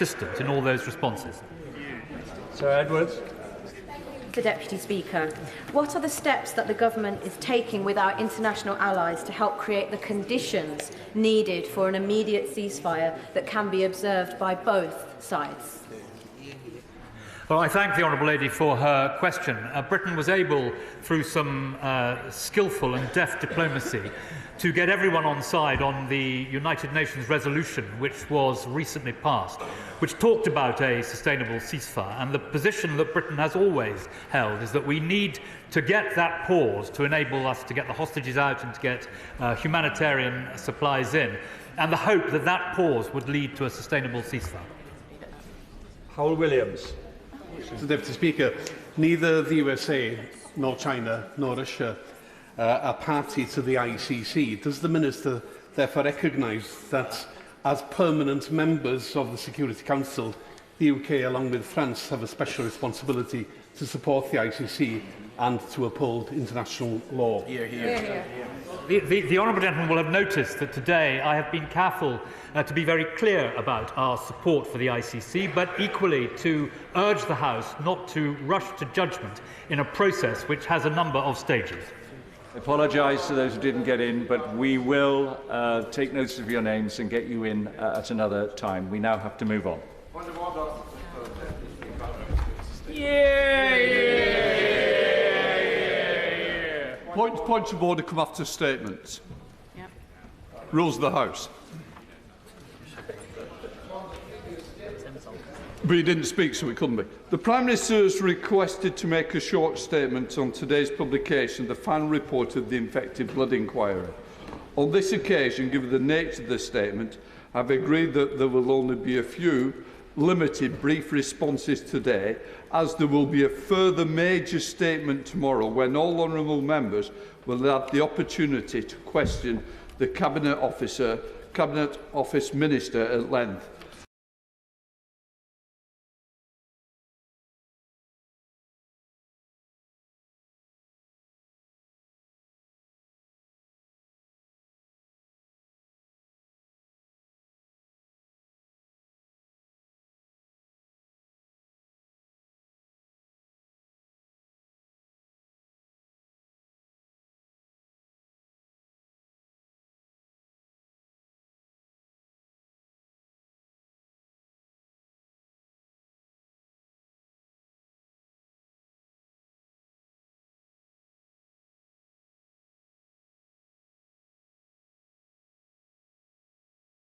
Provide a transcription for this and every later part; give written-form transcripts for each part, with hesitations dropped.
consistent in all those responses. Sir Edwards. The Deputy Speaker. What are the steps that the Government is taking with our international allies to help create the conditions needed for an immediate ceasefire that can be observed by both sides? Well, I thank the Honourable Lady for her question. Britain was able, through some skillful and deft diplomacy, to get everyone on side on the United Nations resolution, which was recently passed, which talked about a sustainable ceasefire. And the position that Britain has always held is that we need to get that pause to enable us to get the hostages out and to get humanitarian supplies in, and the hope that that pause would lead to a sustainable ceasefire. Howell Williams. Mr. Deputy Speaker, neither the USA nor China nor Russia are party to the ICC. Does the Minister therefore recognise that, as permanent members of the Security Council, the UK, along with France, have a special responsibility to support the ICC and to uphold international law? The honourable gentleman will have noticed that today I have been careful to be very clear about our support for the ICC, but equally to urge the House not to rush to judgment in a process which has a number of stages. I apologise to those who didn't get in, but we will take notice of your names and get you in at another time. We now have to move on. Points of order come after statements. Yep. Rules of the House. But he didn't speak, so it couldn't be. The Prime Minister has requested to make a short statement on today's publication of the final report of the infected blood inquiry. On this occasion, given the nature of the statement, I've agreed that there will only be a few limited brief responses today, as there will be a further major statement tomorrow when all honourable members will have the opportunity to question the Cabinet Office Minister at length.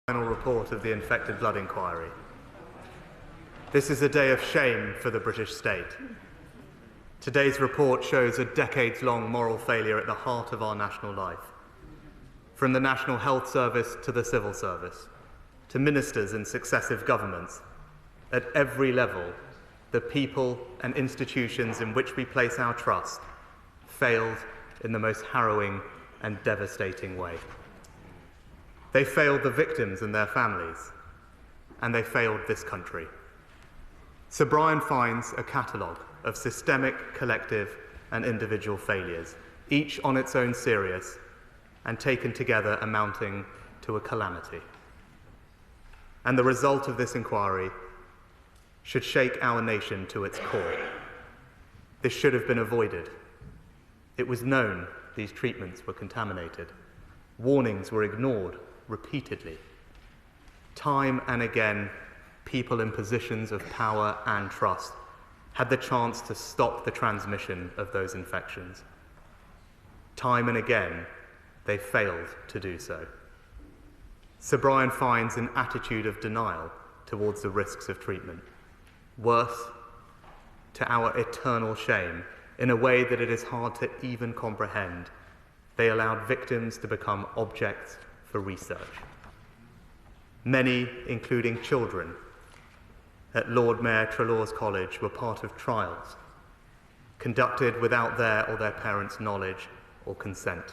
Final report of the infected blood inquiry. This is a day of shame for the British state. Today's report shows a decades-long moral failure at the heart of our national life. From the National Health Service to the Civil Service, to ministers in successive governments, at every level, the people and institutions in which we place our trust failed in the most harrowing and devastating way. They failed the victims and their families, and they failed this country. Sir Brian finds a catalogue of systemic, collective and individual failures, each on its own serious and taken together amounting to a calamity. And the result of this inquiry should shake our nation to its core. This should have been avoided. It was known these treatments were contaminated. Warnings were ignored repeatedly. Time and again, people in positions of power and trust had the chance to stop the transmission of those infections. Time and again, they failed to do so. Sir Brian finds an attitude of denial towards the risks of treatment. Worse, to our eternal shame, in a way that it is hard to even comprehend, they allowed victims to become objects for research. Many, including children, at Lord Mayor Treloar's College were part of trials conducted without their or their parents' knowledge or consent.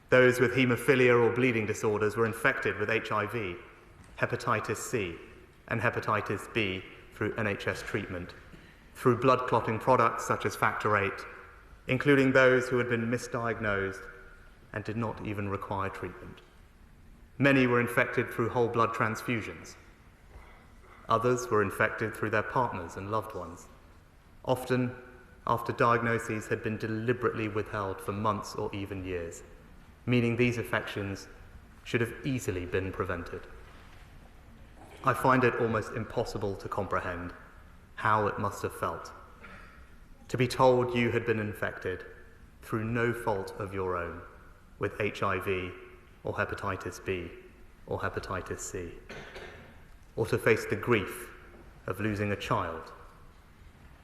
Those with haemophilia or bleeding disorders were infected with HIV, hepatitis C, and hepatitis B through NHS treatment, through blood clotting products such as Factor VIII, including those who had been misdiagnosed and did not even require treatment. Many were infected through whole blood transfusions. Others were infected through their partners and loved ones, often after diagnoses had been deliberately withheld for months or even years, meaning these infections should have easily been prevented. I find it almost impossible to comprehend how it must have felt to be told you had been infected through no fault of your own with HIV or hepatitis B or hepatitis C, or to face the grief of losing a child,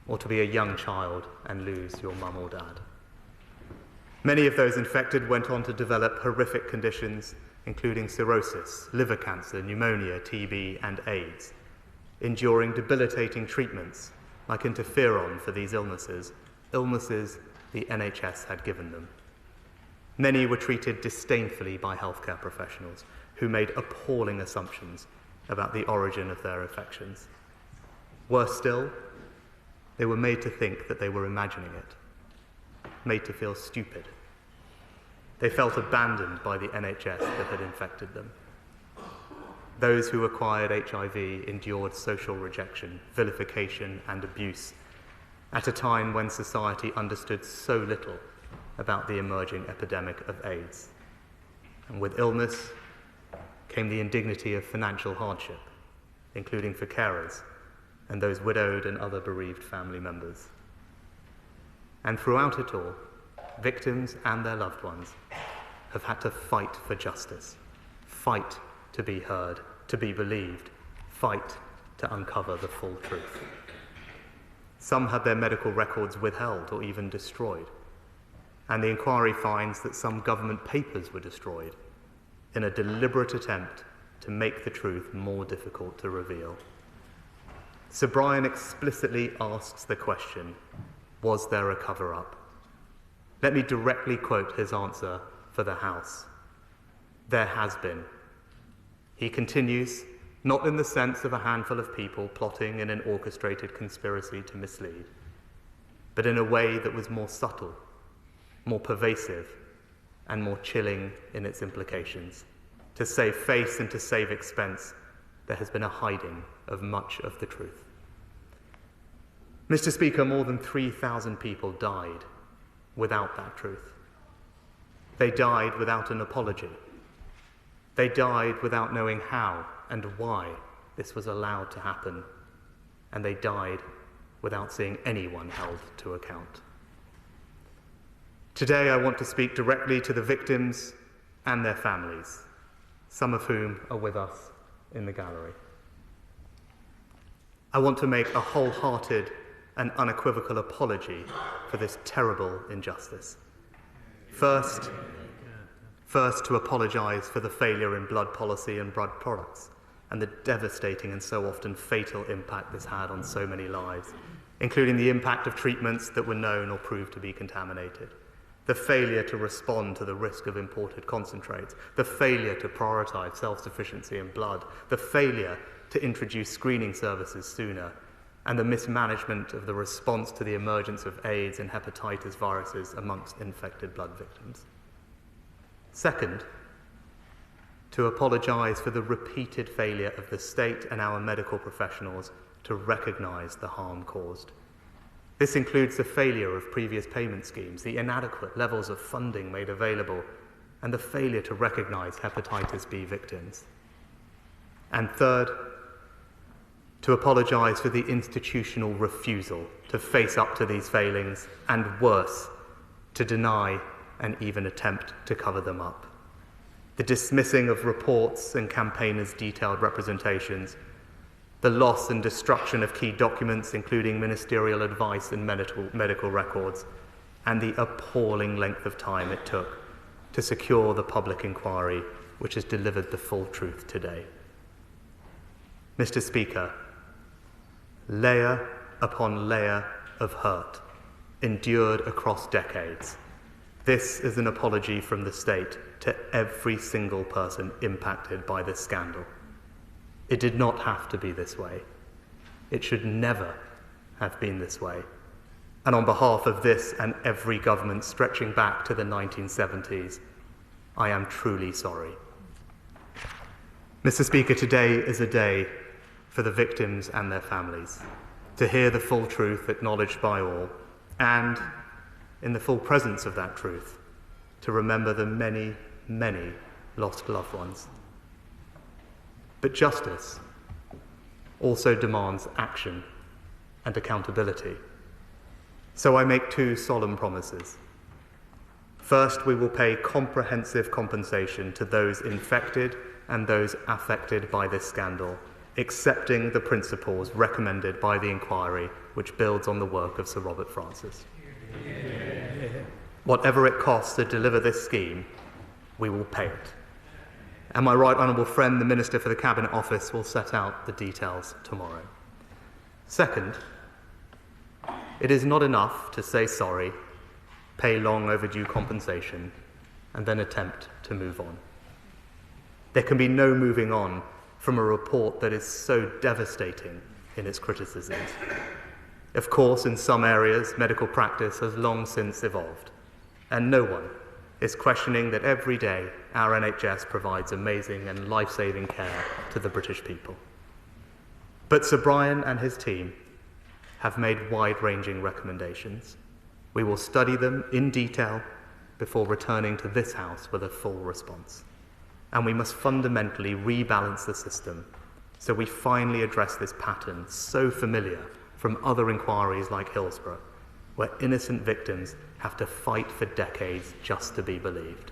or to be a young child and lose your mum or dad. Many of those infected went on to develop horrific conditions, including cirrhosis, liver cancer, pneumonia, TB, and AIDS, enduring debilitating treatments like interferon for these illnesses the NHS had given them. Many were treated disdainfully by healthcare professionals who made appalling assumptions about the origin of their infections. Worse still, they were made to think that they were imagining it, made to feel stupid. They felt abandoned by the NHS that had infected them. Those who acquired HIV endured social rejection, vilification, and abuse at a time when society understood so little about the emerging epidemic of AIDS. And with illness came the indignity of financial hardship, including for carers and those widowed and other bereaved family members. And throughout it all, victims and their loved ones have had to fight for justice, fight to be heard, to be believed, fight to uncover the full truth. Some had their medical records withheld or even destroyed, and the inquiry finds that some government papers were destroyed in a deliberate attempt to make the truth more difficult to reveal. Sir Brian explicitly asks the question, was there a cover-up? Let me directly quote his answer for the House. There has been. He continues, not in the sense of a handful of people plotting in an orchestrated conspiracy to mislead, but in a way that was more subtle, more pervasive, and more chilling in its implications. To save face and to save expense, there has been a hiding of much of the truth. Mr. Speaker, more than 3,000 people died without that truth. They died without an apology. They died without knowing how and why this was allowed to happen. And they died without seeing anyone held to account. Today, I want to speak directly to the victims and their families, some of whom are with us in the gallery. I want to make a wholehearted and unequivocal apology for this terrible injustice. First, to apologise for the failure in blood policy and blood products and the devastating and so often fatal impact this had on so many lives, including the impact of treatments that were known or proved to be contaminated, the failure to respond to the risk of imported concentrates, the failure to prioritise self-sufficiency in blood, the failure to introduce screening services sooner, and the mismanagement of the response to the emergence of AIDS and hepatitis viruses amongst infected blood victims. Second, to apologise for the repeated failure of the state and our medical professionals to recognise the harm caused. This includes the failure of previous payment schemes, the inadequate levels of funding made available, and the failure to recognise hepatitis B victims. And third, to apologise for the institutional refusal to face up to these failings, and worse, to deny and even attempt to cover them up. The dismissing of reports and campaigners' detailed representations, the loss and destruction of key documents, including ministerial advice and medical records, and the appalling length of time it took to secure the public inquiry which has delivered the full truth today. Mr. Speaker, layer upon layer of hurt endured across decades. This is an apology from the state to every single person impacted by this scandal. It did not have to be this way. It should never have been this way. And on behalf of this and every government stretching back to the 1970s, I am truly sorry. Mr. Speaker, today is a day for the victims and their families, to hear the full truth acknowledged by all, and, in the full presence of that truth, to remember the many, many lost loved ones. But justice also demands action and accountability. So I make two solemn promises. First, we will pay comprehensive compensation to those infected and those affected by this scandal, accepting the principles recommended by the inquiry, which builds on the work of Sir Robert Francis. Whatever it costs to deliver this scheme, we will pay it. And my right honourable friend, the Minister for the Cabinet Office, will set out the details tomorrow. Second, it is not enough to say sorry, pay long overdue compensation, and then attempt to move on. There can be no moving on from a report that is so devastating in its criticisms. Of course, in some areas, medical practice has long since evolved, and no one is questioning that every day our NHS provides amazing and life-saving care to the British people. But Sir Brian and his team have made wide-ranging recommendations. We will study them in detail before returning to this House with a full response. And we must fundamentally rebalance the system so we finally address this pattern so familiar from other inquiries like Hillsborough, where innocent victims have to fight for decades just to be believed.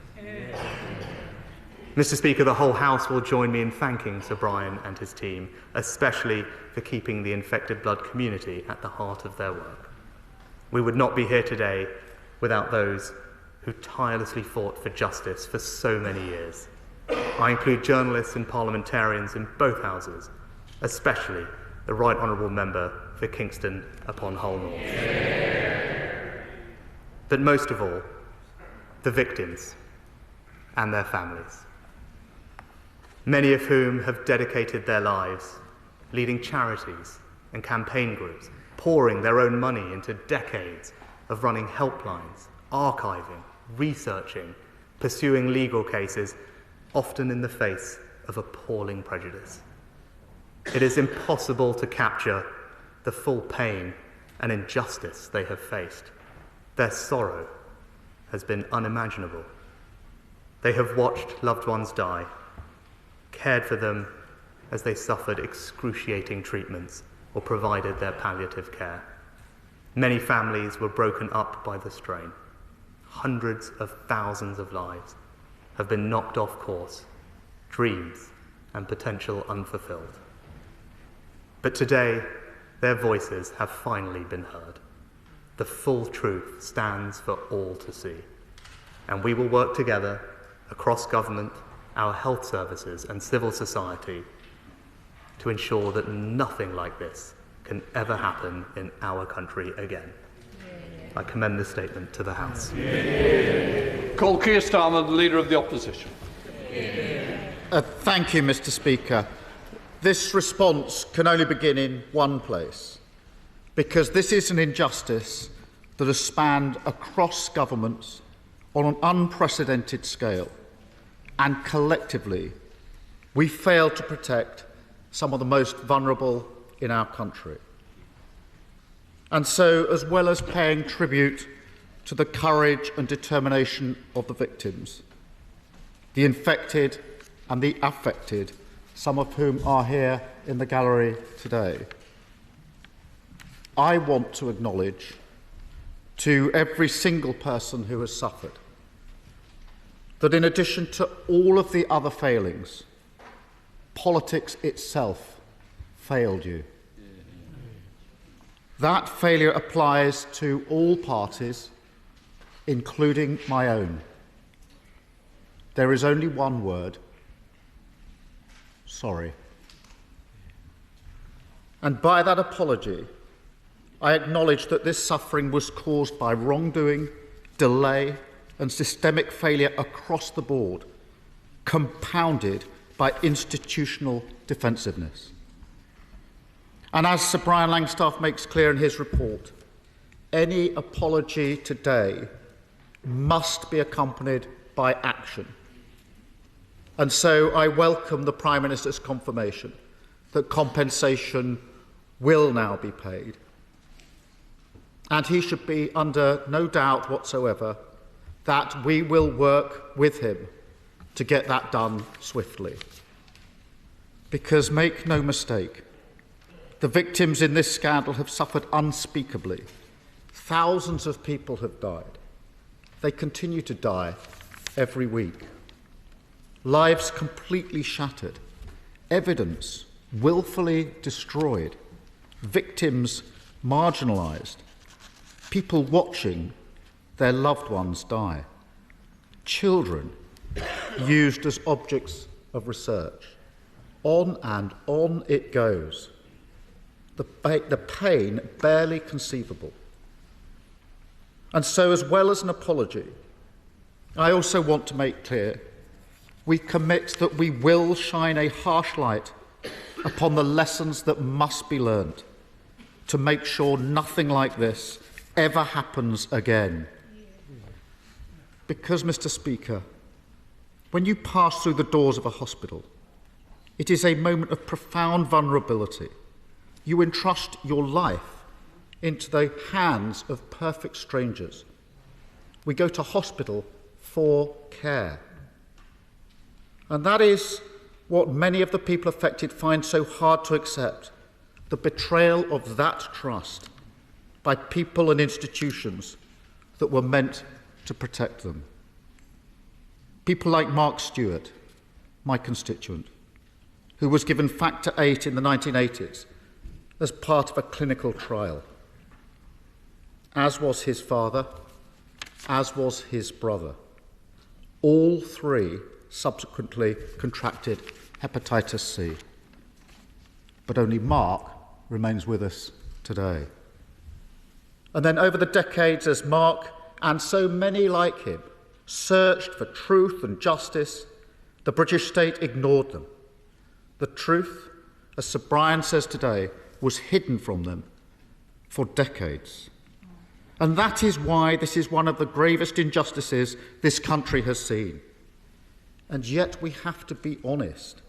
Mr. Speaker, the whole House will join me in thanking Sir Brian and his team, especially for keeping the infected blood community at the heart of their work. We would not be here today without those who tirelessly fought for justice for so many years. I include journalists and parliamentarians in both houses, especially the Right Honourable Member for Kingston upon Hull North. But most of all, the victims and their families, many of whom have dedicated their lives leading charities and campaign groups, pouring their own money into decades of running helplines, archiving, researching, pursuing legal cases, often in the face of appalling prejudice. It is impossible to capture the full pain and injustice they have faced. Their sorrow has been unimaginable. They have watched loved ones die, cared for them as they suffered excruciating treatments or provided their palliative care. Many families were broken up by the strain. Hundreds of thousands of lives have been knocked off course, dreams and potential unfulfilled. But today, their voices have finally been heard. The full truth stands for all to see. And we will work together across government, our health services and civil society to ensure that nothing like this can ever happen in our country again. I commend this statement to the House. Call Keir Starmer, the Leader of the Opposition. Thank you, Mr. Speaker. This response can only begin in one place, because this is an injustice that has spanned across governments on an unprecedented scale, and collectively we fail to protect some of the most vulnerable in our country. And so, as well as paying tribute to the courage and determination of the victims, the infected and the affected, some of whom are here in the gallery today, I want to acknowledge to every single person who has suffered that in addition to all of the other failings, politics itself failed you. That failure applies to all parties, including my own. There is only one word: sorry. And by that apology, I acknowledge that this suffering was caused by wrongdoing, delay, and systemic failure across the board, compounded by institutional defensiveness. And as Sir Brian Langstaff makes clear in his report, any apology today must be accompanied by action. And so I welcome the Prime Minister's confirmation that compensation will now be paid. And he should be under no doubt whatsoever that we will work with him to get that done swiftly. Because make no mistake, the victims in this scandal have suffered unspeakably. Thousands of people have died. They continue to die every week. Lives completely shattered. Evidence willfully destroyed. Victims marginalised. People watching their loved ones die. Children used as objects of research. On and on it goes. The pain barely conceivable. And so, as well as an apology, I also want to make clear we commit that we will shine a harsh light upon the lessons that must be learnt to make sure nothing like this ever happens again. Because, Mr. Speaker, when you pass through the doors of a hospital, it is a moment of profound vulnerability. You entrust your life into the hands of perfect strangers. We go to hospital for care. And that is what many of the people affected find so hard to accept, the betrayal of that trust by people and institutions that were meant to protect them. People like Mark Stewart, my constituent, who was given Factor VIII in the 1980s as part of a clinical trial, as was his father, as was his brother. All three subsequently contracted hepatitis C. But only Mark remains with us today. And then over the decades, as Mark and so many like him searched for truth and justice, the British state ignored them. The truth, as Sir Brian says today, was hidden from them for decades. And that is why this is one of the gravest injustices this country has seen. And yet we have to be honest.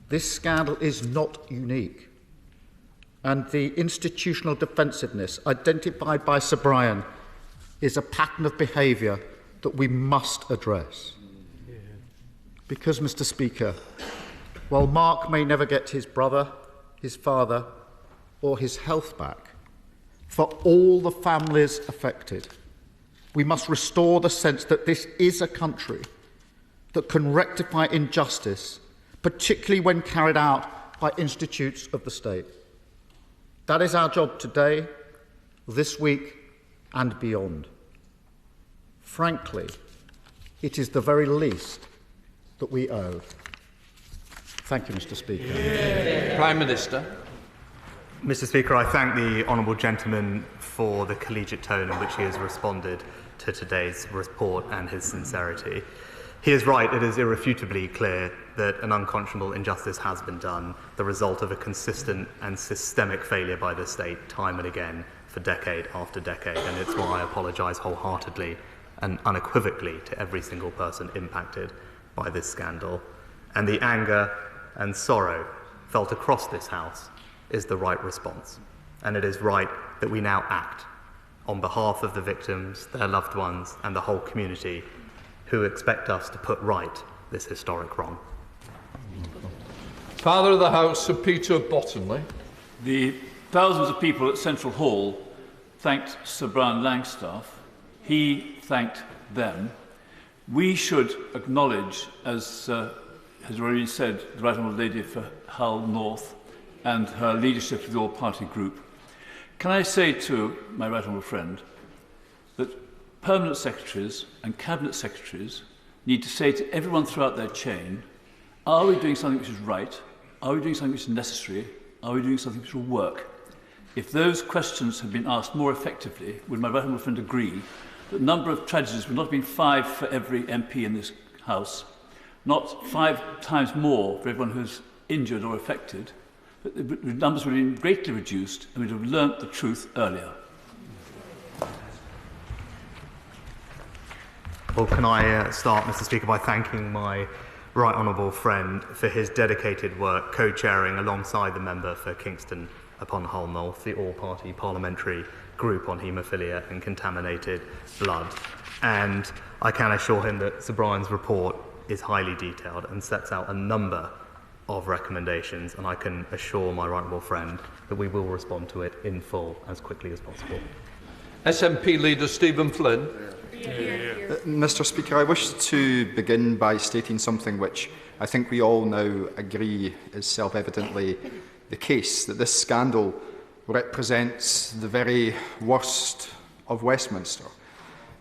This scandal is not unique. And the institutional defensiveness identified by Sir Brian is a pattern of behaviour that we must address. Because, Mr. Speaker, while Mark may never get his brother, his father, or his health back, for all the families affected, we must restore the sense that this is a country that can rectify injustice, particularly when carried out by institutes of the state. That is our job today, this week, and beyond. Frankly, it is the very least that we owe. Thank you, Mr. Speaker. Prime Minister. Mr. Speaker, I thank the honourable gentleman for the collegiate tone in which he has responded to today's report and his sincerity. He is right, it is irrefutably clear that an unconscionable injustice has been done, the result of a consistent and systemic failure by the state time and again for decade after decade, and it's why I apologise wholeheartedly and unequivocally to every single person impacted by this scandal. And the anger and sorrow felt across this House is the right response. And it is right that we now act on behalf of the victims, their loved ones, and the whole community who expect us to put right this historic wrong. Father of the House, Sir Peter Bottomley. The thousands of people at Central Hall thanked Sir Brian Langstaff. He thanked them. We should acknowledge, as has already said, the Right Honourable Lady for Hull North and her leadership of the all-party group. Can I say to my Right Honourable friend that permanent secretaries and cabinet secretaries need to say to everyone throughout their chain, are we doing something which is right? Are we doing something which is necessary? Are we doing something which will work? If those questions had been asked more effectively, would my Right Honourable friend agree that the number of tragedies would not have been 5 for every MP in this House, not 5 times more for everyone who's injured or affected, but the numbers would have been greatly reduced and we'd have learnt the truth earlier. Well, can I start, Mr. Speaker, by thanking my right honourable friend for his dedicated work co-chairing alongside the member for Kingston upon Hull North the all-party parliamentary group on haemophilia and contaminated blood. And I can assure him that Sir Brian's report is highly detailed and sets out a number of recommendations, and I can assure my right honourable friend that we will respond to it in full as quickly as possible. SNP Leader Stephen Flynn. Mr Speaker, I wish to begin by stating something which I think we all now agree is self-evidently the case, that this scandal represents the very worst of Westminster.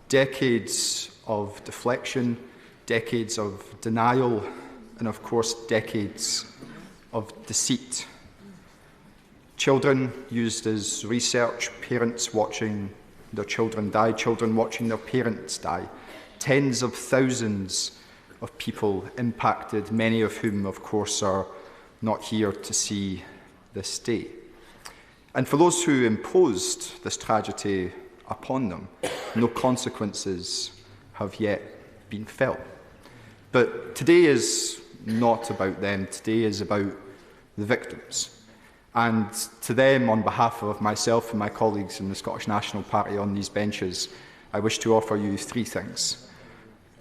Decades of deflection, decades of denial, and of course decades of deceit. Children used as research, parents watching their children die, children watching their parents die, tens of thousands of people impacted, many of whom of course are not here to see this day. And for those who imposed this tragedy upon them, no consequences have yet been felt. But today is not about them, today is about the victims. And to them, on behalf of myself and my colleagues in the Scottish National Party on these benches, I wish to offer you three things.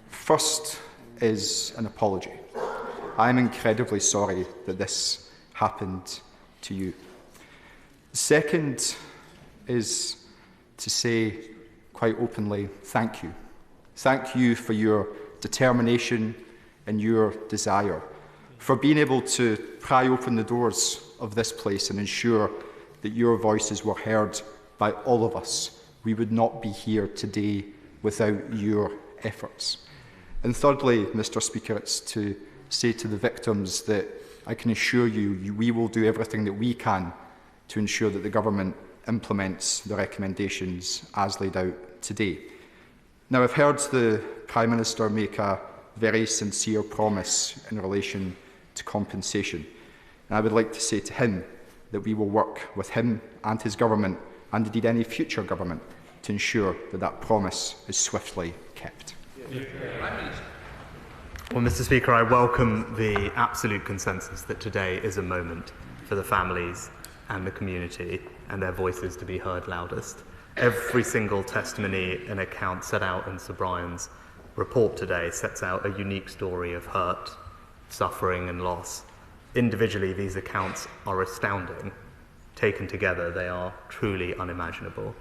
First is an apology. I am incredibly sorry that this happened to you. The second is to say quite openly, thank you. Thank you for your determination and your desire, for being able to pry open the doors of this place and ensure that your voices were heard by all of us. We would not be here today without your efforts. And thirdly, Mr Speaker, it's to say to the victims that I can assure you, we will do everything that we can to ensure that the government implements the recommendations as laid out today. Now, I've heard the Prime Minister make a very sincere promise in relation to compensation. And I would like to say to him that we will work with him and his government, and indeed any future government, to ensure that that promise is swiftly kept. Well, Mr Speaker, I welcome the absolute consensus that today is a moment for the families and the community and their voices to be heard loudest. Every single testimony and account set out in Sir Brian's report today sets out a unique story of hurt, suffering and loss. Individually, these accounts are astounding. Taken together, they are truly unimaginable.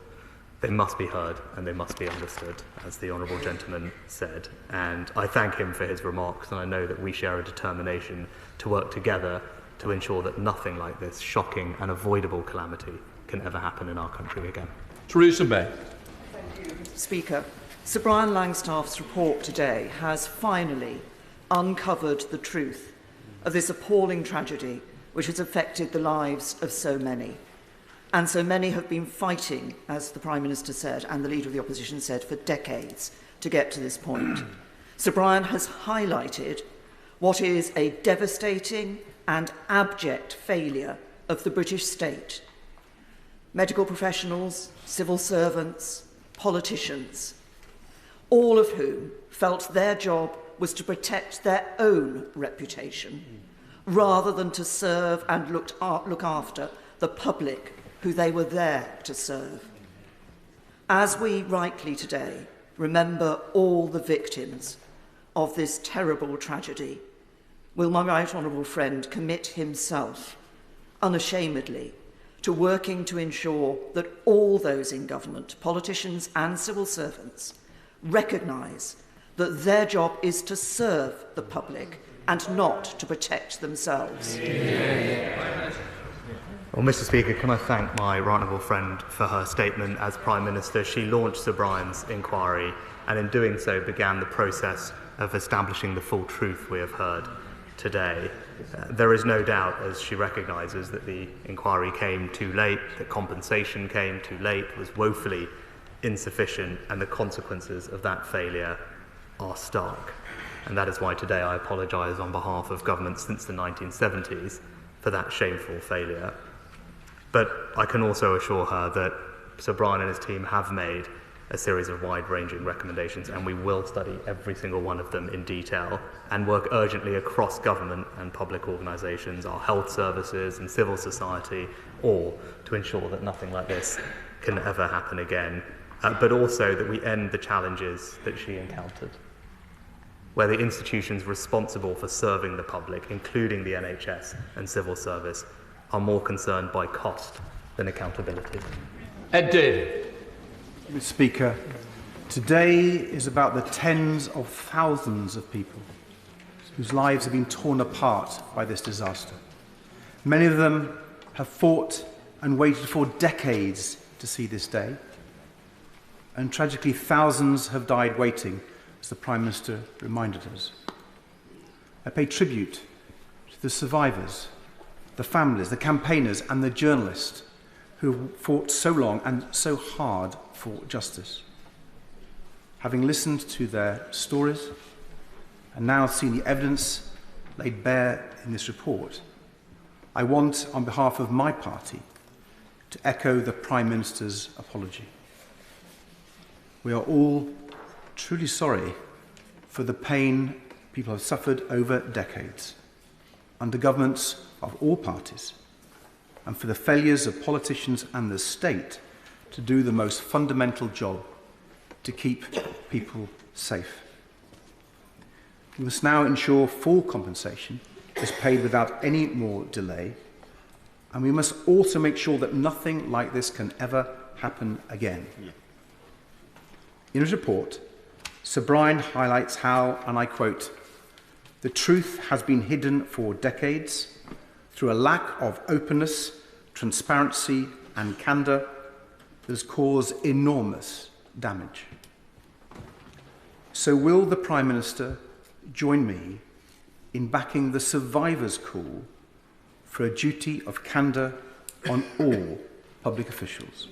They must be heard and they must be understood, as the Honourable Gentleman said. And I thank him for his remarks, and I know that we share a determination to work together to ensure that nothing like this shocking and avoidable calamity can ever happen in our country again. Theresa May. Thank you, Mr Speaker. Sir Brian Langstaff's report today has finally uncovered the truth of this appalling tragedy which has affected the lives of so many. And so many have been fighting, as the Prime Minister said and the Leader of the Opposition said, for decades to get to this point. Sir Brian has highlighted what is a devastating and abject failure of the British state. Medical professionals, civil servants, politicians, all of whom felt their job was to protect their own reputation rather than to serve and look after the public who they were there to serve. As we rightly today remember all the victims of this terrible tragedy, will my right honourable friend commit himself unashamedly to working to ensure that all those in government, politicians and civil servants, recognise that their job is to serve the public and not to protect themselves? Well, Mr Speaker, can I thank my right honourable friend for her statement. As Prime Minister, she launched Sir Brian's inquiry and in doing so began the process of establishing the full truth we have heard today. There is no doubt, as she recognises, that the inquiry came too late, that compensation came too late, was woefully insufficient, and the consequences of that failure are stark. And that is why today I apologise on behalf of governments since the 1970s for that shameful failure. But I can also assure her that Sir Brian and his team have made a series of wide-ranging recommendations, and we will study every single one of them in detail and work urgently across government and public organisations, our health services and civil society, all to ensure that nothing like this can ever happen again, but also that we end the challenges that she encountered, where the institutions responsible for serving the public, including the NHS and civil service, are more concerned by cost than accountability. Ed David. Mr. Speaker, today is about the tens of thousands of people whose lives have been torn apart by this disaster. Many of them have fought and waited for decades to see this day, and tragically thousands have died waiting, as the Prime Minister reminded us. I pay tribute to the survivors, the families, the campaigners and the journalists who fought so long and so hard for justice. Having listened to their stories and now seen the evidence laid bare in this report, I want, on behalf of my party, to echo the Prime Minister's apology. We are all truly sorry for the pain people have suffered over decades under governments of all parties, and for the failures of politicians and the state to do the most fundamental job to keep people safe. We must now ensure full compensation is paid without any more delay, and we must also make sure that nothing like this can ever happen again. In his report, Sir Brian highlights how, and I quote, "The truth has been hidden for decades through a lack of openness, transparency and candour that has caused enormous damage." So will the Prime Minister join me in backing the survivors' call for a duty of candour on all public officials?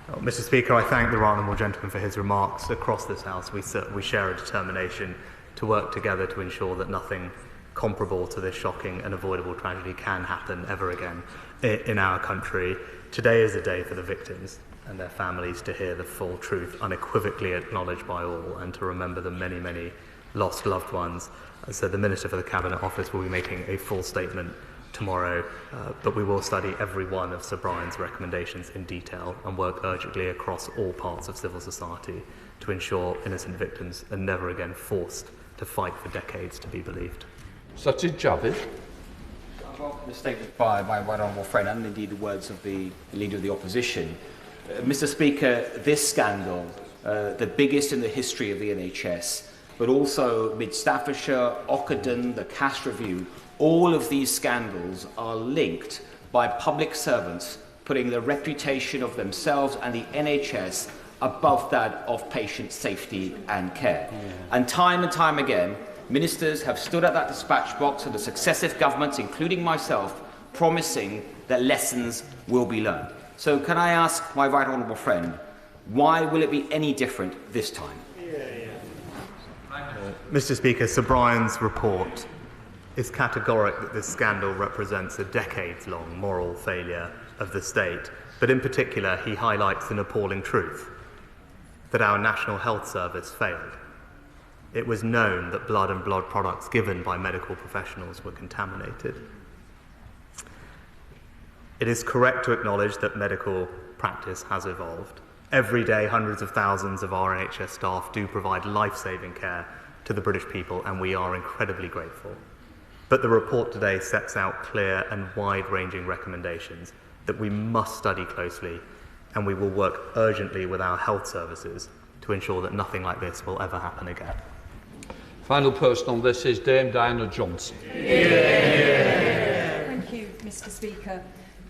Well, Mr. Speaker, I thank the right honourable gentleman for his remarks. Across this House, we share a determination to work together to ensure that nothing comparable to this shocking and avoidable tragedy can happen ever again in our country. Today is a day for the victims and their families to hear the full truth, unequivocally acknowledged by all, and to remember the many, many lost loved ones. So the Minister for the Cabinet Office will be making a full statement tomorrow, but we will study every one of Sir Brian's recommendations in detail and work urgently across all parts of civil society to ensure innocent victims are never again forced to fight for decades to be believed. Such as Javid. I welcome the statement by my right honourable friend and indeed the words of the Leader of the Opposition. Mr. Speaker, this scandal, the biggest in the history of the NHS, but also Mid Staffordshire, Ockenden, the Cash Review, all of these scandals are linked by public servants putting the reputation of themselves and the NHS above that of patient safety and care. And time again, ministers have stood at that dispatch box under successive governments, including myself, promising that lessons will be learned. So can I ask my right honourable friend, why will it be any different this time? Mr. Speaker, Sir Brian's report is categoric that this scandal represents a decades-long moral failure of the state, but in particular he highlights an appalling truth, that our National Health Service failed. It was known that blood and blood products given by medical professionals were contaminated. It is correct to acknowledge that medical practice has evolved. Every day, hundreds of thousands of our NHS staff do provide life-saving care to the British people, and we are incredibly grateful. But the report today sets out clear and wide-ranging recommendations that we must study closely, and we will work urgently with our health services to ensure that nothing like this will ever happen again. Final person on this is Dame Diana Johnson. Thank you, Mr. Speaker.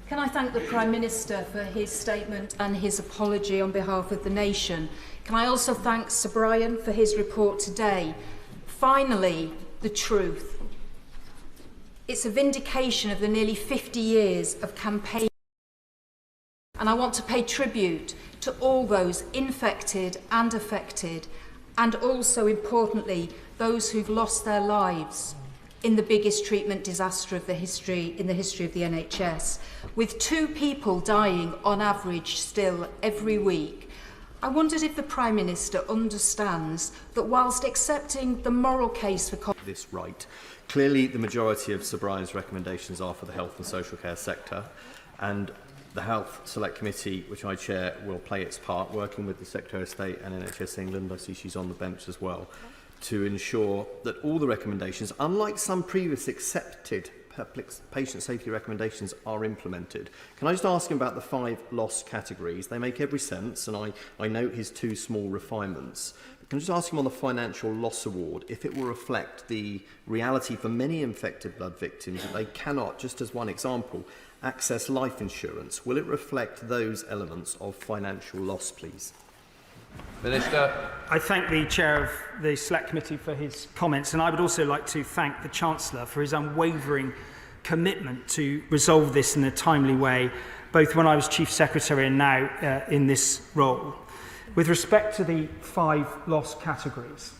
Can I thank the Prime Minister for his statement and his apology on behalf of the nation? Can I also thank Sir Brian for his report today? Finally, the truth. It's a vindication of the nearly 50 years of campaign, and I want to pay tribute to all those infected and affected, and also, importantly, those who've lost their lives. in the biggest treatment disaster in the history of the NHS, with 2 people dying on average still every week. I wondered if the Prime Minister understands that whilst accepting the moral case for this right, clearly the majority of Sir Brian's recommendations are for the health and social care sector, and the Health Select Committee, which I chair, will play its part, working with the Secretary of State and NHS England, I see she's on the bench as well, to ensure that all the recommendations, unlike some previous accepted patient safety recommendations, are implemented. Can I just ask him about the 5 loss categories? They make every sense, and I note his 2 small refinements. But can I just ask him on the financial loss award, if it will reflect the reality for many infected blood victims that they cannot, just as one example, access life insurance? Will it reflect those elements of financial loss, please? Minister. I thank the Chair of the Select Committee for his comments, and I would also like to thank the Chancellor for his unwavering commitment to resolve this in a timely way, both when I was Chief Secretary and now in this role. With respect to the 5 loss categories,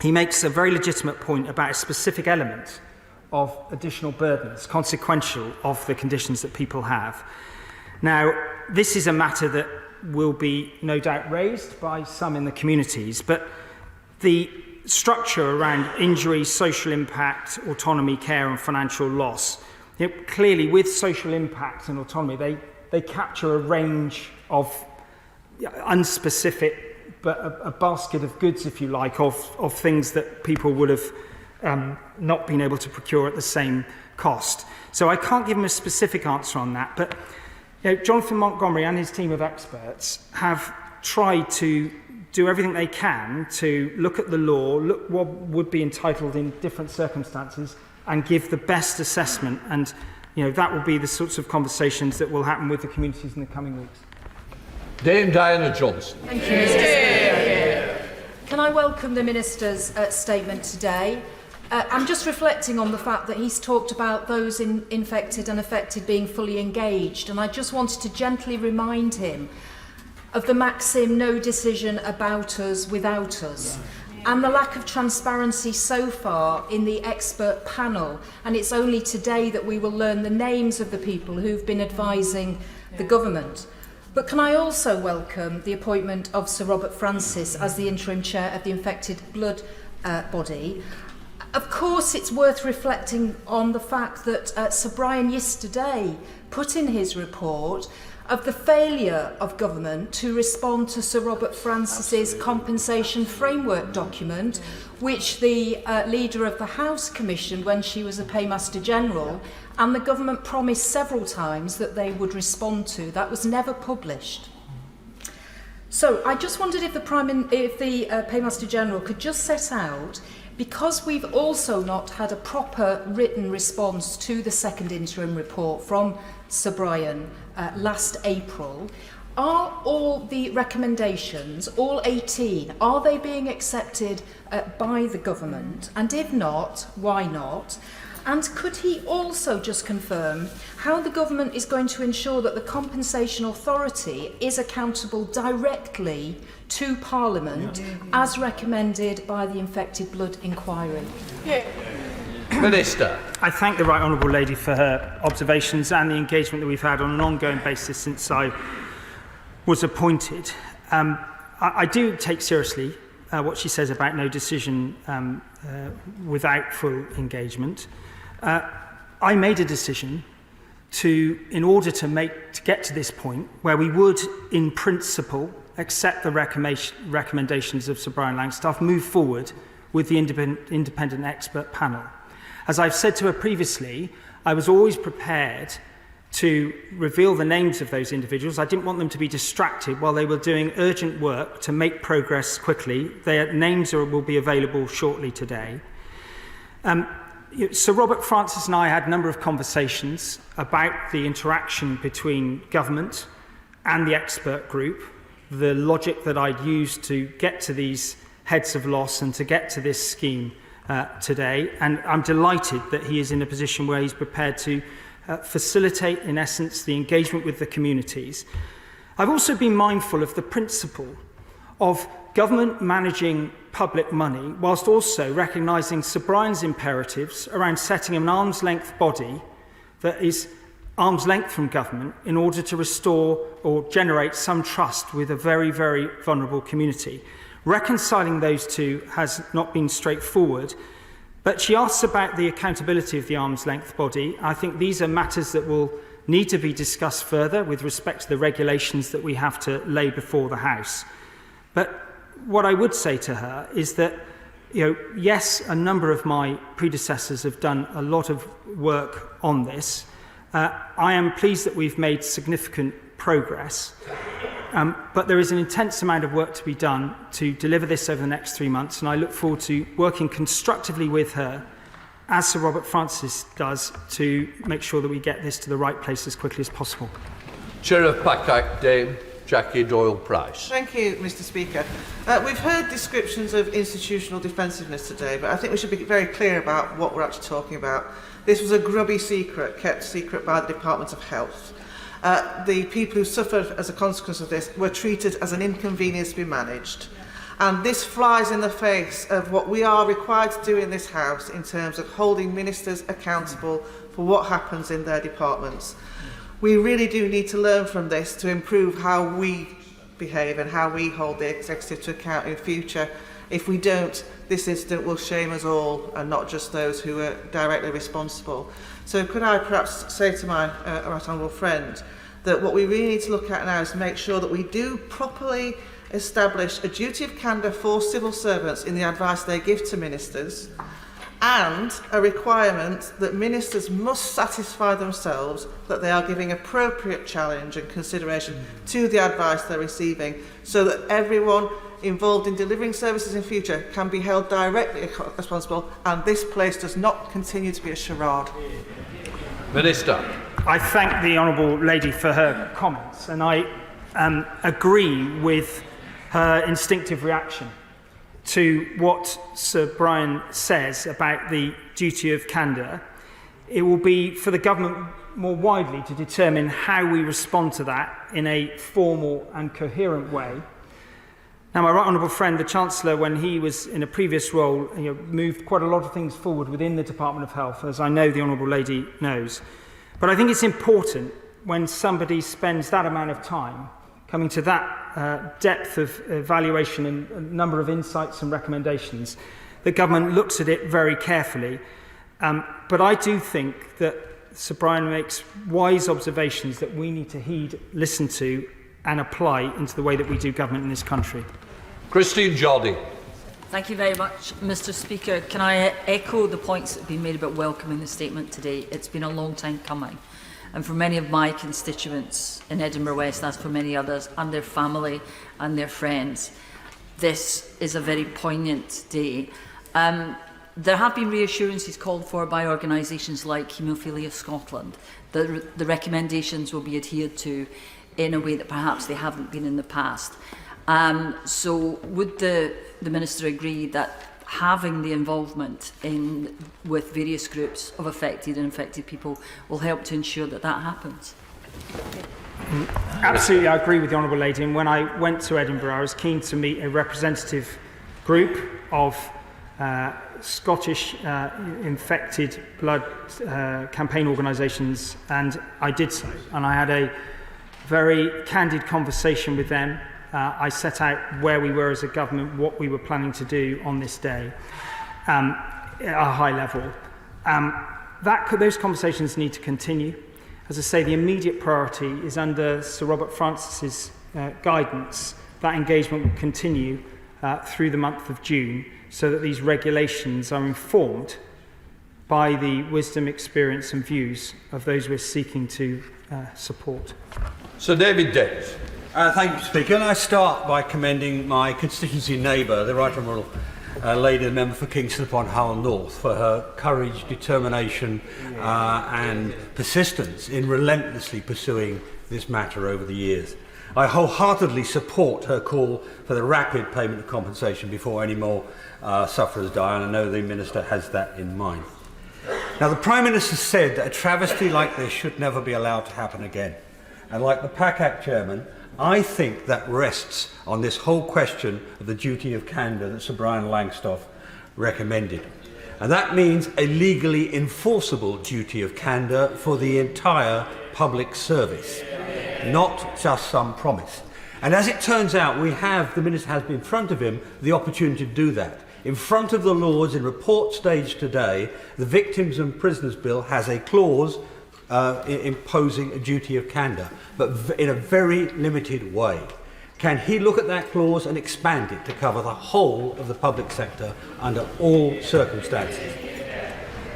he makes a very legitimate point about a specific element of additional burdens, consequential of the conditions that people have. Now, this is a matter that will be no doubt raised by some in the communities, but the structure around injury, social impact, autonomy, care and financial loss, clearly with social impact and autonomy, they capture a range of unspecific, but a basket of goods, if you like, of things that people would have not been able to procure at the same cost. So I can't give him a specific answer on that, but Jonathan Montgomery and his team of experts have tried to do everything they can to look at the law, look what would be entitled in different circumstances, and give the best assessment. And that will be the sorts of conversations that will happen with the communities in the coming weeks. Dame Diana Johnson. Thank you, Mr. Speaker. Can I welcome the Minister's statement today? I'm just reflecting on the fact that he's talked about those infected and affected being fully engaged, and I just wanted to gently remind him of the maxim, no decision about us without us, and the lack of transparency so far in the expert panel, and it's only today that we will learn the names of the people who've been advising the government. But can I also welcome the appointment of Sir Robert Francis as the interim chair of the infected blood body. Of course, it's worth reflecting on the fact that Sir Brian yesterday put in his report of the failure of government to respond to Sir Robert Francis's compensation framework document, which the leader of the House commissioned when she was a Paymaster General, and the government promised several times that they would respond to. That was never published. So I just wondered if the Paymaster General could just set out, because we've also not had a proper written response to the second interim report from Sir Brian last April, are all the recommendations, all 18, are they being accepted by the government? And if not, why not? And could he also just confirm how the government is going to ensure that the Compensation Authority is accountable directly to Parliament as recommended by the Infected Blood Inquiry? Minister. I thank the Right Honourable Lady for her observations and the engagement that we've had on an ongoing basis since I was appointed. I do take seriously what she says about no decision without full engagement. I made a decision in order to get to this point where we would, in principle, accept the recommendations of Sir Brian Langstaff, move forward with the independent expert panel. As I've said to her previously, I was always prepared to reveal the names of those individuals. I didn't want them to be distracted while they were doing urgent work to make progress quickly. Their names will be available shortly today. Sir Robert Francis and I had a number of conversations about the interaction between government and the expert group, the logic that I'd used to get to these heads of loss and to get to this scheme today. And I'm delighted that he is in a position where he's prepared to facilitate, in essence, the engagement with the communities. I've also been mindful of the principle of government managing public money whilst also recognising Sir Brian's imperatives around setting an arm's length body that is arm's length from government in order to restore or generate some trust with a very, very vulnerable community. Reconciling those two has not been straightforward, but she asks about the accountability of the arm's length body. I think these are matters that will need to be discussed further with respect to the regulations that we have to lay before the House. But what I would say to her is that, yes, a number of my predecessors have done a lot of work on this. I am pleased that we've made significant progress, but there is an intense amount of work to be done to deliver this over the next 3 months, and I look forward to working constructively with her, as Sir Robert Francis does, to make sure that we get this to the right place as quickly as possible. Chair of PACAC, Dame Jackie Doyle-Price. Thank you, Mr. Speaker. We've heard descriptions of institutional defensiveness today, but I think we should be very clear about what we're actually talking about. This was a grubby secret, kept secret by the Department of Health. The people who suffered as a consequence of this were treated as an inconvenience to be managed. And this flies in the face of what we are required to do in this House in terms of holding ministers accountable for what happens in their departments. We really do need to learn from this to improve how we behave and how we hold the executive to account in future. If we don't, this incident will shame us all and not just those who are directly responsible. So could I perhaps say to my right honourable friend that what we really need to look at now is make sure that we do properly establish a duty of candour for civil servants in the advice they give to ministers, and a requirement that ministers must satisfy themselves that they are giving appropriate challenge and consideration to the advice they're receiving, so that everyone involved in delivering services in future can be held directly responsible, and this place does not continue to be a charade. Minister. I thank the Honourable Lady for her comments, and I agree with her instinctive reaction to what Sir Brian says about the duty of candour. It will be for the government more widely to determine how we respond to that in a formal and coherent way. Now, my right honourable friend, the Chancellor, when he was in a previous role, moved quite a lot of things forward within the Department of Health, as I know the Honourable Lady knows. But I think it's important when somebody spends that amount of time coming to that depth of evaluation and a number of insights and recommendations, the government looks at it very carefully. But I do think that Sir Brian makes wise observations that we need to heed, listen to, and apply into the way that we do government in this country. Christine Jolly. Thank you very much, Mr. Speaker. Can I echo the points that have been made about welcoming the statement today? It's been a long time coming. And for many of my constituents in Edinburgh West, as for many others, and their family and their friends, this is a very poignant day. There have been reassurances called for by organisations like Haemophilia Scotland that the recommendations will be adhered to in a way that perhaps they haven't been in the past. So would the Minister agree that having the involvement with various groups of affected and infected people will help to ensure that that happens? Absolutely, I agree with the Honourable Lady. And when I went to Edinburgh, I was keen to meet a representative group of Scottish infected blood campaign organisations, and I did so. And I had a very candid conversation with them. I set out where we were as a government, what we were planning to do on this day at a high level. Those conversations need to continue. As I say, the immediate priority is under Sir Robert Francis's guidance. That engagement will continue through the month of June, so that these regulations are informed by the wisdom, experience and views of those we're seeking to support. Sir David Dent. Thank you, Speaker. And I start by commending my constituency neighbour, the Right Honourable Lady, the member for Kingston upon Hull North, for her courage, determination and persistence in relentlessly pursuing this matter over the years. I wholeheartedly support her call for the rapid payment of compensation before any more sufferers die, and I know the Minister has that in mind. Now, the Prime Minister said that a travesty like this should never be allowed to happen again. And like the PACAC chairman, I think that rests on this whole question of the duty of candour that Sir Brian Langstoff recommended. And that means a legally enforceable duty of candour for the entire public service, not just some promise. And as it turns out, the Minister has in front of him the opportunity to do that. In front of the Lords, in report stage today, the Victims and Prisoners Bill has a clause imposing a duty of candour, but in a very limited way. Can he look at that clause and expand it to cover the whole of the public sector under all circumstances?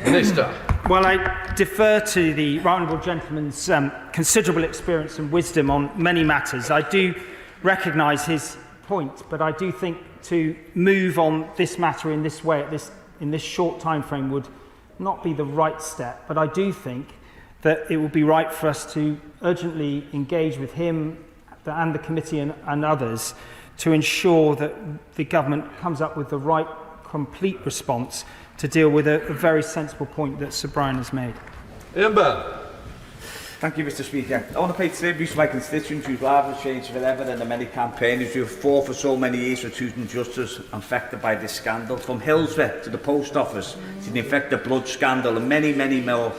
Minister. Well, I defer to the right honourable gentleman's considerable experience and wisdom on many matters. I do recognise his point, but I do think to move on this matter in this way, in this short time frame, would not be the right step. But I do think that it would be right for us to urgently engage with him and the committee and others to ensure that the government comes up with the right complete response to deal with a very sensible point that Sir Brian has made. Ian Byrne. Thank you, Mr. Speaker. I want to pay tribute to my constituents whose lives have changed forever and the many campaigners who have fought for so many years for truth and justice affected by this scandal. From Hillsborough to the post office to the infected blood scandal and many, many more.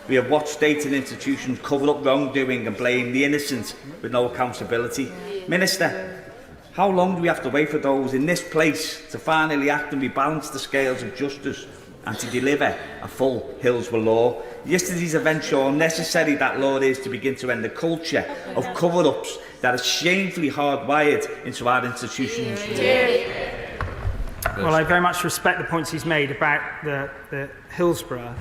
We have watched state and institutions cover up wrongdoing and blame the innocent with no accountability. Minister, how long do we have to wait for those in this place to finally act and rebalance the scales of justice and to deliver a full Hillsborough law? Yesterday's event showed how necessary that law is to begin to end the culture of cover-ups that is shamefully hardwired into our institutions. Well, I very much respect the points he's made about the Hillsborough.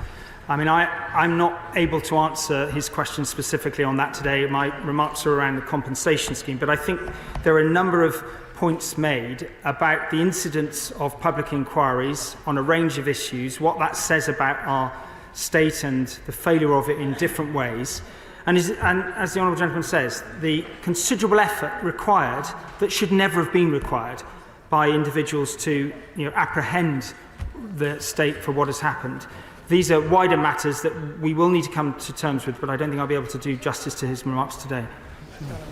I mean, I'm not able to answer his question specifically on that today. My remarks are around the compensation scheme, but I think there are a number of points made about the incidence of public inquiries on a range of issues, what that says about our state and the failure of it in different ways. And as the Honourable Gentleman says, the considerable effort required that should never have been required by individuals to apprehend the state for what has happened. These are wider matters that we will need to come to terms with, but I don't think I'll be able to do justice to his remarks today.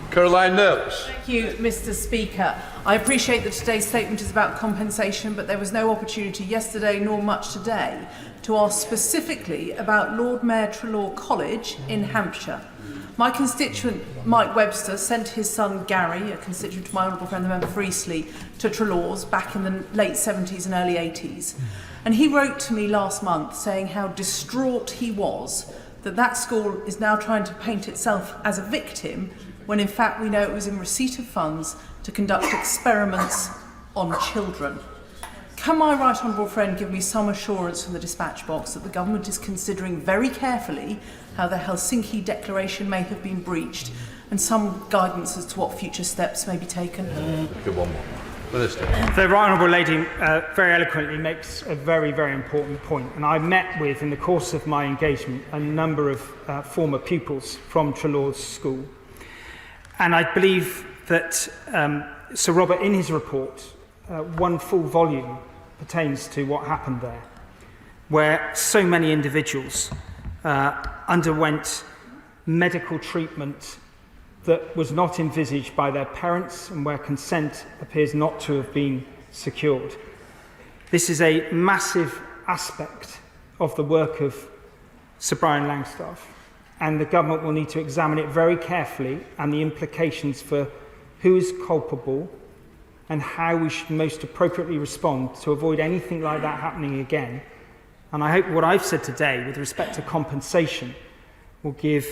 Caroline Knowles. Thank you, Mr. Speaker. I appreciate that today's statement is about compensation, but there was no opportunity yesterday nor much today to ask specifically about Lord Mayor Treloar College in Hampshire. My constituent, Mike Webster, sent his son Gary, a constituent of my honourable friend, the member for Eastleigh, to Treloar's back in the late 70s and early 80s. And he wrote to me last month saying how distraught he was that that school is now trying to paint itself as a victim when in fact we know it was in receipt of funds to conduct experiments on children. Can my right honourable friend give me some assurance from the dispatch box that the government is considering very carefully how the Helsinki Declaration may have been breached and some guidance as to what future steps may be taken? Good one. Minister. The right honourable lady very eloquently makes a very, very important point. And I met with, in the course of my engagement, a number of former pupils from Treloar's school. And I believe that Sir Robert, in his report, one full volume pertains to what happened there, where so many individuals underwent medical treatment that was not envisaged by their parents and where consent appears not to have been secured. This is a massive aspect of the work of Sir Brian Langstoff, and the government will need to examine it very carefully and the implications for who is culpable and how we should most appropriately respond to avoid anything like that happening again. And I hope what I've said today with respect to compensation will give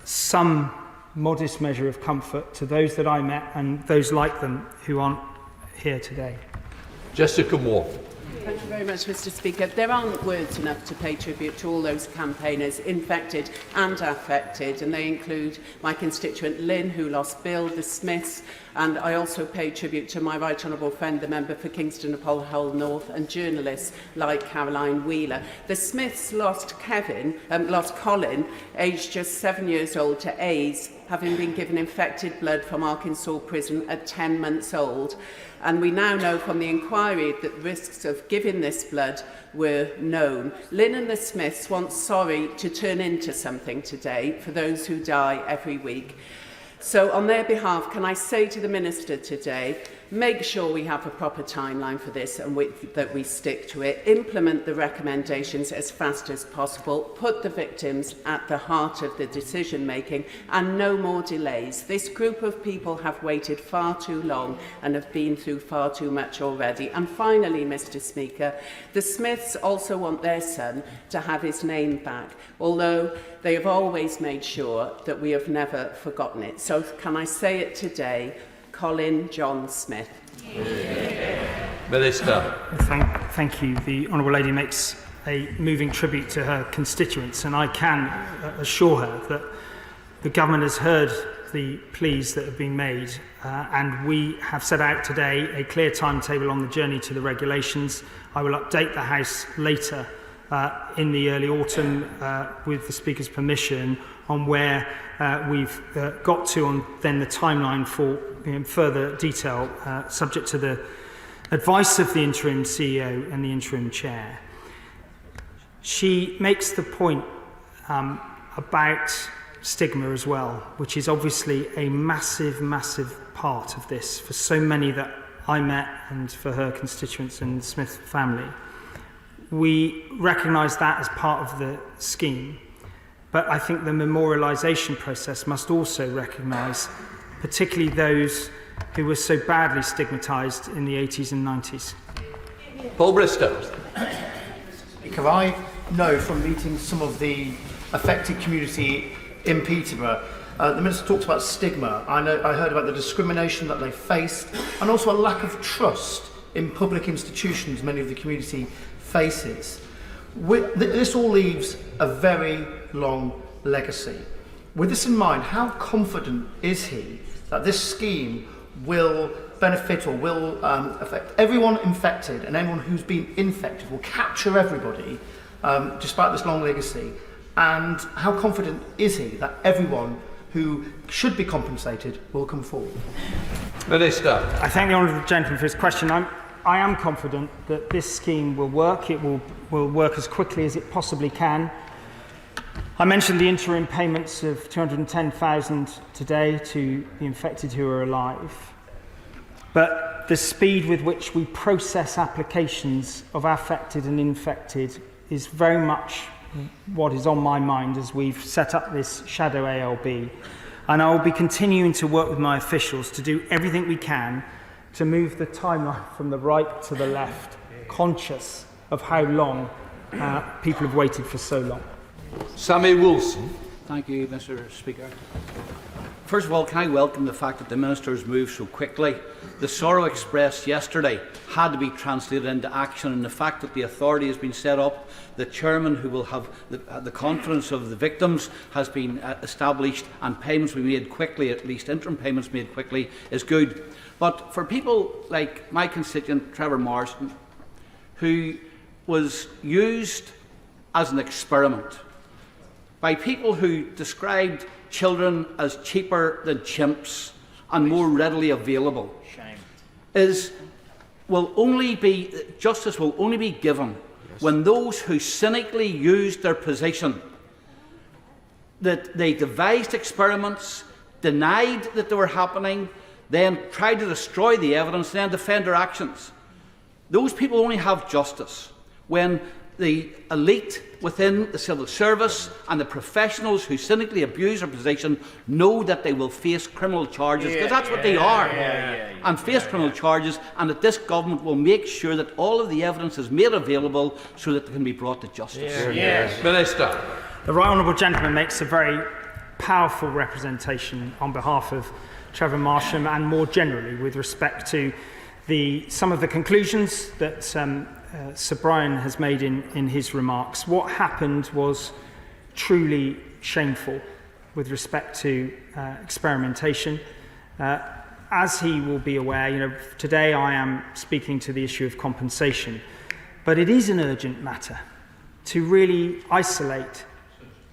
some modest measure of comfort to those that I met and those like them who aren't here today. Jessica Moore. Thank you very much, Mr. Speaker. There aren't words enough to pay tribute to all those campaigners infected and affected, and they include my constituent Lynn, who lost Bill, the Smiths, and I also pay tribute to my right honourable friend, the member for Kingston upon Hull North, and journalists like Caroline Wheeler. The Smiths lost Colin, aged just 7 years old, to AIDS, having been given infected blood from Arkansas prison at 10 months old. And we now know from the inquiry that risks of giving this blood were known. Lynn and the Smiths want sorry to turn into something today for those who die every week. So on their behalf, can I say to the Minister today, make sure we have a proper timeline for this and that we stick to it, implement the recommendations as fast as possible, put the victims at the heart of the decision making, and no more delays. This group of people have waited far too long and have been through far too much already. And finally, Mr. Speaker, the Smiths also want their son to have his name back, although they have always made sure that we have never forgotten it. So can I say it today? Colin John Smith. Minister. Thank you. The Honourable Lady makes a moving tribute to her constituents, and I can assure her that the Government has heard the pleas that have been made, and we have set out today a clear timetable on the journey to the regulations. I will update the House later in the early autumn with the Speaker's permission on where we've got to on then the timeline for further detail, subject to the advice of the interim CEO and the interim chair. She makes the point about stigma as well, which is obviously a massive, massive part of this for so many that I met and for her constituents and the Smith family. We recognise that as part of the scheme, but I think the memorialisation process must also recognise particularly those who were so badly stigmatised in the 80s and 90s. Paul Bristow. Speaker, I know from meeting some of the affected community in Peterborough, the Minister talked about stigma. I heard about the discrimination that they faced and also a lack of trust in public institutions many of the community faces. This all leaves a very long legacy. With this in mind, how confident is he that this scheme will benefit or will affect everyone infected, and anyone who's been infected will capture everybody despite this long legacy? And how confident is he that everyone who should be compensated will come forward? Minister. I thank the honourable gentleman for his question. I am confident that this scheme will work. It will work as quickly as it possibly can. I mentioned the interim payments of $210,000 today to the infected who are alive. But the speed with which we process applications of affected and infected is very much what is on my mind as we've set up this shadow ALB. And I will be continuing to work with my officials to do everything we can to move the timeline from the right to the left, conscious of how long people have waited for so long. Sammy Wilson. Thank you, Mr. Speaker. First of all, can I welcome the fact that the Minister has moved so quickly. The sorrow expressed yesterday had to be translated into action, and the fact that the authority has been set up, the chairman who will have the confidence of the victims has been established, and payments will be made quickly, at least interim payments made quickly, is good. But for people like my constituent Trevor Marsden, who was used as an experiment by people who described children as cheaper than chimps and more readily available, justice will only be given when those who cynically used their position, that they devised experiments, denied that they were happening, then tried to destroy the evidence, then defend their actions. Those people only have justice when the elite within the civil service and the professionals who cynically abuse their position know that they will face criminal charges, because that's what they are, and face criminal charges, and that this government will make sure that all of the evidence is made available so that they can be brought to justice. Minister. The right honourable gentleman makes a very powerful representation on behalf of Trevor Marsham and more generally with respect to some of the conclusions that Sir Brian has made in his remarks. What happened was truly shameful with respect to experimentation. As he will be aware, today I am speaking to the issue of compensation, but it is an urgent matter to really isolate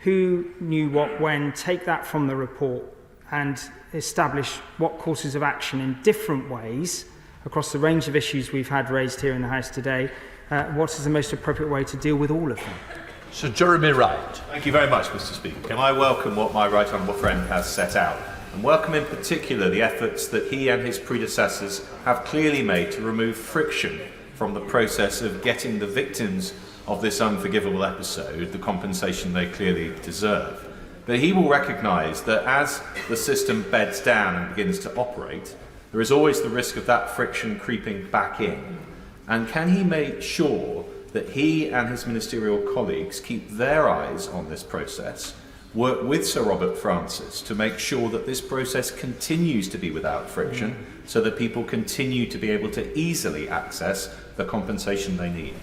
who knew what when, take that from the report and establish what courses of action in different ways across the range of issues we've had raised here in the House today. What is the most appropriate way to deal with all of them? Sir Jeremy Wright. Thank you very much, Mr. Speaker. Can I welcome what my right honourable friend has set out? and welcome in particular the efforts that he and his predecessors have clearly made to remove friction from the process of getting the victims of this unforgivable episode the compensation they clearly deserve. But he will recognise that as the system beds down and begins to operate, there is always the risk of that friction creeping back in. And can he make sure that he and his ministerial colleagues keep their eyes on this process, work with Sir Robert Francis to make sure that this process continues to be without friction, so that people continue to be able to easily access the compensation they need?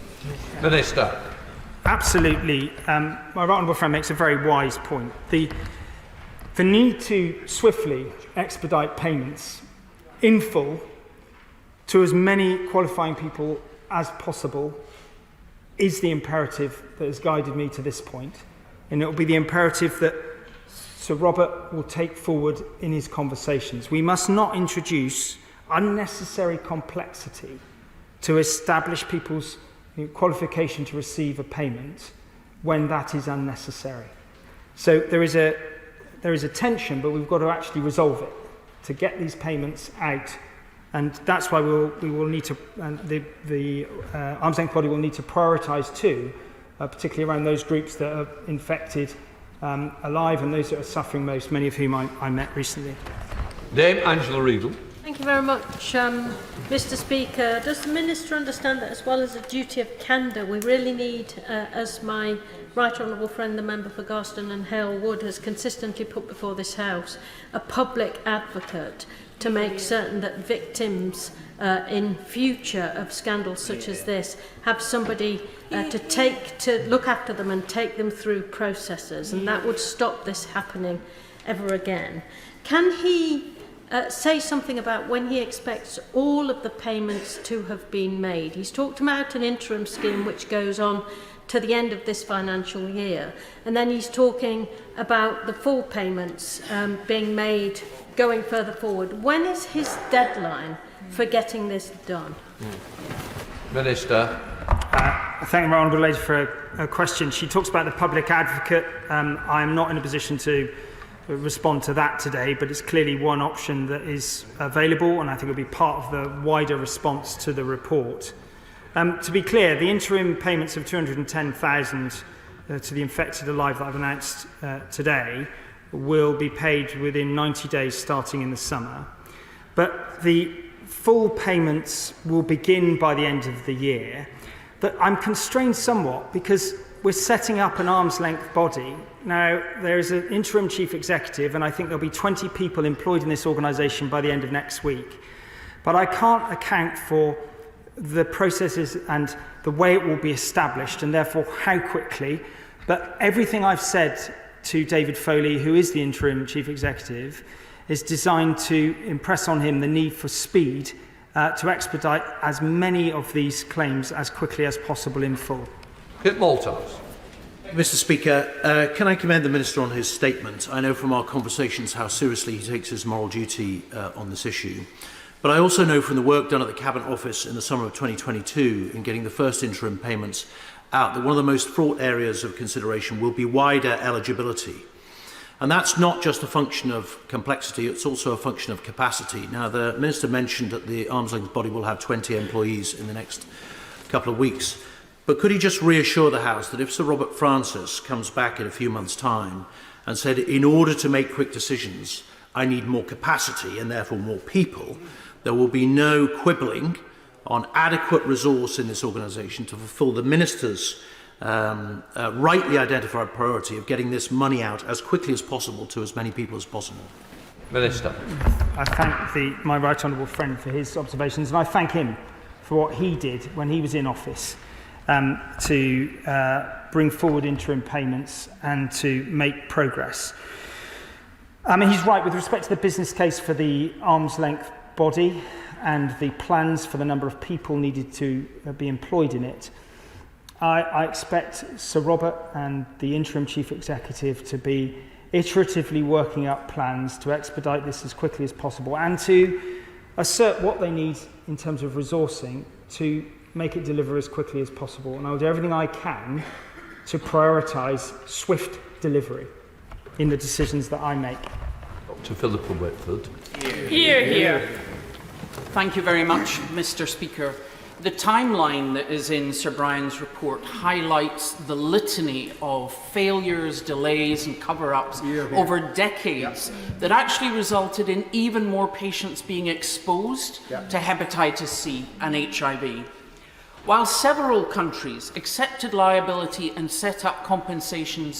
Minister. Absolutely. My right honourable friend makes a very wise point. The need to swiftly expedite payments in full to as many qualifying people as possible is the imperative that has guided me to this point, and it will be the imperative that Sir Robert will take forward in his conversations. We must not introduce unnecessary complexity to establish people's qualification to receive a payment when that is unnecessary. So there is a tension, but we've got to actually resolve it to get these payments out, and that's why we will need to, the arm's length body will need to prioritise too, particularly around those groups that are infected alive and those that are suffering most, many of whom I met recently. Dame Angela Riedel. Thank you very much, Mr. Speaker. Does the Minister understand that as well as a duty of candour, we really need, as my right honourable friend, the member for Garston and Hale Wood, has consistently put before this House, a public advocate to make certain that victims in future of scandals such as this have somebody to look after them and take them through processes, and that would stop this happening ever again. Can he say something about when he expects all of the payments to have been made? He's talked about an interim scheme which goes on to the end of this financial year, and then he's talking about the full payments being made going further forward. When is his deadline for getting this done? Minister. Thank the honourable lady for a question. She talks about the public advocate. I am not in a position to respond to that today, but it's clearly one option that is available, and I think will be part of the wider response to the report. To be clear, the interim payments of £210,000 to the infected alive that I've announced today will be paid within 90 days starting in the summer. But the full payments will begin by the end of the year. But I'm constrained somewhat because we're setting up an arm's length body. Now, there is an interim chief executive, and I think there'll be 20 people employed in this organisation by the end of next week. But I can't account for the processes and the way it will be established, and therefore how quickly. But everything I've said to David Foley, who is the interim chief executive, is designed to impress on him the need for speed to expedite as many of these claims as quickly as possible in full. Kit Malthouse. Mr. Speaker, can I commend the Minister on his statement? I know from our conversations how seriously he takes his moral duty on this issue. But I also know from the work done at the Cabinet Office in the summer of 2022 in getting the first interim payments out that one of the most fraught areas of consideration will be wider eligibility. And that's not just a function of complexity, it's also a function of capacity. Now, the Minister mentioned that the arm's length body will have 20 employees in the next couple of weeks. But could he just reassure the House that if Sir Robert Francis comes back in a few months' time and said, in order to make quick decisions, I need more capacity and therefore more people, there will be no quibbling on adequate resource in this organisation to fulfil the Minister's rightly identified priority of getting this money out as quickly as possible to as many people as possible? Minister. I thank my right honourable friend for his observations, and I thank him for what he did when he was in office to bring forward interim payments and to make progress. I mean, he's right with respect to the business case for the arm's length body and the plans for the number of people needed to be employed in it. I expect Sir Robert and the interim chief executive to be iteratively working up plans to expedite this as quickly as possible and to assert what they need in terms of resourcing to make it deliver as quickly as possible. And I'll do everything I can to prioritise swift delivery in the decisions that I make. Dr. Philippa Whitford. Hear, hear. Thank you very much, Mr. Speaker. The timeline that is in Sir Brian's report highlights the litany of failures, delays and cover-ups over decades that actually resulted in even more patients being exposed to hepatitis C and HIV. While several countries accepted liability and set up compensation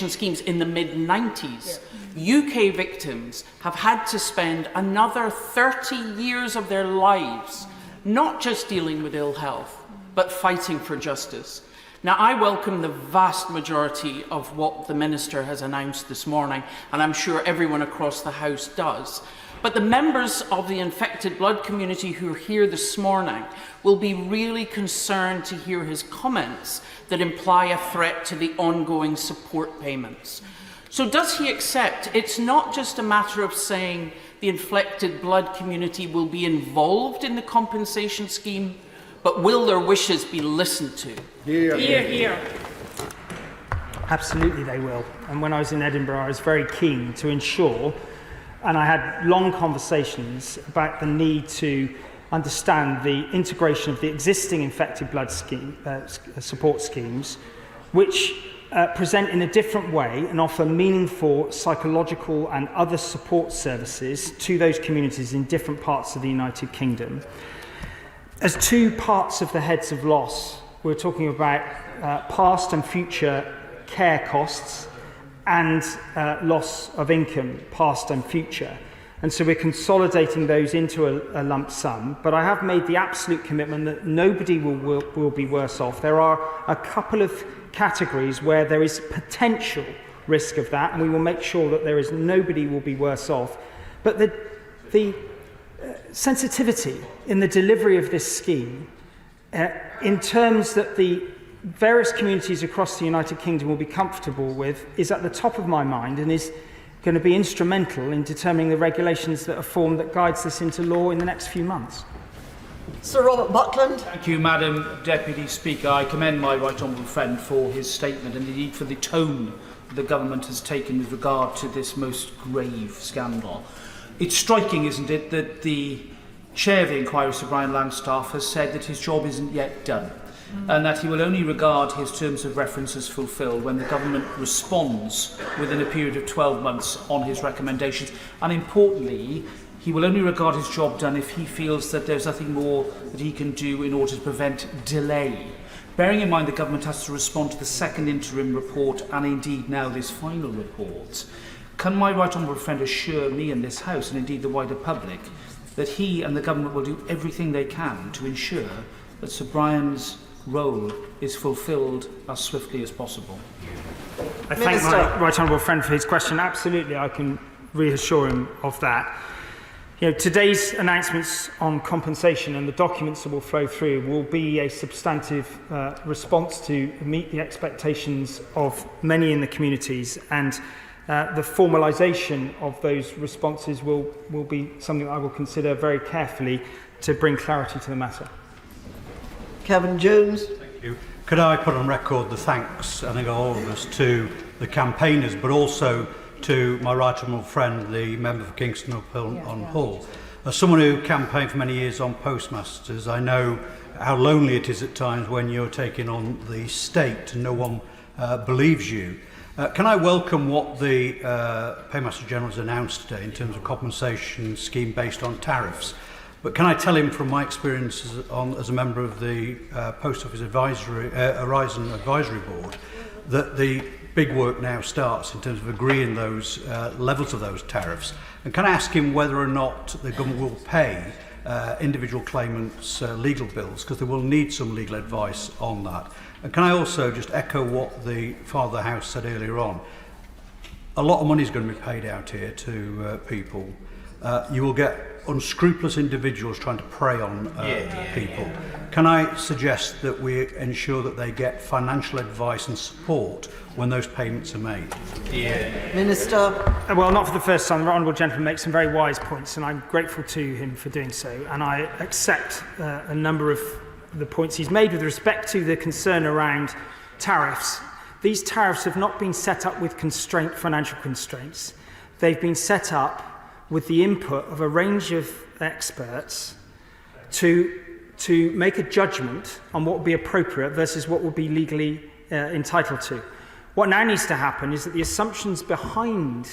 schemes in the mid-90s, UK victims have had to spend another 30 years of their lives not just dealing with ill health, but fighting for justice. Now, I welcome the vast majority of what the Minister has announced this morning, and I'm sure everyone across the House does. But the members of the infected blood community who are here this morning will be really concerned to hear his comments that imply a threat to the ongoing support payments. So does he accept it's not just a matter of saying the infected blood community will be involved in the compensation scheme, but will their wishes be listened to? Hear, hear. Absolutely they will. And when I was in Edinburgh, I was very keen to ensure, and I had long conversations about the need to understand the integration of the existing infected blood scheme, support schemes, which present in a different way and offer meaningful psychological and other support services to those communities in different parts of the United Kingdom. As two parts of the heads of loss, we're talking about past and future care costs and loss of income, past and future. And so we're consolidating those into a lump sum, but I have made the absolute commitment that nobody will be worse off. There are a couple of categories where there is potential risk of that, and we will make sure that nobody will be worse off. But the sensitivity in the delivery of this scheme, in terms that the various communities across the United Kingdom will be comfortable with, is at the top of my mind and is going to be instrumental in determining the regulations that are formed that guides this into law in the next few months. Sir Robert Buckland. Thank you, Madam Deputy Speaker. I commend my right honourable friend for his statement and indeed for the tone the government has taken with regard to this most grave scandal. It's striking, isn't it, that the chair of the inquiry, Sir Brian Langstaff, has said that his job isn't yet done and that he will only regard his terms of reference as fulfilled when the government responds within a period of 12 months on his recommendations. And importantly, he will only regard his job done if he feels that there's nothing more that he can do in order to prevent delay. Bearing in mind the government has to respond to the second interim report and indeed now this final report, can my right honourable friend assure me and this House and indeed the wider public that he and the government will do everything they can to ensure that Sir Brian's role is fulfilled as swiftly as possible? I thank my right honourable friend for his question. Absolutely, I can reassure him of that. Today's announcements on compensation and the documents that will flow through will be a substantive response to meet the expectations of many in the communities, and the formalisation of those responses will be something I will consider very carefully to bring clarity to the matter. Kevin Jones. Thank you. Could I put on record the thanks, I think, of all of us to the campaigners, but also to my right honourable friend, the member for Kingston upon Hull. As someone who campaigned for many years on postmasters, I know how lonely it is at times when you're taking on the state and no one believes you. Can I welcome what the Paymaster General has announced today in terms of compensation scheme based on tariffs? But can I tell him from my experience as a member of the Post Office Horizon Advisory Board that the big work now starts in terms of agreeing those levels of those tariffs. And can I ask him whether or not the government will pay individual claimants' legal bills, because they will need some legal advice on that. And can I also just echo what the Father of the House said earlier on? A lot of money is going to be paid out here to people. You will get unscrupulous individuals trying to prey on people. Can I suggest that we ensure that they get financial advice and support when those payments are made? Minister. Well, not for the first time. The honourable gentleman makes some very wise points, and I'm grateful to him for doing so. And I accept a number of the points he's made with respect to the concern around tariffs. These tariffs have not been set up with financial constraints. they've been set up with the input of a range of experts to make a judgment on what would be appropriate versus what would be legally entitled to. What now needs to happen is that the assumptions behind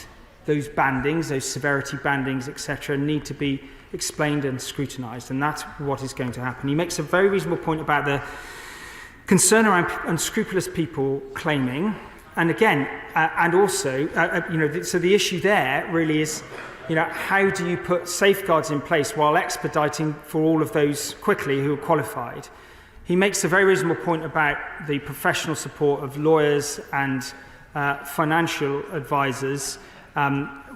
those bandings, those severity bandings, etc., need to be explained and scrutinised, and that's what is going to happen. He makes a very reasonable point about the concern around unscrupulous people claiming, and again, and also, so the issue there really is, how do you put safeguards in place while expediting for all of those quickly who are qualified? He makes a very reasonable point about the professional support of lawyers and financial advisors,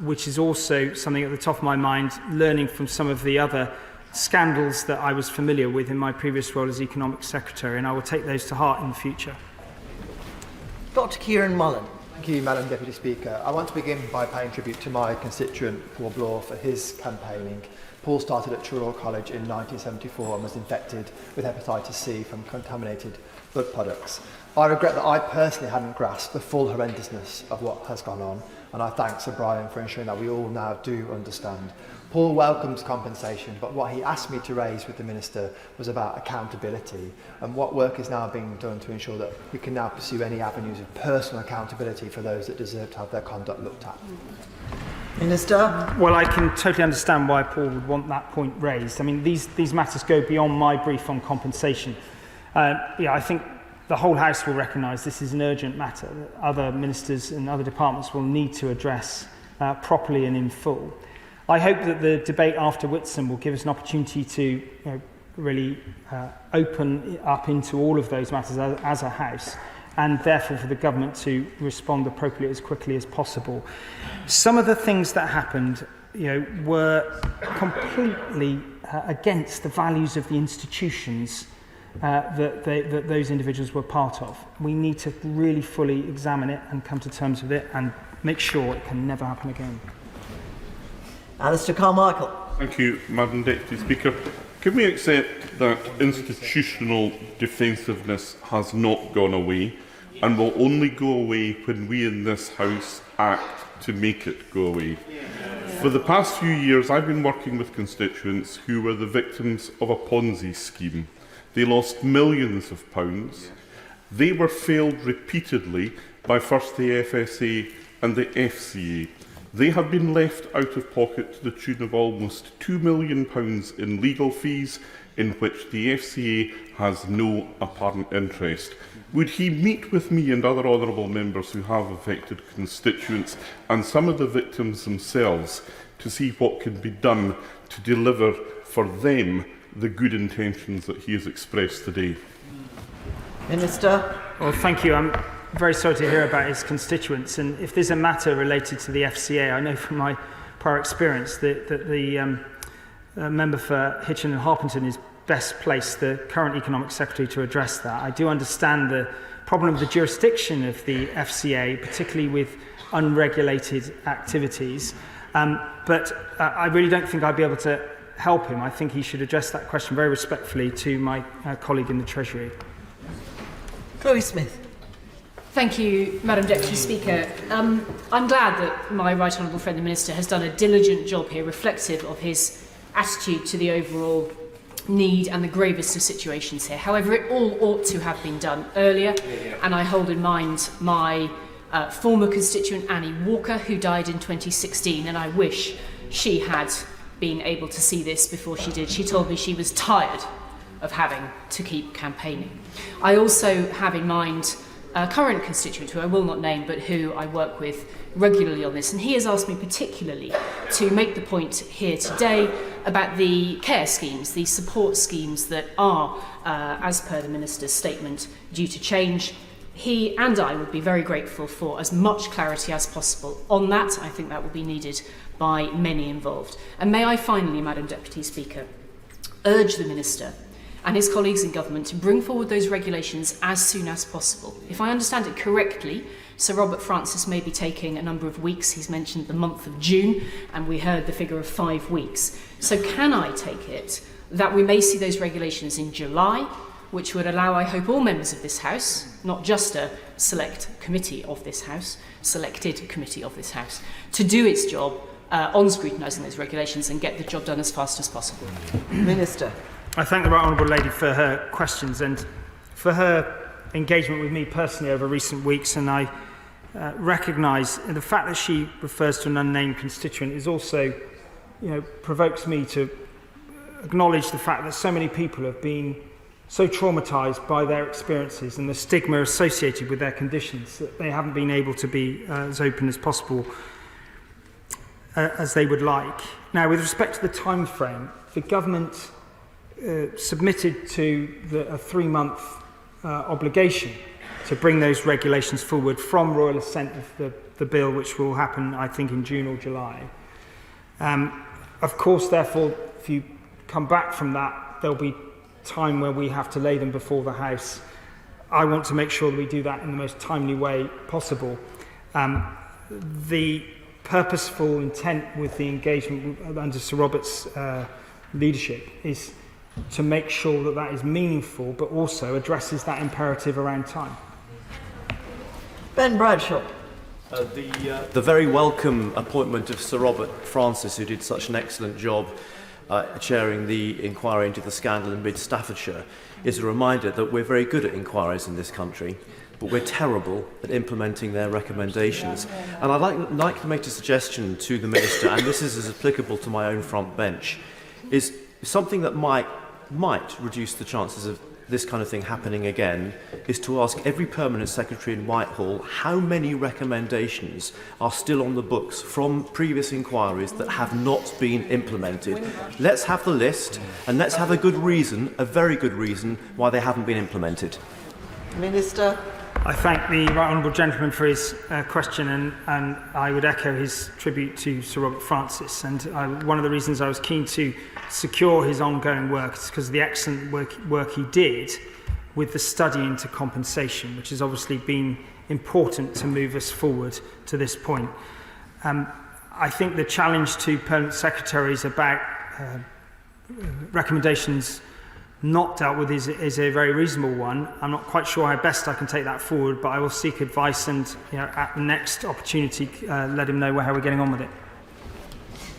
which is also something at the top of my mind, learning from some of the other scandals that I was familiar with in my previous role as Economic Secretary, and I will take those to heart in the future. Dr. Kieran Mullen. Thank you, Madam Deputy Speaker. I want to begin by paying tribute to my constituent, Paul Bloor, for his campaigning. Paul started at Truro College in 1974 and was infected with hepatitis C from contaminated blood products. I regret that I personally hadn't grasped the full horrendousness of what has gone on, and I thank Sir Brian for ensuring that we all now do understand. Paul welcomes compensation, but what he asked me to raise with the Minister was about accountability and what work is now being done to ensure that we can now pursue any avenues of personal accountability for those that deserve to have their conduct looked at. Minister. Well, I can totally understand why Paul would want that point raised. I mean, these matters go beyond my brief on compensation. I think the whole House will recognise this is an urgent matter that other ministers and other departments will need to address properly and in full. I hope that the debate after Whitsun will give us an opportunity to really open up into all of those matters as a House, and therefore for the government to respond appropriately as quickly as possible. Some of the things that happened were completely against the values of the institutions that those individuals were part of. We need to really fully examine it and come to terms with it and make sure it can never happen again. Alistair Carmichael. Thank you, Madam Deputy Speaker. Can we accept that institutional defensiveness has not gone away and will only go away when we in this House act to make it go away? For the past few years, I've been working with constituents who were the victims of a Ponzi scheme. They lost millions of pounds. They were failed repeatedly by first the FSA and the FCA. They have been left out of pocket to the tune of almost £2 million in legal fees, in which the FCA has no apparent interest. Would he meet with me and other honourable members who have affected constituents and some of the victims themselves to see what can be done to deliver for them the good intentions that he has expressed today? Minister. Well, thank you. I'm very sorry to hear about his constituents, and if there's a matter related to the FCA, I know from my prior experience that the member for Hitchin and Harpington is best placed, the current Economic Secretary, to address that. I do understand the problem of the jurisdiction of the FCA, particularly with unregulated activities, but I really don't think I'd be able to help him. I think he should address that question very respectfully to my colleague in the Treasury. Chloe Smith. Thank you, Madam Deputy Speaker. I'm glad that my right honourable friend the Minister has done a diligent job here, reflective of his attitude to the overall need and the gravest of situations here. However, it all ought to have been done earlier, and I hold in mind my former constituent Annie Walker, who died in 2016, and I wish she had been able to see this before she did. She told me she was tired of having to keep campaigning. I also have in mind a current constituent who I will not name, but who I work with regularly on this, and he has asked me particularly to make the point here today about the care schemes, the support schemes that are, as per the Minister's statement, due to change. He and I would be very grateful for as much clarity as possible on that. I think that will be needed by many involved. And may I finally, Madam Deputy Speaker, urge the Minister and his colleagues in government to bring forward those regulations as soon as possible. If I understand it correctly, Sir Robert Francis may be taking a number of weeks. He's mentioned the month of June, and we heard the figure of 5 weeks. So can I take it that we may see those regulations in July, which would allow, I hope, all members of this House, not just a select committee of this House, selected committee of this House, to do its job on scrutinising those regulations and get the job done as fast as possible. Minister. I thank the Right Honourable Lady for her questions and for her engagement with me personally over recent weeks, and I recognise the fact that she refers to an unnamed constituent is also, provokes me to acknowledge the fact that so many people have been so traumatised by their experiences and the stigma associated with their conditions that they haven't been able to be as open as possible as they would like. Now, with respect to the time frame, the government submitted to a 3-month obligation to bring those regulations forward from royal assent of the bill, which will happen, I think, in June or July. Of course, therefore, if you come back from that, there'll be time where we have to lay them before the House. I want to make sure that we do that in the most timely way possible. The purposeful intent with the engagement under Sir Robert's leadership is to make sure that that is meaningful, but also addresses that imperative around time. Ben Bradshaw. The very welcome appointment of Sir Robert Francis, who did such an excellent job chairing the inquiry into the scandal in mid-Staffordshire, is a reminder that we're very good at inquiries in this country, but we're terrible at implementing their recommendations. And I'd like to make a suggestion to the Minister, and this is as applicable to my own front bench, is something that might reduce the chances of this kind of thing happening again, is to ask every permanent secretary in Whitehall how many recommendations are still on the books from previous inquiries that have not been implemented. Let's have the list, and let's have a good reason, a very good reason, why they haven't been implemented. Minister. I thank the Right Honourable Gentleman for his question, and I would echo his tribute to Sir Robert Francis. And one of the reasons I was keen to secure his ongoing work is because of the excellent work he did with the study into compensation, which has obviously been important to move us forward to this point. I think the challenge to permanent secretaries about recommendations not dealt with is a very reasonable one. I'm not quite sure how best I can take that forward, but I will seek advice and at the next opportunity let him know how we're getting on with it.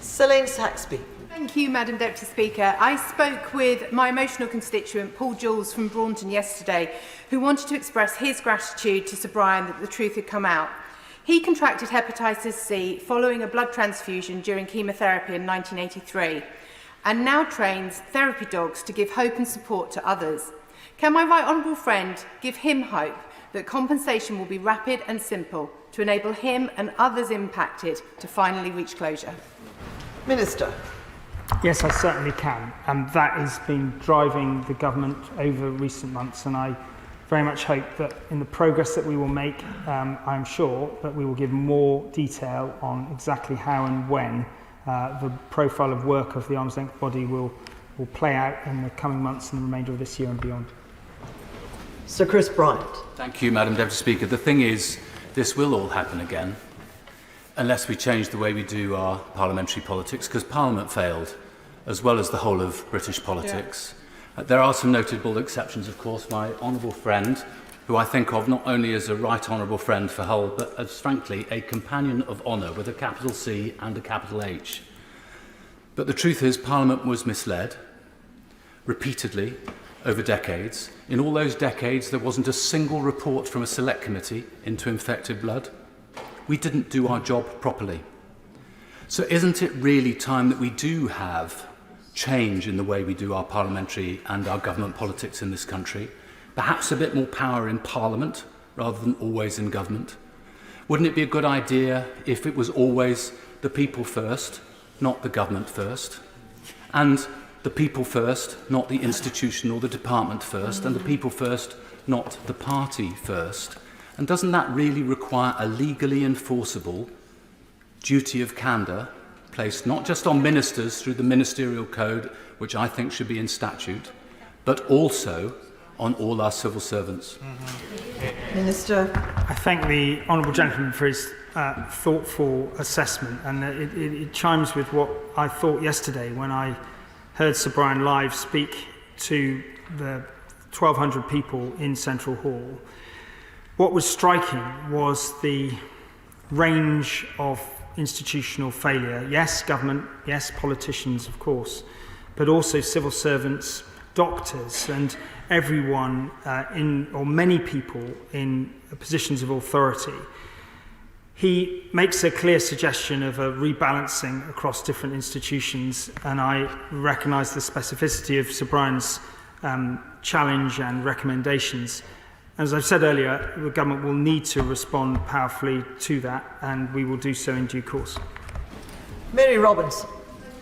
Celine Saxby. Thank you, Madam Deputy Speaker. I spoke with my emotional constituent, Paul Jules from Braunton yesterday, who wanted to express his gratitude to Sir Brian that the truth had come out. He contracted hepatitis C following a blood transfusion during chemotherapy in 1983. And now trains therapy dogs to give hope and support to others. Can my right honourable friend give him hope that compensation will be rapid and simple to enable him and others impacted to finally reach closure? Minister. Yes, I certainly can. And that has been driving the government over recent months, and I very much hope that in the progress that we will make, I'm sure that we will give more detail on exactly how and when the profile of work of the arm's length body will play out in the coming months and the remainder of this year and beyond. Sir Chris Bryant. Thank you, Madam Deputy Speaker. The thing is, this will all happen again unless we change the way we do our parliamentary politics, because Parliament failed, as well as the whole of British politics. Yeah. There are some notable exceptions, of course. My honourable friend, who I think of not only as a right honourable friend for Hull, but as, frankly, a companion of honour with a capital C and a capital H. But the truth is, Parliament was misled, repeatedly, over decades. In all those decades, there wasn't a single report from a select committee into infected blood. We didn't do our job properly. So isn't it really time that we do have change in the way we do our parliamentary and our government politics in this country? Perhaps a bit more power in Parliament rather than always in government? Wouldn't it be a good idea if it was always the people first, not the government first? And the people first, not the institution or the department first, and the people first, not the party first? And doesn't that really require a legally enforceable duty of candor placed not just on ministers through the ministerial code, which I think should be in statute, but also on all our civil servants? Minister. I thank the honourable gentleman for his thoughtful assessment, and it chimes with what I thought yesterday when I heard Sir Brian live speak to the 1,200 people in Central Hall. What was striking was the range of institutional failure. Yes, government, yes, politicians, of course, but also civil servants, doctors, and everyone or many people in positions of authority. He makes a clear suggestion of a rebalancing across different institutions, and I recognise the specificity of Sir Brian's challenge and recommendations. As I've said earlier, the government will need to respond powerfully to that, and we will do so in due course. Mary Robinson.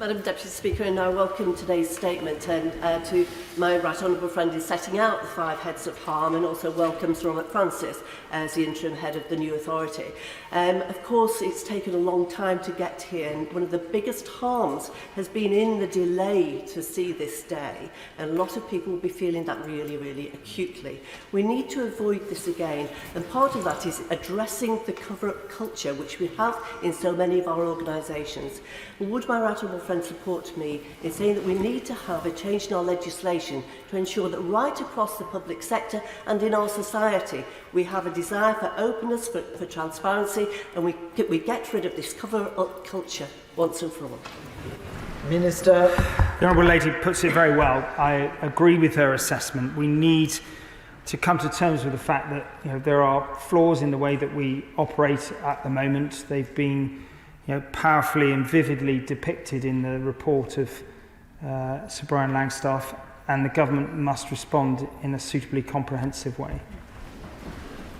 Madam Deputy Speaker, and I welcome today's statement and to my right honourable friend in setting out the 5 heads of harm, and also welcome Sir Robert Francis as the interim head of the new authority. Of course, it's taken a long time to get here, and one of the biggest harms has been in the delay to see this day, and a lot of people will be feeling that really, really acutely. We need to avoid this again, and part of that is addressing the cover-up culture which we have in so many of our organisations. Would my right honourable friend support me in saying that we need to have a change in our legislation to ensure that right across the public sector and in our society we have a desire for openness, for transparency, and we get rid of this cover-up culture once and for all. Minister. The Honourable Lady puts it very well. I agree with her assessment. We need to come to terms with the fact that there are flaws in the way that we operate at the moment. They've been powerfully and vividly depicted in the report of Sir Brian Langstaff, and the government must respond in a suitably comprehensive way.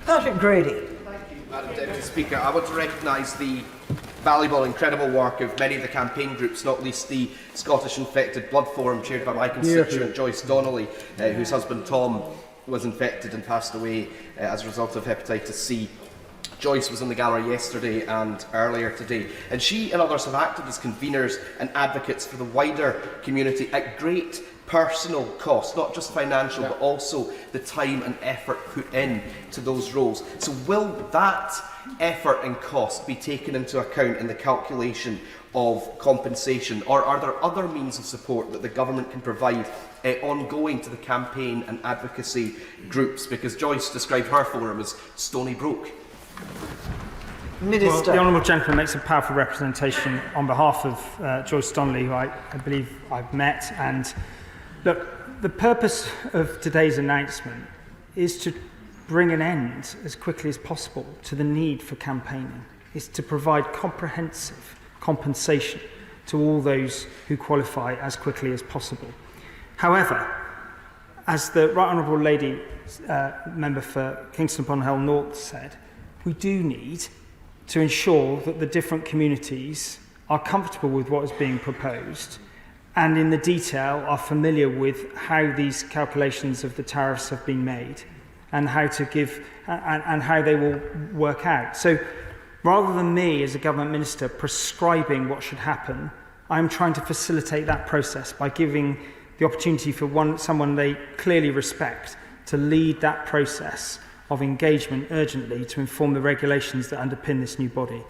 Patrick Grady. Thank you, Madam Deputy Speaker. I want to recognise the valuable, incredible work of many of the campaign groups, not least the Scottish Infected Blood Forum, chaired by my constituent Joyce Donnelly, whose husband Tom was infected and passed away as a result of hepatitis C. Joyce was in the gallery yesterday and earlier today, and she and others have acted as conveners and advocates for the wider community at great personal cost, not just financial, but also the time and effort put in to those roles. So will that effort and cost be taken into account in the calculation of compensation, or are there other means of support that the government can provide ongoing to the campaign and advocacy groups? Because Joyce described her forum as Stony Broke. Minister. Well, the Honourable Gentleman makes a powerful representation on behalf of Joyce Donnelly, who I believe I've met. And look, the purpose of today's announcement is to bring an end as quickly as possible to the need for campaigning, is to provide comprehensive compensation to all those who qualify as quickly as possible. However, as the Right Honourable Lady member for Kingston upon Hull North said, we do need to ensure that the different communities are comfortable with what is being proposed and in the detail are familiar with how these calculations of the tariffs have been made and how to give and how they will work out. So rather than me as a government minister prescribing what should happen, I'm trying to facilitate that process by giving the opportunity for someone they clearly respect to lead that process of engagement urgently to inform the regulations that underpin this new body.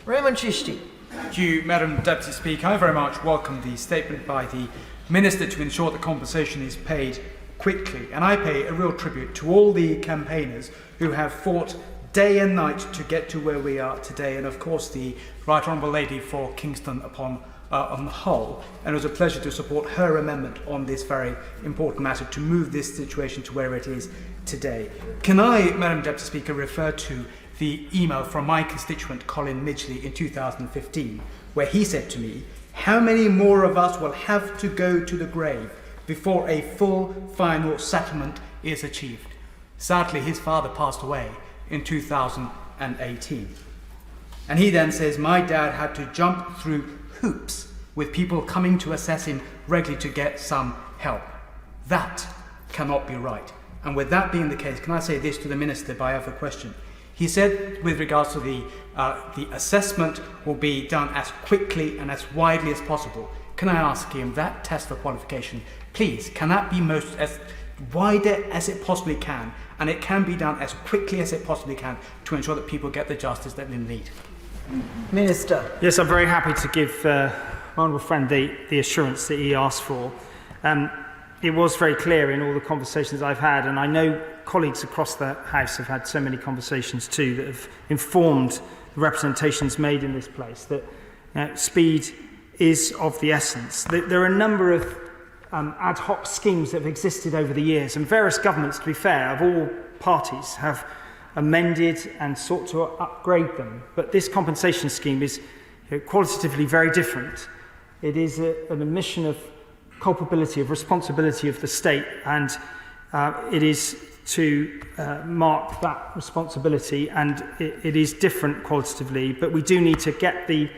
Raymond Chishti. Thank you, Madam Deputy Speaker. I very much welcome the statement by the Minister to ensure that compensation is paid quickly. And I pay a real tribute to all the campaigners who have fought day and night to get to where we are today. And of course, the Right Honourable Lady for Kingston upon Hull, and it was a pleasure to support her amendment on this very important matter to move this situation to where it is today. Can I, Madam Deputy Speaker, refer to the email from my constituent Colin Midgley in 2015, where he said to me, "How many more of us will have to go to the grave before a full final settlement is achieved?" Sadly, his father passed away in 2018. And he then says, "My dad had to jump through hoops with people coming to assess him regularly to get some help." That cannot be right. And with that being the case, can I say this to the Minister by other question? He said with regards to the assessment will be done as quickly and as widely as possible. Can I ask him that test for qualification, please, can that be as wider as it possibly can, and it can be done as quickly as it possibly can to ensure that people get the justice that they need? Minister. Yes, I'm very happy to give my honourable friend the assurance that he asked for. it was very clear in all the conversations I've had, and I know colleagues across the House have had so many conversations too that have informed the representations made in this place, that speed is of the essence. There are a number of ad hoc schemes that have existed over the years, and various governments, to be fair, of all parties, have amended and sought to upgrade them. But this compensation scheme is qualitatively very different. It is an admission of culpability, of responsibility of the state, and it is to mark that responsibility, and it is different qualitatively, but we do need to get the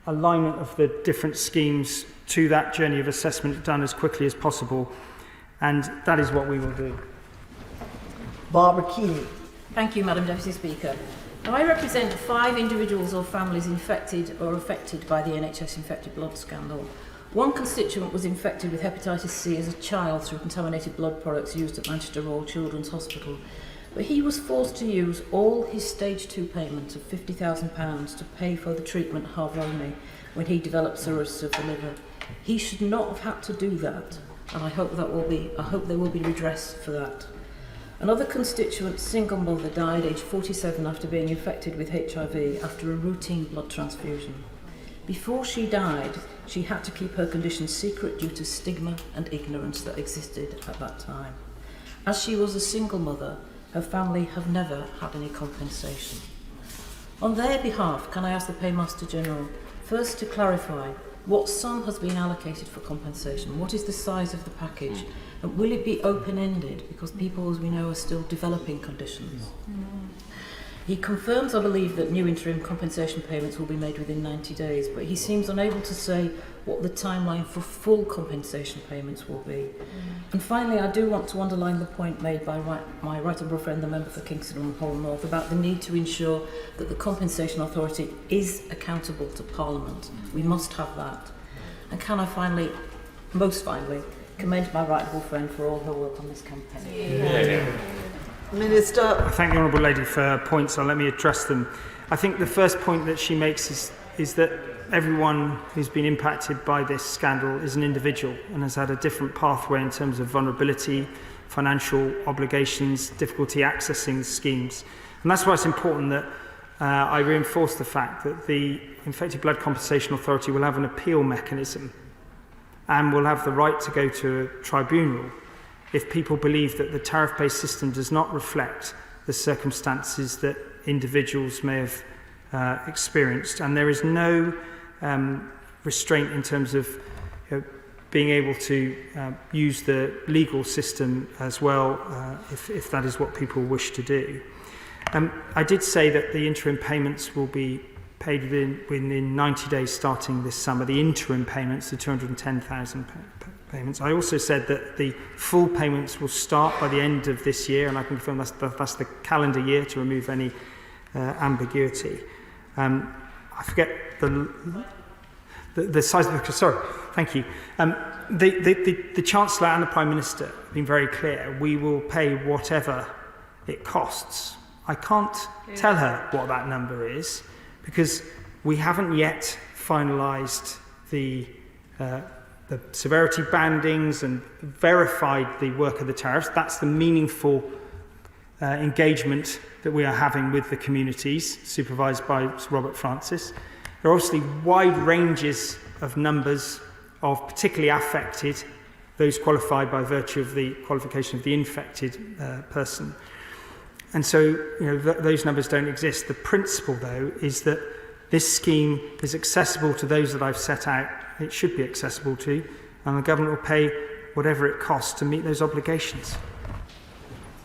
alignment of the different schemes to that journey of assessment done as quickly as possible, and that is what we will do. Barbara Keeley. Thank you, Madam Deputy Speaker. Now, I represent 5 individuals or families infected or affected by the NHS infected blood scandal. One constituent was infected with hepatitis C as a child through contaminated blood products used at Manchester Royal Children's Hospital. But he was forced to use all his stage 2 payment of £50,000 to pay for the treatment Harvoni when he developed cirrhosis of the liver. He should not have had to do that, and I hope there will be redress for that. Another constituent, single mother, died aged 47 after being infected with HIV after a routine blood transfusion. Before she died, she had to keep her condition secret due to stigma and ignorance that existed at that time. As she was a single mother, her family have never had any compensation. On their behalf, can I ask the Paymaster General first to clarify what sum has been allocated for compensation? What is the size of the package? And will it be open-ended? Because people, as we know, are still developing conditions. He confirms, I believe, that new interim compensation payments will be made within 90 days, but he seems unable to say what the timeline for full compensation payments will be. And finally, I do want to underline the point made by my right honourable friend, the member for Kingston and Hull North, about the need to ensure that the Compensation Authority is accountable to Parliament. We must have that. And can I finally, most finally, commend my right honourable friend for all her work on this campaign. Minister. I thank the Honourable Lady for her points, so let me address them. I think the first point that she makes is that everyone who's been impacted by this scandal is an individual and has had a different pathway in terms of vulnerability, financial obligations, difficulty accessing schemes. And that's why it's important that I reinforce the fact that the Infected Blood Compensation Authority will have an appeal mechanism and will have the right to go to a tribunal if people believe that the tariff-based system does not reflect the circumstances that individuals may have experienced. And there is no restraint in terms of being able to use the legal system as well, if that is what people wish to do. I did say that the interim payments will be paid within 90 days starting this summer, the interim payments, the £210,000 payments. I also said that the full payments will start by the end of this year, and I can confirm that's the calendar year to remove any ambiguity. I forget the size of the... Sorry, thank you. The Chancellor and the Prime Minister have been very clear. We will pay whatever it costs. I can't tell her what that number is because we haven't yet finalised the severity bandings and verified the work of the tariffs. That's the meaningful engagement that we are having with the communities, supervised by Sir Robert Francis. There are obviously wide ranges of numbers of particularly affected, those qualified by virtue of the qualification of the infected person. And so, those numbers don't exist. The principle, though, is that this scheme is accessible to those that I've set out. It should be accessible to, and the government will pay whatever it costs to meet those obligations.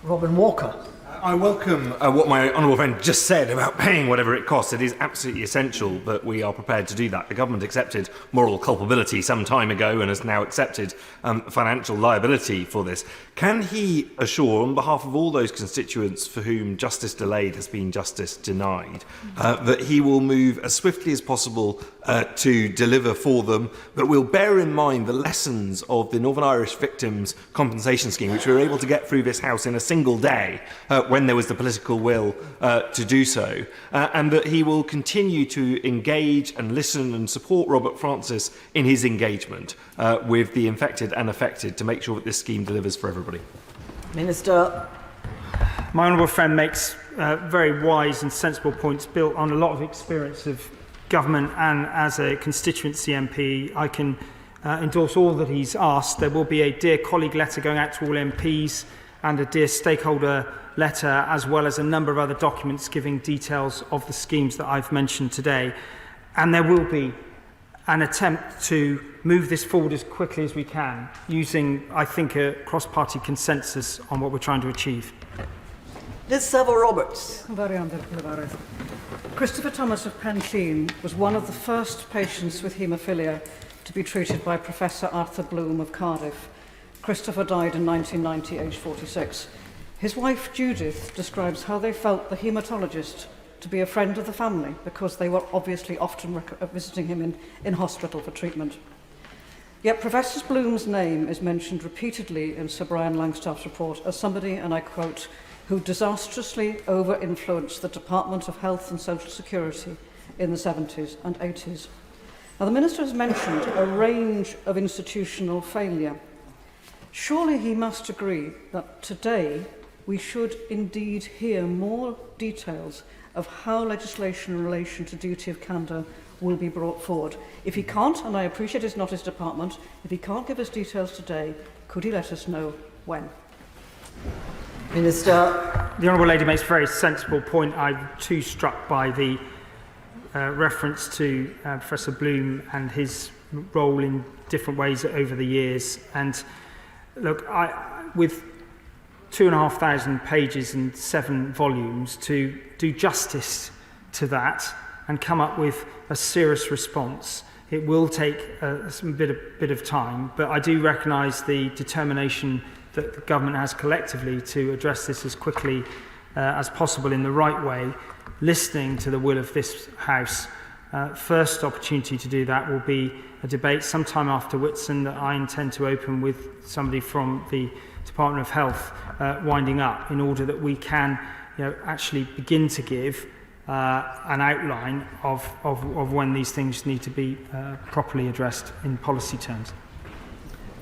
Robin Walker. I welcome what my honourable friend just said about paying whatever it costs. It is absolutely essential that we are prepared to do that. The government accepted moral culpability some time ago and has now accepted financial liability for this. Can he assure, on behalf of all those constituents for whom justice delayed has been justice denied, that he will move as swiftly as possible to deliver for them, but we'll bear in mind the lessons of the Northern Irish Victims Compensation Scheme, which we were able to get through this House in a single day, when there was the political will to do so, and that he will continue to engage and listen and support Robert Francis in his engagement with the infected and affected to make sure that this scheme delivers for everybody. Minister. My honourable friend makes very wise and sensible points built on a lot of experience of government, and as a constituency MP, I can endorse all that he's asked. There will be a Dear Colleague letter going out to all MPs and a Dear Stakeholder letter, as well as a number of other documents giving details of the schemes that I've mentioned today. And there will be an attempt to move this forward as quickly as we can, using, I think, a cross-party consensus on what we're trying to achieve. Liz Savile Roberts. Christopher Thomas of Penllyn was one of the first patients with haemophilia to be treated by Professor Arthur Bloom of Cardiff. Christopher died in 1990, aged 46. His wife Judith describes how they felt the haematologist to be a friend of the family because they were obviously often visiting him in hospital for treatment. Yet Professor Bloom's name is mentioned repeatedly in Sir Brian Langstaff's report as somebody, and I quote, who disastrously over-influenced the Department of Health and Social Security in the 70s and 80s. Now, the Minister has mentioned a range of institutional failure. Surely he must agree that today we should indeed hear more details of how legislation in relation to duty of candour will be brought forward. If he can't, and I appreciate it's not his department, if he can't give us details today, could he let us know when? Minister. The Honourable Lady makes a very sensible point. I'm too struck by the reference to Professor Bloom and his role in different ways over the years. And look, with 2,500 pages and 7 volumes, to do justice to that and come up with a serious response, it will take a bit of time. But I do recognise the determination that the government has collectively to address this as quickly as possible in the right way, listening to the will of this House. First opportunity to do that will be a debate sometime after Whitsun that I intend to open with somebody from the Department of Health winding up, in order that we can actually begin to give an outline of when these things need to be properly addressed in policy terms.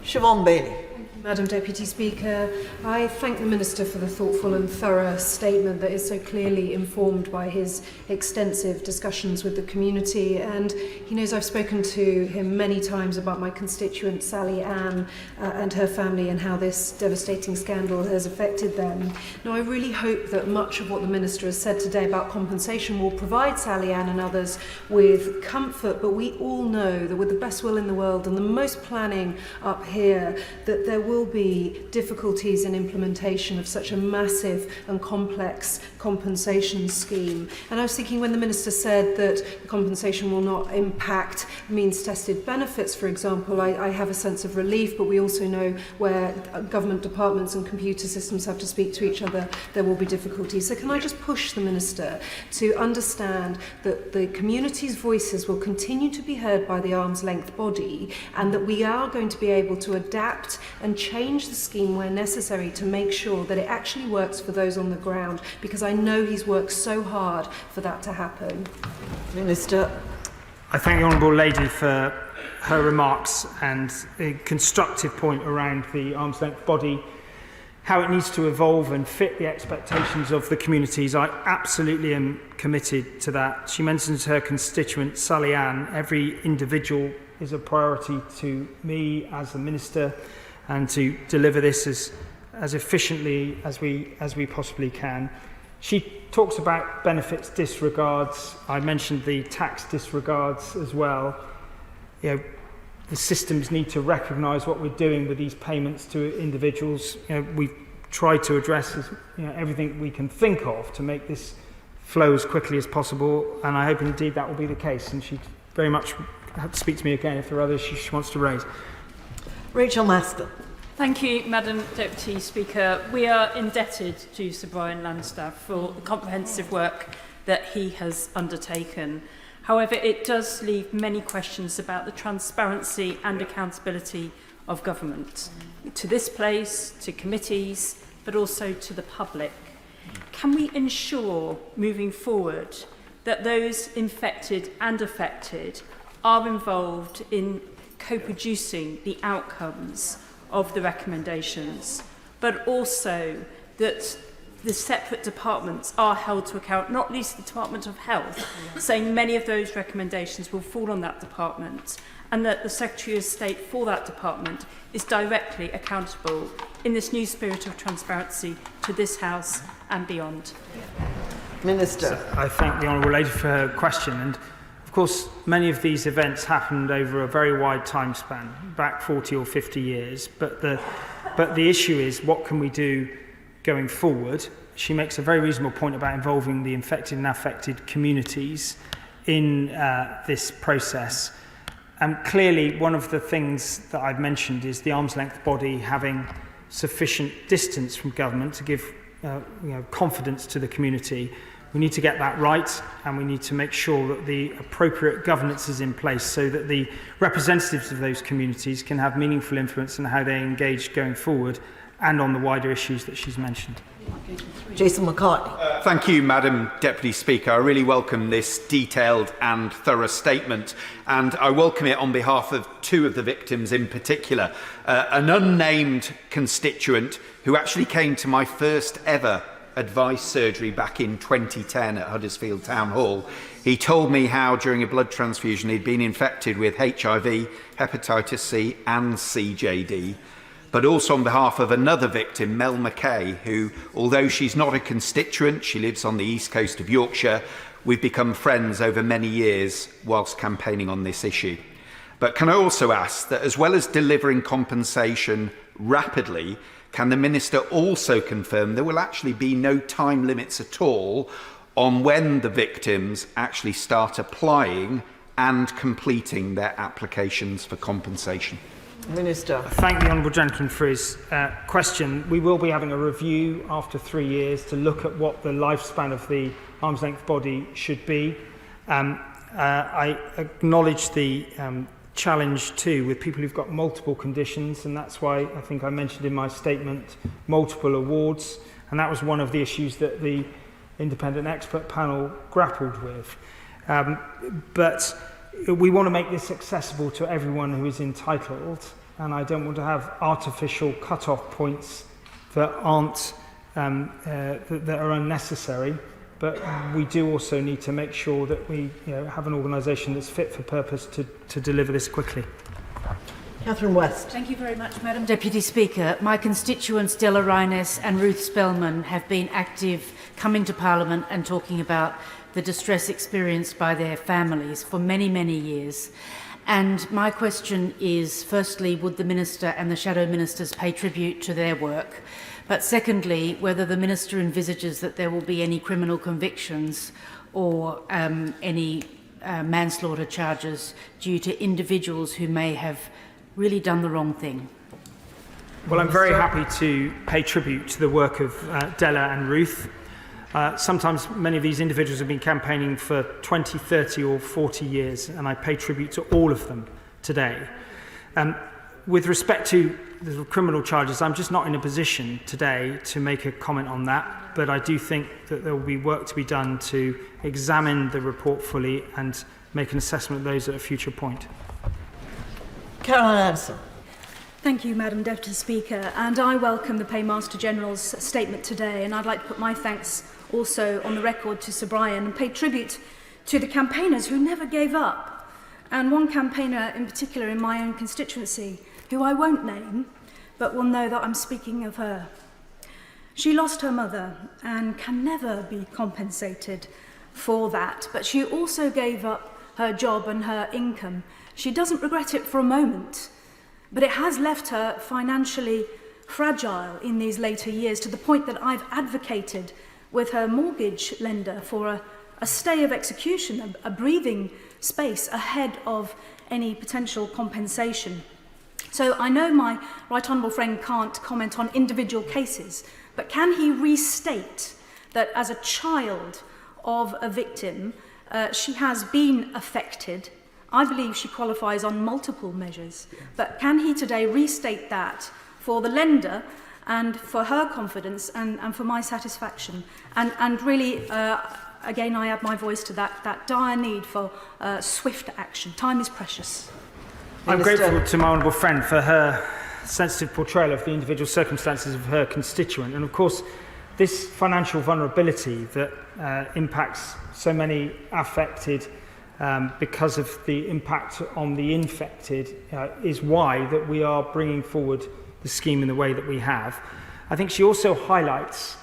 Siobhan Bailey. Madam Deputy Speaker, I thank the Minister for the thoughtful and thorough statement that is so clearly informed by his extensive discussions with the community. And he knows I've spoken to him many times about my constituent Sally Ann and her family and how this devastating scandal has affected them. Now, I really hope that much of what the Minister has said today about compensation will provide Sally Ann and others with comfort, but we all know that with the best will in the world and the most planning up here, that there will be difficulties in implementation of such a massive and complex compensation scheme. And I was thinking, when the Minister said that the compensation will not impact means-tested benefits, for example, I have a sense of relief, but we also know where government departments and computer systems have to speak to each other, there will be difficulties. So can I just push the Minister to understand that the community's voices will continue to be heard by the arm's length body, and that we are going to be able to adapt and change the scheme where necessary to make sure that it actually works for those on the ground, because I know he's worked so hard for that to happen. Minister. I thank the Honourable Lady for her remarks and a constructive point around the arm's length body, how it needs to evolve and fit the expectations of the communities. I absolutely am committed to that. She mentions her constituent Sally Ann. Every individual is a priority to me as the Minister, and to deliver this as efficiently as we possibly can. She talks about benefits disregards. I mentioned the tax disregards as well. The systems need to recognise what we're doing with these payments to individuals. We've tried to address everything we can think of to make this flow as quickly as possible, and I hope indeed that will be the case. And she very much have to speak to me again if there are others she wants to raise. Rachel Maskell. Thank you, Madam Deputy Speaker. We are indebted to Sir Brian Langstaff for the comprehensive work that he has undertaken. However, it does leave many questions about the transparency and accountability of government, to this place, to committees, but also to the public. can we ensure moving forward that those infected and affected are involved in co-producing the outcomes of the recommendations, but also that the separate departments are held to account, not least the Department of Health, saying many of those recommendations will fall on that department, and that the Secretary of State for that department is directly accountable in this new spirit of transparency to this House and beyond. Minister. So I thank the Honourable Lady for her question. And of course, many of these events happened over a very wide time span, back 40 or 50 years. But the issue is, what can we do going forward? She makes a very reasonable point about involving the infected and affected communities in this process. And clearly, one of the things that I've mentioned is the arm's length body having sufficient distance from government to give confidence to the community. We need to get that right, and we need to make sure that the appropriate governance is in place so that the representatives of those communities can have meaningful influence in how they engage going forward and on the wider issues that she's mentioned. Jason McCartney. Thank you, Madam Deputy Speaker. I really welcome this detailed and thorough statement, and I welcome it on behalf of two of the victims in particular. An unnamed constituent who actually came to my first ever advice surgery back in 2010 at Huddersfield Town Hall. He told me how during a blood transfusion he'd been infected with HIV, hepatitis C and CJD. But also on behalf of another victim, Mel McKay, who, although she's not a constituent, she lives on the east coast of Yorkshire, we've become friends over many years whilst campaigning on this issue. But can I also ask that, as well as delivering compensation rapidly, can the Minister also confirm there will actually be no time limits at all on when the victims actually start applying and completing their applications for compensation? Minister. I thank the Honourable Gentleman for his question. We will be having a review after 3 years to look at what the lifespan of the arm's length body should be. I acknowledge the challenge too with people who've got multiple conditions, and that's why I think I mentioned in my statement multiple awards, and that was one of the issues that the independent expert panel grappled with. But we want to make this accessible to everyone who is entitled, and I don't want to have artificial cut-off points that aren't that are unnecessary. But we do also need to make sure that we have an organisation that's fit for purpose to deliver this quickly. Catherine West. Thank you very much, Madam Deputy Speaker. My constituents Della Rines and Ruth Spellman have been active coming to Parliament and talking about the distress experienced by their families for many, many years. And my question is, firstly, would the Minister and the Shadow Ministers pay tribute to their work? But secondly, whether the Minister envisages that there will be any criminal convictions or any manslaughter charges due to individuals who may have really done the wrong thing. Well, I'm very happy to pay tribute to the work of Della and Ruth. Sometimes many of these individuals have been campaigning for 20, 30 or 40 years, and I pay tribute to all of them today. With respect to the criminal charges, I'm just not in a position today to make a comment on that, but I do think that there will be work to be done to examine the report fully and make an assessment of those at a future point. Caroline Anderson. Thank you, Madam Deputy Speaker, and I welcome the Paymaster General's statement today, and I'd like to put my thanks also on the record to Sir Brian and pay tribute to the campaigners who never gave up, and one campaigner in particular in my own constituency, who I won't name, but will know that I'm speaking of her. She lost her mother and can never be compensated for that, but she also gave up her job and her income. She doesn't regret it for a moment, but it has left her financially fragile in these later years, to the point that I've advocated with her mortgage lender for a stay of execution, a breathing space ahead of any potential compensation. So I know my right honourable friend can't comment on individual cases, but can he restate that as a child of a victim, she has been affected? I believe she qualifies on multiple measures, but can he today restate that for the lender and for her confidence and for my satisfaction. And really, again, I add my voice to that dire need for swift action. Time is precious. I'm grateful to my honourable friend for her sensitive portrayal of the individual circumstances of her constituent. And of course, this financial vulnerability that impacts so many affected because of the impact on the infected is why that we are bringing forward the scheme in the way that we have. I think she also highlights,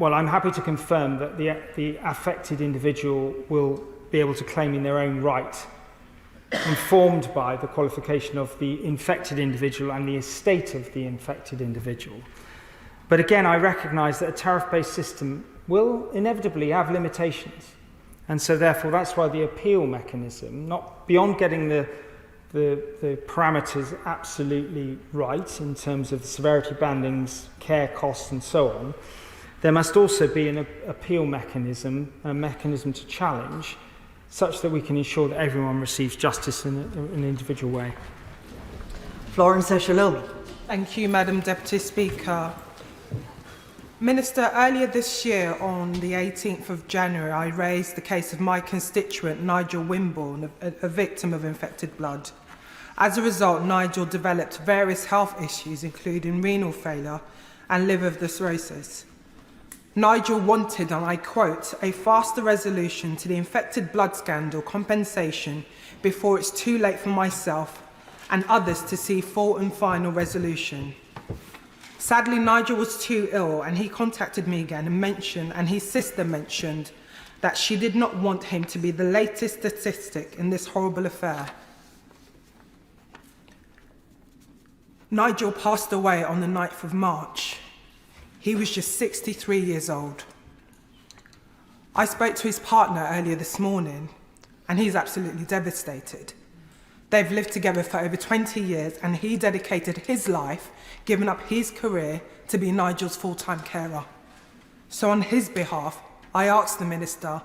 well, I'm happy to confirm that the affected individual will be able to claim in their own right, informed by the qualification of the infected individual and the estate of the infected individual. But again, I recognise that a tariff-based system will inevitably have limitations. And so therefore, that's why the appeal mechanism, not beyond getting the parameters absolutely right in terms of the severity bandings, care costs and so on, there must also be an appeal mechanism, a mechanism to challenge, such that we can ensure that everyone receives justice in an individual way. Florence Eshalomi. Thank you, Madam Deputy Speaker. Minister, earlier this year, on the 18th of January, I raised the case of my constituent, Nigel Wimborne, a victim of infected blood. As a result, Nigel developed various health issues, including renal failure and liver cirrhosis. Nigel wanted, and I quote, a faster resolution to the infected blood scandal compensation before it's too late for myself and others to see full and final resolution. Sadly, Nigel was too ill and he contacted me again and his sister mentioned that she did not want him to be the latest statistic in this horrible affair. Nigel passed away on the 9th of March. He was just 63 years old. I spoke to his partner earlier this morning, and he's absolutely devastated. They've lived together for over 20 years, and he dedicated his life, giving up his career to be Nigel's full-time carer. So on his behalf, I asked the Minister,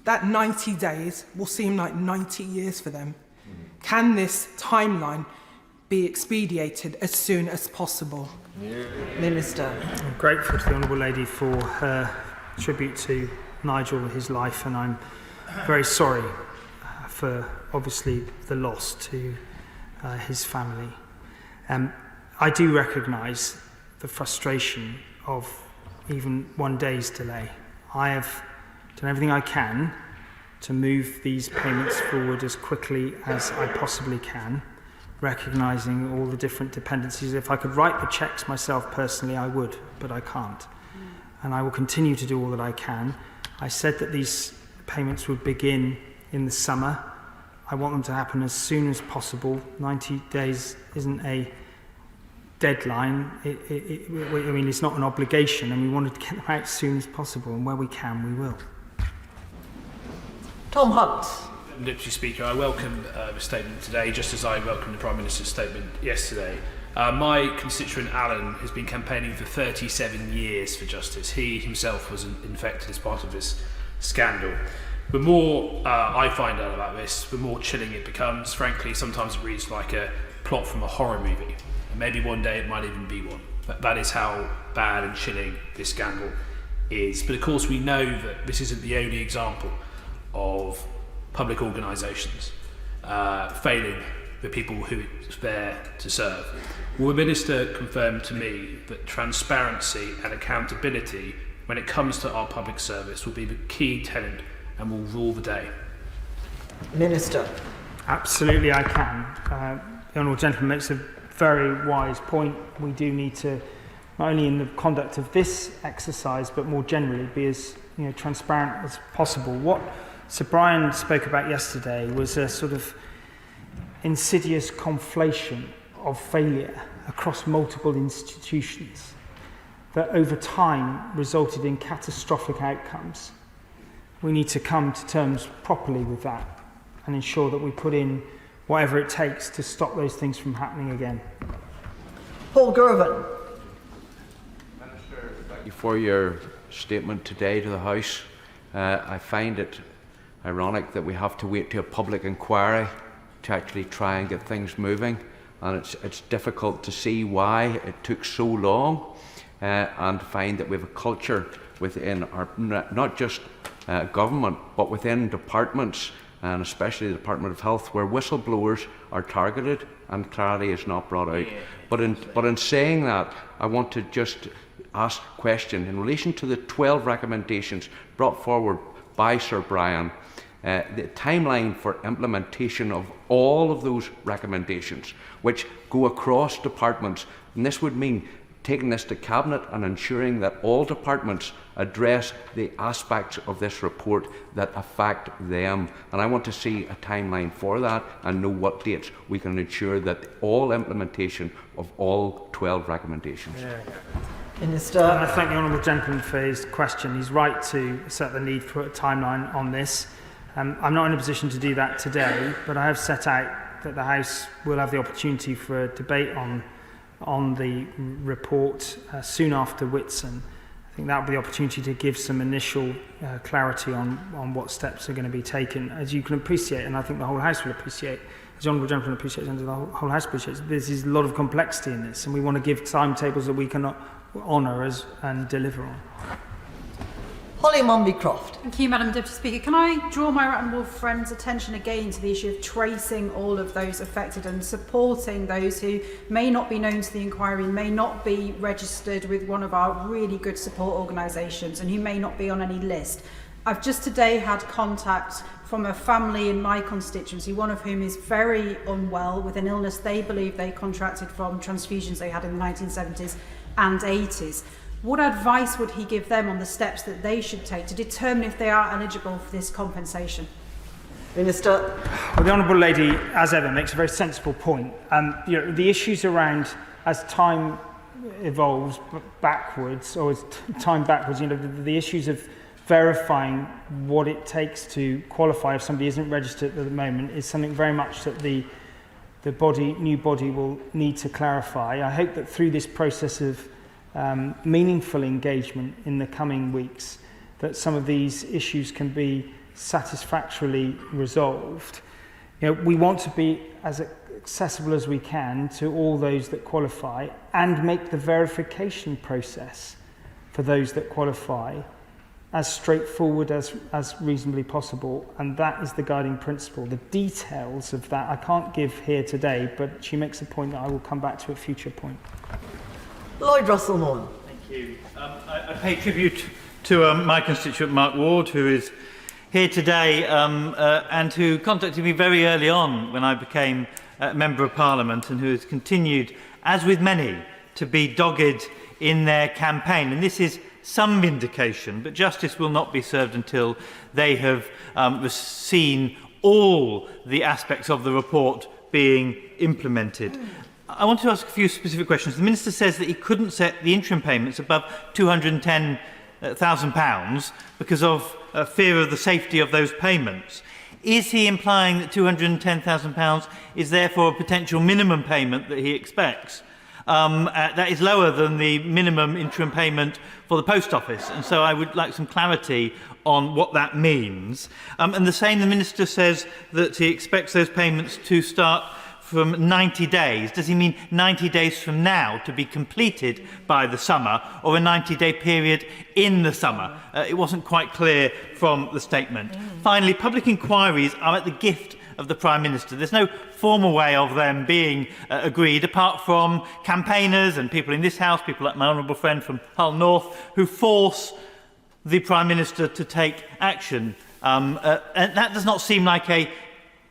that 90 days will seem like 90 years for them. Can this timeline be expedited as soon as possible? Minister. I'm grateful to the Honourable Lady for her tribute to Nigel and his life, and I'm very sorry for obviously the loss to his family. I do recognise the frustration of even one day's delay. I have done everything I can to move these payments forward as quickly as I possibly can, recognising all the different dependencies. If I could write the cheques myself personally, I would, but I can't. And I will continue to do all that I can. I said that these payments would begin in the summer. I want them to happen as soon as possible. 90 days isn't a deadline. I mean, it's not an obligation, and we wanted to get them out as soon as possible, and where we can, we will. Tom Hunt. Deputy Speaker, I welcome the statement today, just as I welcome the Prime Minister's statement yesterday. My constituent Alan has been campaigning for 37 years for justice. He himself was infected as part of this scandal. The more I find out about this, the more chilling it becomes. Frankly, sometimes it reads like a plot from a horror movie. And maybe one day it might even be one. But that is how bad and chilling this scandal is. But of course, we know that this isn't the only example of public organisations failing the people who it's there to serve. Will the Minister confirm to me that transparency and accountability when it comes to our public service will be the key tenet and will rule the day? Minister. Absolutely I can. The Honourable Gentleman makes a very wise point. We do need to, not only in the conduct of this exercise, but more generally, be as transparent as possible. What Sir Brian spoke about yesterday was a sort of insidious conflation of failure across multiple institutions that over time resulted in catastrophic outcomes. We need to come to terms properly with that and ensure that we put in whatever it takes to stop those things from happening again. Paul Gervin. Minister, thank you for your statement today to the House. I find it ironic that we have to wait to a public inquiry to actually try and get things moving. and it's difficult to see why it took so long, and find that we have a culture within our, not just government, but within departments, and especially the Department of Health, where whistleblowers are targeted and clarity is not brought out. But in saying that, I want to just ask a question in relation to the 12 recommendations brought forward by Sir Brian. The timeline for implementation of all of those recommendations, which go across departments, and this would mean taking this to Cabinet and ensuring that all departments address the aspects of this report that affect them. And I want to see a timeline for that and know what dates we can ensure that all implementation of all 12 recommendations. Minister. I thank the honourable gentleman for his question. He's right to set the need for a timeline on this. I'm not in a position to do that today, but I have set out that the House will have the opportunity for a debate on the report soon after Whitsun. I think that will be the opportunity to give some initial clarity on what steps are going to be taken. As you can appreciate, and I think the whole House will appreciate, as the honourable gentleman appreciates, and the whole House appreciates, there's a lot of complexity in this, and we want to give timetables that we can honour and deliver on. Holly Mumby-Croft. Thank you, Madam Deputy Speaker. Can I draw my right honourable friend's attention again to the issue of tracing all of those affected and supporting those who may not be known to the inquiry, may not be registered with one of our really good support organisations, and who may not be on any list. I've just today had contact from a family in my constituency, one of whom is very unwell with an illness they believe they contracted from transfusions they had in the 1970s and 80s. What advice would he give them on the steps that they should take to determine if they are eligible for this compensation? Minister. Well, the honourable lady, as ever, makes a very sensible point. The issues around, as time evolves backwards, or as time backwards, the issues of verifying what it takes to qualify if somebody isn't registered at the moment is something very much that the new body will need to clarify. I hope that through this process of meaningful engagement in the coming weeks, that some of these issues can be satisfactorily resolved. We want to be as accessible as we can to all those that qualify and make the verification process for those that qualify as straightforward as reasonably possible, and that is the guiding principle. The details of that I can't give here today, but she makes a point that I will come back to at a future point. Lloyd Russell-Moore. Thank you. I pay tribute to my constituent Mark Ward, who is here today and who contacted me very early on when I became Member of Parliament, and who has continued, as with many, to be dogged in their campaign. And this is some vindication, but justice will not be served until they have seen all the aspects of the report being implemented. I want to ask a few specific questions. The Minister says that he couldn't set the interim payments above £210,000 because of fear of the safety of those payments. Is he implying that £210,000 is therefore a potential minimum payment that he expects? That is lower than the minimum interim payment for the Post Office, and so I would like some clarity on what that means. And the same, the Minister says that he expects those payments to start from 90 days. Does he mean 90 days from now to be completed by the summer, or a 90-day period in the summer? It wasn't quite clear from the statement. Finally, public inquiries are at the gift of the Prime Minister. There's no formal way of them being agreed, apart from campaigners and people in this House, people like my honourable friend from Hull North, who force the Prime Minister to take action. And that does not seem like a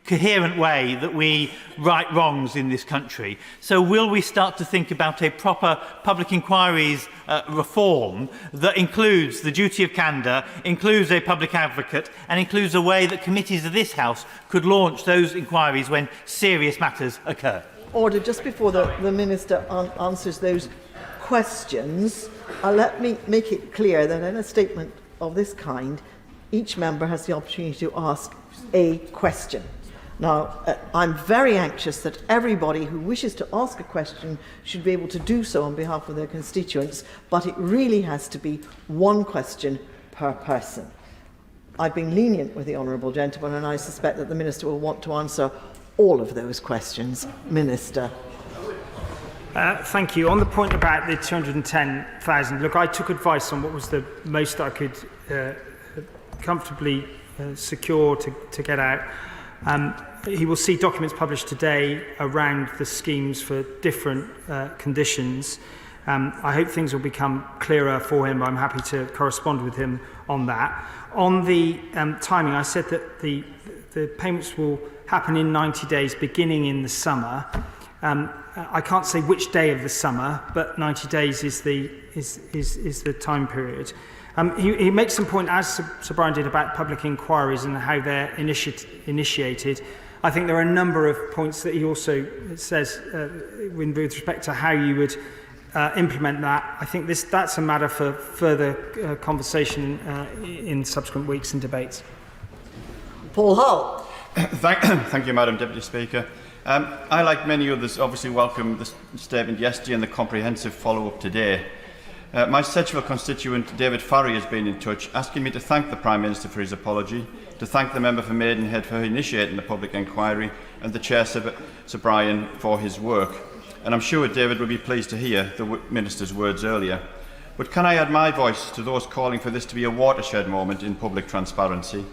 coherent way that we right wrongs in this country. So will we start to think about a proper public inquiries reform that includes the duty of candor, includes a public advocate, and includes a way that committees of this House could launch those inquiries when serious matters occur? Order. Just before the Minister answers those questions, let me make it clear that in a statement of this kind, each member has the opportunity to ask a question. Now, I'm very anxious that everybody who wishes to ask a question should be able to do so on behalf of their constituents, but it really has to be one question per person. I've been lenient with the honourable gentleman, and I suspect that the Minister will want to answer all of those questions. Minister. Thank you. On the point about the 210,000, look, I took advice on what was the most I could comfortably secure to get out. He will see documents published today around the schemes for different conditions. I hope things will become clearer for him. I'm happy to correspond with him on that. On the timing, I said that the payments will happen in 90 days, beginning in the summer. I can't say which day of the summer, but 90 days is the time period. He makes some point, as Sir Brian did, about public inquiries and how they're initiated. I think there are a number of points that he also says with respect to how you would implement that. I think that's a matter for further conversation in subsequent weeks and debates. Paul Hull. Thank you, Madam Deputy Speaker. I, like many others, obviously welcome the statement yesterday and the comprehensive follow-up today. My Sedgefield constituent, David Farry, has been in touch, asking me to thank the Prime Minister for his apology, to thank the member for Maidenhead for initiating the public inquiry, and the Chair, Sir Brian, for his work. And I'm sure David will be pleased to hear the Minister's words earlier. But can I add my voice to those calling for this to be a watershed moment in public transparency?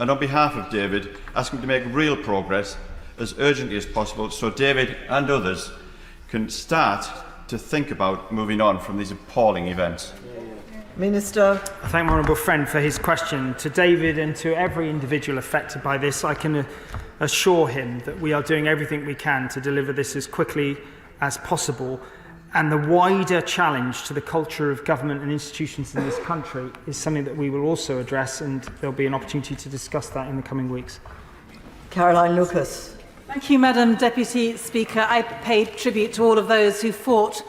And on behalf of David, ask him to make real progress as urgently as possible so David and others can start to think about moving on from these appalling events. Minister. I thank my honourable friend for his question. To David and to every individual affected by this, I can assure him that we are doing everything we can to deliver this as quickly as possible. And the wider challenge to the culture of government and institutions in this country is something that we will also address, and there'll be an opportunity to discuss that in the coming weeks. Caroline Lucas. Thank you, Madam Deputy Speaker. I paid tribute to all of those who fought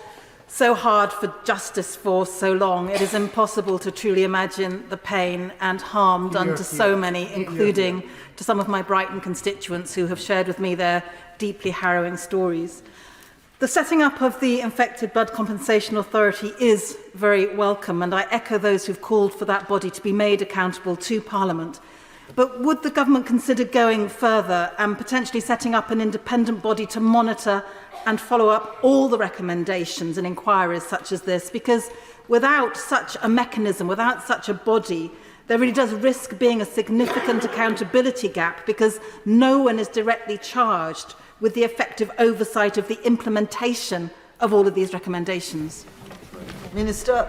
so hard for justice for so long. It is impossible to truly imagine the pain and harm done to so many, including to some of my Brighton constituents who have shared with me their deeply harrowing stories. The setting up of the Infected Blood Compensation Authority is very welcome, and I echo those who've called for that body to be made accountable to Parliament. But would the government consider going further and potentially setting up an independent body to monitor and follow up all the recommendations and inquiries such as this? Because without such a mechanism, without such a body, there really does risk being a significant accountability gap, because no one is directly charged with the effective oversight of the implementation of all of these recommendations. Minister.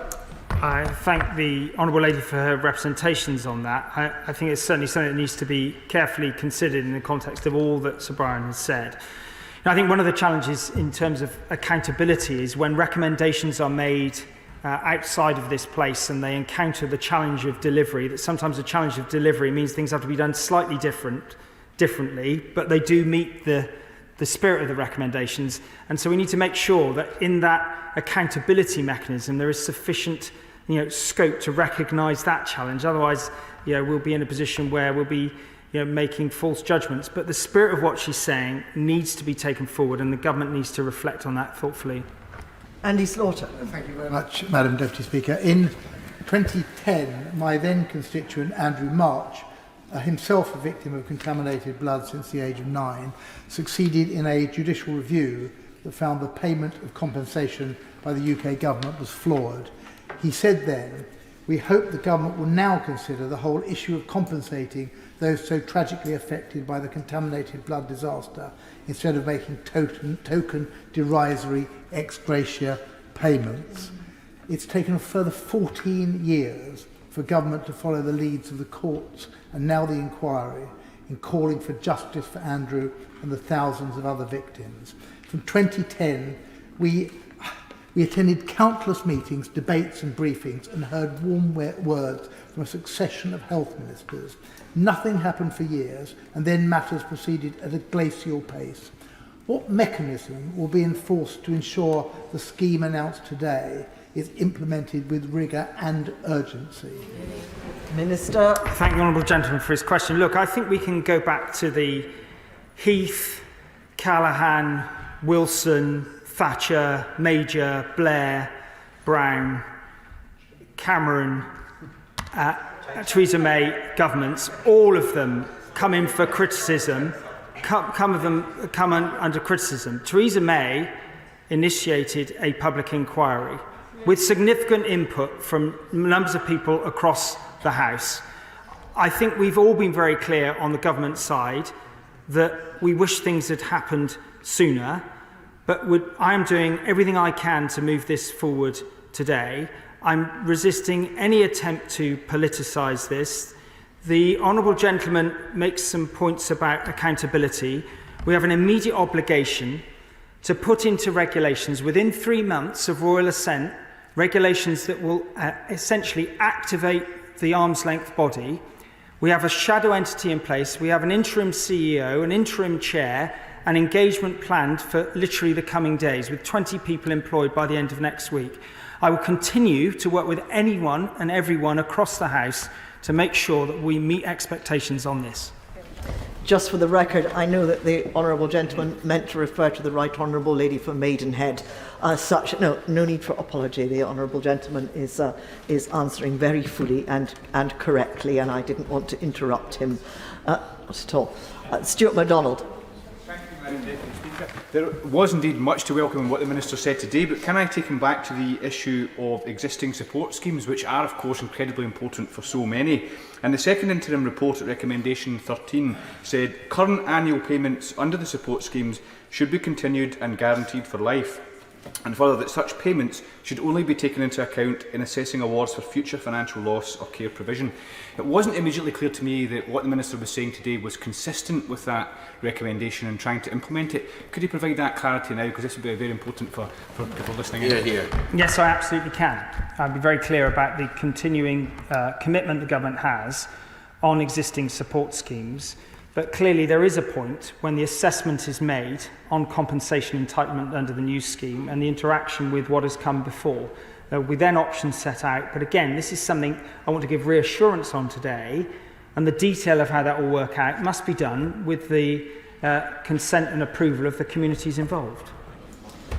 I thank the Honourable Lady for her representations on that. I think it's certainly something that needs to be carefully considered in the context of all that Sir Brian has said. Now, I think one of the challenges in terms of accountability is when recommendations are made outside of this place and they encounter the challenge of delivery, that sometimes the challenge of delivery means things have to be done slightly differently, but they do meet the spirit of the recommendations. And so we need to make sure that in that accountability mechanism there is sufficient scope to recognise that challenge. Otherwise, we'll be in a position where we'll be making false judgments. But the spirit of what she's saying needs to be taken forward, and the government needs to reflect on that thoughtfully. Andy Slaughter. Thank you very much, Madam Deputy Speaker. In 2010, my then constituent Andrew March, himself a victim of contaminated blood since the age of 9, succeeded in a judicial review that found the payment of compensation by the UK government was flawed. He said then, "We hope the government will now consider the whole issue of compensating those so tragically affected by the contaminated blood disaster, instead of making token derisory ex gratia payments." It's taken a further 14 years for government to follow the leads of the courts and now the inquiry in calling for justice for Andrew and the thousands of other victims. From 2010, we attended countless meetings, debates and briefings, and heard warm words from a succession of health ministers. Nothing happened for years, and then matters proceeded at a glacial pace. What mechanism will be enforced to ensure the scheme announced today is implemented with rigour and urgency? Minister. I thank the honourable gentleman for his question. Look, I think we can go back to the Heath, Callaghan, Wilson, Thatcher, Major, Blair, Brown, Cameron, Theresa May governments. All of them come in for criticism, come under criticism. Theresa May initiated a public inquiry with significant input from numbers of people across the House. I think we've all been very clear on the government side that we wish things had happened sooner, but I am doing everything I can to move this forward today. I'm resisting any attempt to politicise this. The Honourable Gentleman makes some points about accountability. We have an immediate obligation to put into regulations within 3 months of royal assent, regulations that will essentially activate the arm's length body. We have a shadow entity in place. We have an interim CEO, an interim chair, an engagement planned for literally the coming days with 20 people employed by the end of next week. I will continue to work with anyone and everyone across the House to make sure that we meet expectations on this. Just for the record, I know that the Honourable Gentleman meant to refer to the Right Honourable Lady from Maidenhead. Such no need for apology. The Honourable Gentleman is answering very fully and correctly, and I didn't want to interrupt him not at all. Stuart MacDonald. Thank you, Madam Deputy Speaker. There was indeed much to welcome in what the Minister said today, but can I take him back to the issue of existing support schemes, which are, of course, incredibly important for so many. And the second interim report at recommendation 13 said current annual payments under the support schemes should be continued and guaranteed for life, and further that such payments should only be taken into account in assessing awards for future financial loss or care provision. It wasn't immediately clear to me that what the Minister was saying today was consistent with that recommendation and trying to implement it. Could he provide that clarity now, because this would be very important for people listening in? Here. Yes, I absolutely can. I'll be very clear about the continuing commitment the government has on existing support schemes. But clearly there is a point when the assessment is made on compensation entitlement under the new scheme and the interaction with what has come before. With then options set out. But again, this is something I want to give reassurance on today, and the detail of how that will work out must be done with the consent and approval of the communities involved.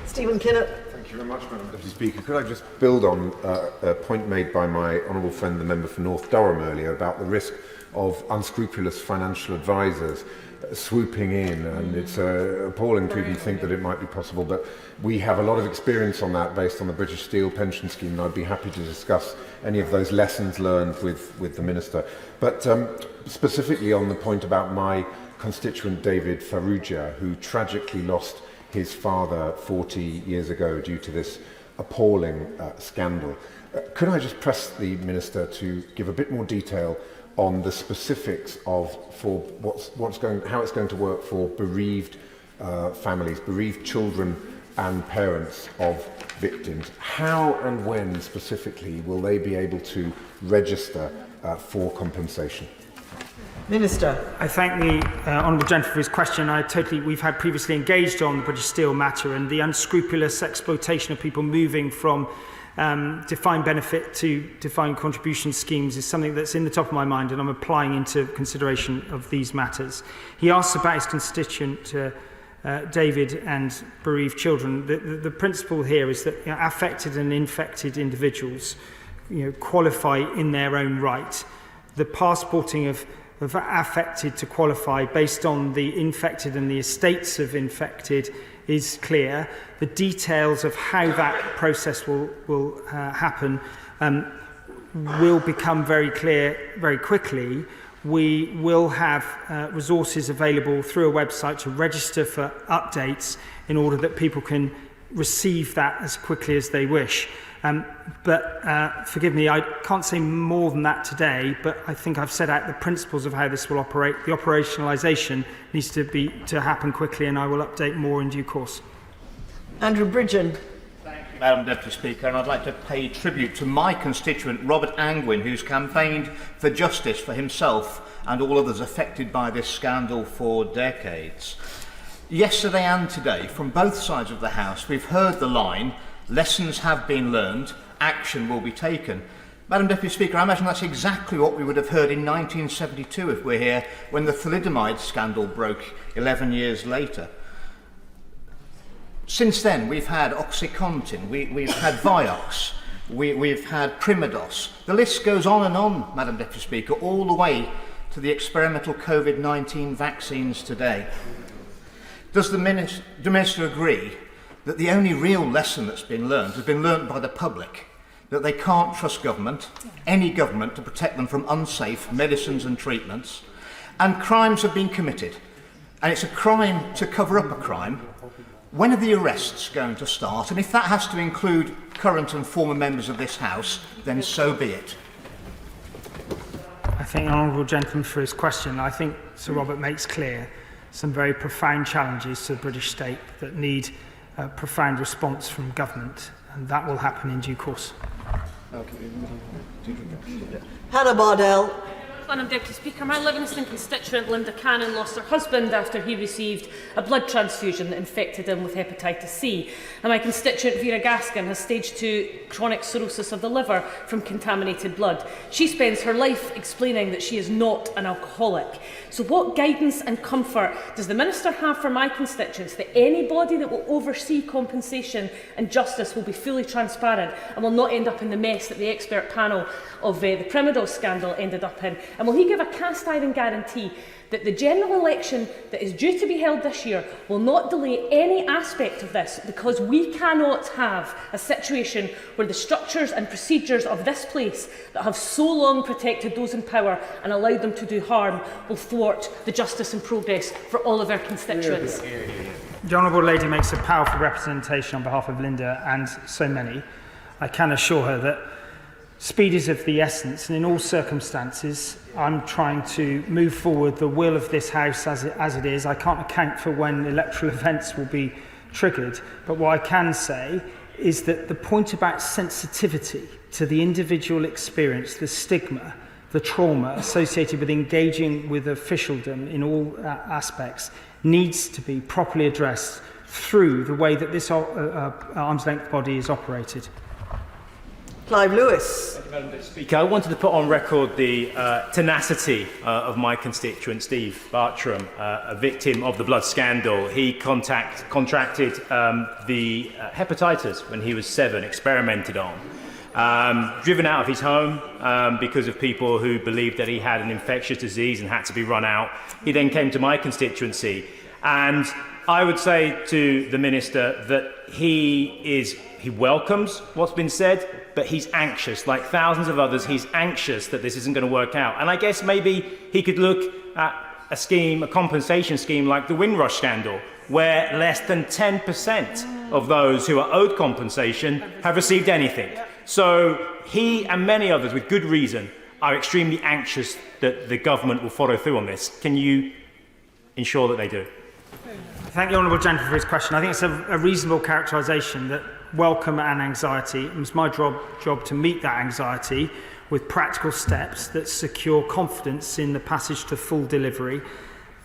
Stephen Kinnett. Thank you very much, Madam Deputy Speaker. Could I just build on a point made by my honourable friend, the member for North Durham, earlier about the risk of unscrupulous financial advisors swooping in, and it's appalling to even think that it might be possible, but we have a lot of experience on that based on the British Steel pension scheme, and I'd be happy to discuss any of those lessons learned with the Minister. But specifically on the point about my constituent David Farrugia, who tragically lost his father 40 years ago due to this appalling scandal. Could I just press the Minister to give a bit more detail on the specifics of how it's going to work for bereaved families, bereaved children and parents of victims? How and when specifically will they be able to register for compensation? Minister. I thank the Honourable Gentleman for his question. We've had previously engaged on the British Steel matter, and the unscrupulous exploitation of people moving from defined benefit to defined contribution schemes is something that's in the top of my mind, and I'm applying into consideration of these matters. He asks about his constituent David and bereaved children. The principle here is that affected and infected individuals qualify in their own right. The passporting of affected to qualify based on the infected and the estates of infected is clear. The details of how that process will happen will become very clear very quickly. We will have resources available through a website to register for updates in order that people can receive that as quickly as they wish. But forgive me, I can't say more than that today, but I think I've set out the principles of how this will operate. The operationalisation needs to happen quickly, and I will update more in due course. Andrew Bridgen. Thank you, Madam Deputy Speaker, and I'd like to pay tribute to my constituent Robert Angwin, who's campaigned for justice for himself and all others affected by this scandal for decades. Yesterday and today, from both sides of the House, we've heard the line, lessons have been learned, action will be taken. Madam Deputy Speaker, I imagine that's exactly what we would have heard in 1972 if we're here when the thalidomide scandal broke 11 years later. Since then, we've had OxyContin, we've had Vioxx, we've had Primados. The list goes on and on, Madam Deputy Speaker, all the way to the experimental COVID-19 vaccines today. Does the Minister agree that the only real lesson that's been learned has been learned by the public, that they can't trust government, any government, to protect them from unsafe medicines and treatments, and crimes have been committed. And it's a crime to cover up a crime. When are the arrests going to start? And if that has to include current and former members of this House, then so be it. I thank the honourable gentleman for his question. I think Sir Robert makes clear some very profound challenges to the British state that need a profound response from government, and that will happen in due course. Hannah Bardell. Madam Deputy Speaker, my Livingston constituent Linda Cannon lost her husband after he received a blood transfusion that infected him with hepatitis C. And my constituent Vera Gaskin has stage 2 chronic cirrhosis of the liver from contaminated blood. She spends her life explaining that she is not an alcoholic. So what guidance and comfort does the Minister have for my constituents that any body that will oversee compensation and justice will be fully transparent and will not end up in the mess that the expert panel of the Prime scandal ended up in? And will he give a cast-iron guarantee that the general election that is due to be held this year will not delay any aspect of this, because we cannot have a situation where the structures and procedures of this place that have so long protected those in power and allowed them to do harm will thwart the justice and progress for all of our constituents. The Honourable Lady makes a powerful representation on behalf of Linda and so many. I can assure her that speed is of the essence, and in all circumstances I'm trying to move forward the will of this House as it is. I can't account for when electoral events will be triggered, but what I can say is that the point about sensitivity to the individual experience, the stigma, the trauma associated with engaging with officialdom in all aspects needs to be properly addressed through the way that this arm's length body is operated. Clive Lewis. Madam Speaker, I wanted to put on record the tenacity of my constituent Steve Bartram, a victim of the blood scandal. He contracted the hepatitis when he was 7, experimented on. Driven out of his home because of people who believed that he had an infectious disease and had to be run out. He then came to my constituency, and I would say to the Minister that he welcomes what's been said, but he's anxious. Like thousands of others, he's anxious that this isn't going to work out. And I guess maybe he could look at a compensation scheme like the Windrush scandal, where less than 10% of those who are owed compensation have received anything. So he and many others, with good reason, are extremely anxious that the government will follow through on this. Can you ensure that they do? Thank the Honourable Gentleman for his question. I think it's a reasonable characterisation that welcome and anxiety. It was my job to meet that anxiety with practical steps that secure confidence in the passage to full delivery.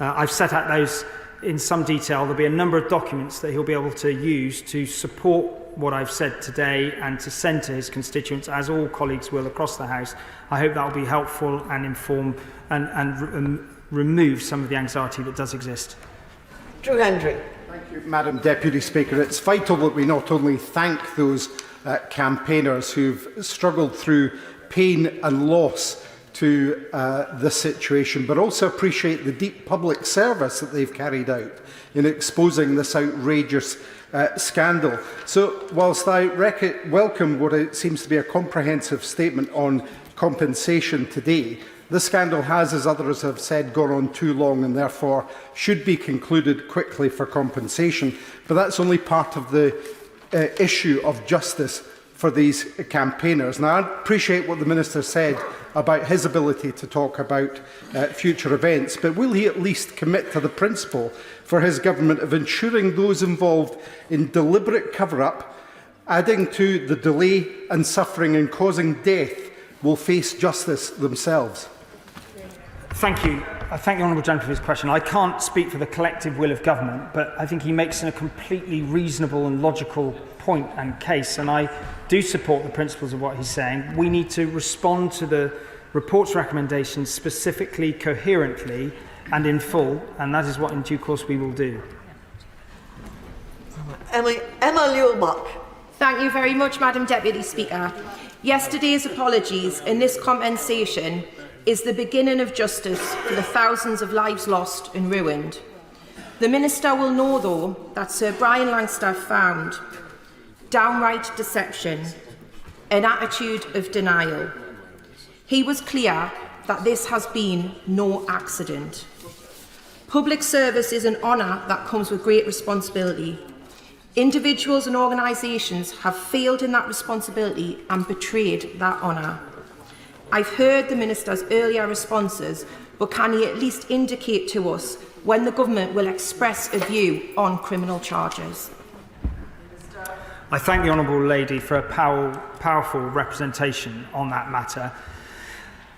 I've set out those in some detail. There'll be a number of documents that he'll be able to use to support what I've said today and to send to his constituents, as all colleagues will across the House. I hope that will be helpful and inform and remove some of the anxiety that does exist. Drew Hendry. Thank you, Madam Deputy Speaker. It's vital that we not only thank those campaigners who've struggled through pain and loss to this situation, but also appreciate the deep public service that they've carried out in exposing this outrageous scandal. So, whilst I welcome what it seems to be a comprehensive statement on compensation today, the scandal has, as others have said, gone on too long and therefore should be concluded quickly for compensation. But that's only part of the issue of justice for these campaigners. Now, I appreciate what the Minister said about his ability to talk about future events, but will he at least commit to the principle for his government of ensuring those involved in deliberate cover-up, adding to the delay and suffering and causing death, will face justice themselves? Thank you. I thank the Honourable Gentleman for his question. I can't speak for the collective will of government, but I think he makes a completely reasonable and logical point and case, and I do support the principles of what he's saying. We need to respond to the report's recommendations specifically, coherently and in full, and that is what in due course we will do. Emma Lewbach. Thank you very much, Madam Deputy Speaker. Yesterday's apologies and this compensation is the beginning of justice for the thousands of lives lost and ruined. The Minister will know, though, that Sir Brian Langstaff found downright deception, an attitude of denial. He was clear that this has been no accident. Public service is an honour that comes with great responsibility. Individuals and organisations have failed in that responsibility and betrayed that honour. I've heard the Minister's earlier responses, but can he at least indicate to us when the Government will express a view on criminal charges? I thank the Honourable Lady for a powerful representation on that matter.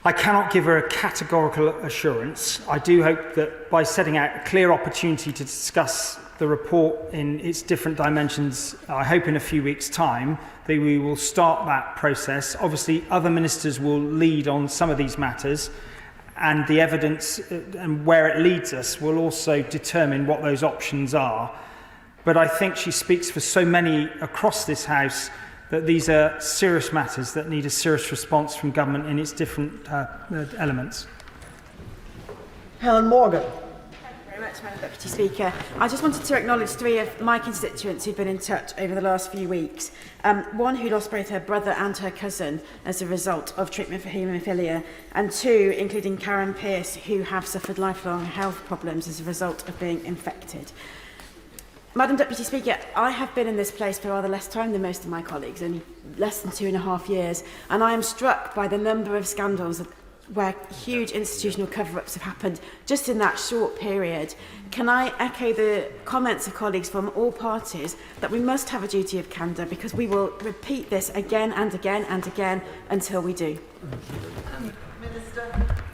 I cannot give her a categorical assurance. I do hope that by setting out a clear opportunity to discuss the report in its different dimensions, I hope in a few weeks' time, that we will start that process. Obviously, other ministers will lead on some of these matters, and the evidence and where it leads us will also determine what those options are. But I think she speaks for so many across this House that these are serious matters that need a serious response from government in its different elements. Helen Morgan. Very much, Madam Deputy Speaker. I just wanted to acknowledge 3 of my constituents who've been in touch over the last few weeks. One who lost both her brother and her cousin as a result of treatment for haemophilia, and 2, including Karen Pearce, who have suffered lifelong health problems as a result of being infected. Madam Deputy Speaker, I have been in this place for rather less time than most of my colleagues, only less than 2.5 years, and I am struck by the number of scandals where huge institutional cover-ups have happened just in that short period. Can I echo the comments of colleagues from all parties that we must have a duty of candour, because we will repeat this again and again and again until we do.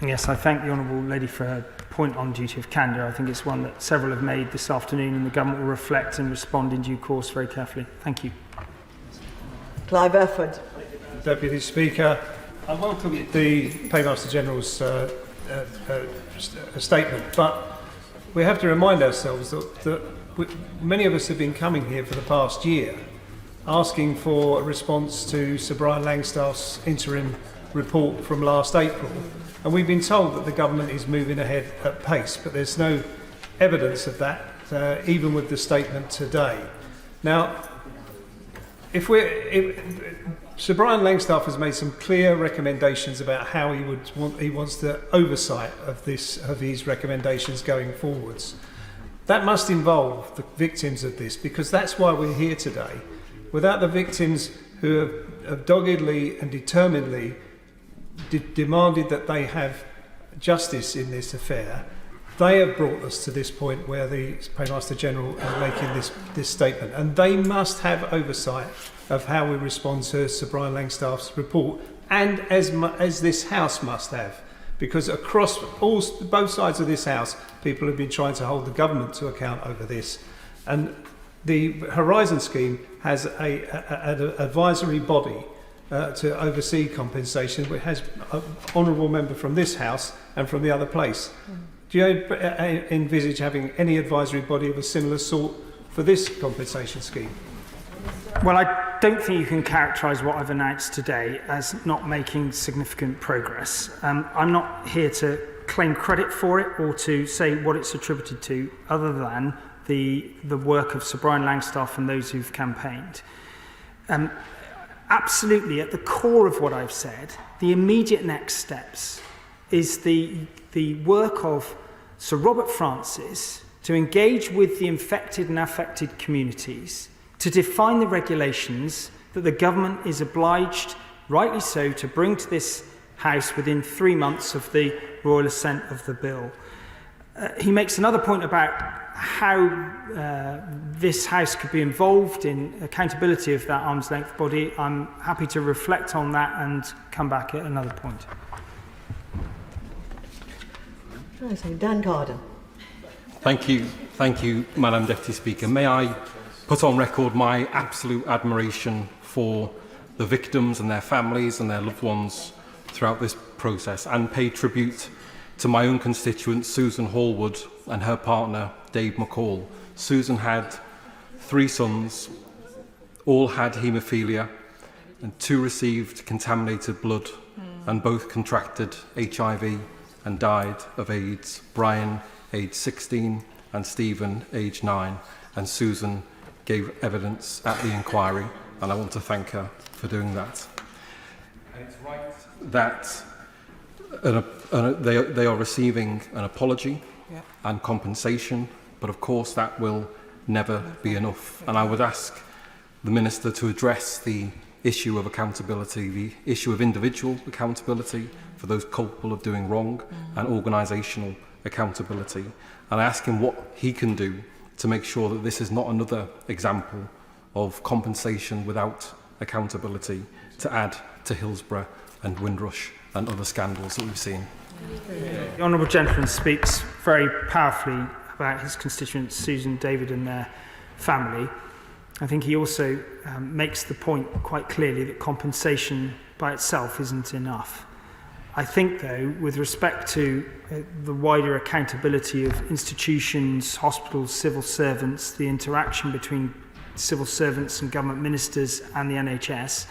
Yes, I thank the Honourable Lady for her point on duty of candour. I think it's one that several have made this afternoon, and the Government will reflect and respond in due course very carefully. Thank you. Clive Efford. Deputy Speaker, I welcome the Paymaster General's statement, but we have to remind ourselves that many of us have been coming here for the past year asking for a response to Sir Brian Langstaff's interim report from last April. And we've been told that the government is moving ahead at pace, but there's no evidence of that, even with the statement today. Now, Sir Brian Langstaff has made some clear recommendations about how he wants the oversight of his recommendations going forwards. That must involve the victims of this, because that's why we're here today. Without the victims who have doggedly and determinedly demanded that they have justice in this affair, they have brought us to this point where the Paymaster General is making this statement, and they must have oversight of how we respond to Sir Brian Langstaff's report, and as this House must have, because across both sides of this House, people have been trying to hold the government to account over this. And the Horizon scheme has an advisory body to oversee compensation, which has an honourable member from this House and from the other place. Do you envisage having any advisory body of a similar sort for this compensation scheme? Well, I don't think you can characterise what I've announced today as not making significant progress. I'm not here to claim credit for it or to say what it's attributed to, other than the work of Sir Brian Langstaff and those who've campaigned. Absolutely, at the core of what I've said, the immediate next steps is the work of Sir Robert Francis to engage with the infected and affected communities, to define the regulations that the government is obliged, rightly so, to bring to this House within 3 months of the royal assent of the bill. He makes another point about how this House could be involved in accountability of that arm's length body. I'm happy to reflect on that and come back at another point. Dan Carden. Thank you, Madam Deputy Speaker. May I put on record my absolute admiration for the victims and their families and their loved ones throughout this process, and pay tribute to my own constituent, Susan Hallwood, and her partner, Dave McCall. Susan had 3 sons, all had haemophilia, and 2 received contaminated blood, and both contracted HIV and died of AIDS. Brian, aged 16, and Stephen, aged 9, and Susan gave evidence at the inquiry, and I want to thank her for doing that. And it's right that they are receiving an apology and compensation, but of course that will never be enough. And I would ask the Minister to address the issue of accountability, the issue of individual accountability for those culpable of doing wrong, and organisational accountability. And I ask him what he can do to make sure that this is not another example of compensation without accountability to add to Hillsborough and Windrush and other scandals that we've seen. The Honourable Gentleman speaks very powerfully about his constituents, Susan, David and their family. I think he also makes the point quite clearly that compensation by itself isn't enough. I think, though, with respect to the wider accountability of institutions, hospitals, civil servants, the interaction between civil servants and government ministers and the NHS,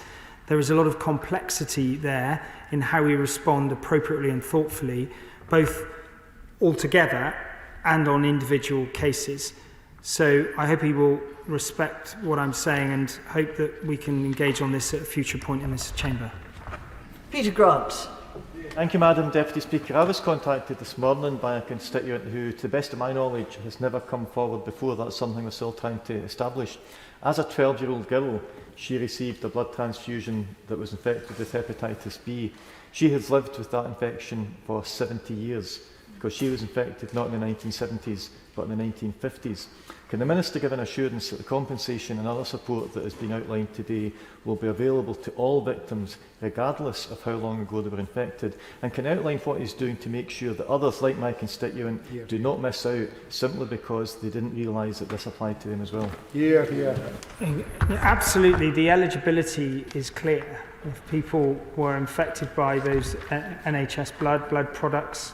there is a lot of complexity there in how we respond appropriately and thoughtfully, both altogether and on individual cases. So I hope he will respect what I'm saying and hope that we can engage on this at a future point in this chamber. Peter Grant. Thank you, Madam Deputy Speaker. I was contacted this morning by a constituent who, to the best of my knowledge, has never come forward before. That's something we're still trying to establish. As a 12-year-old girl, she received a blood transfusion that was infected with hepatitis B. She has lived with that infection for 70 years because she was infected not in the 1970s but in the 1950s. Can the Minister give an assurance that the compensation and other support that has been outlined today will be available to all victims regardless of how long ago they were infected, and can outline what he's doing to make sure that others like my constituent do not miss out simply because they didn't realise that this applied to them as well? Absolutely, the eligibility is clear. If people were infected by those NHS blood products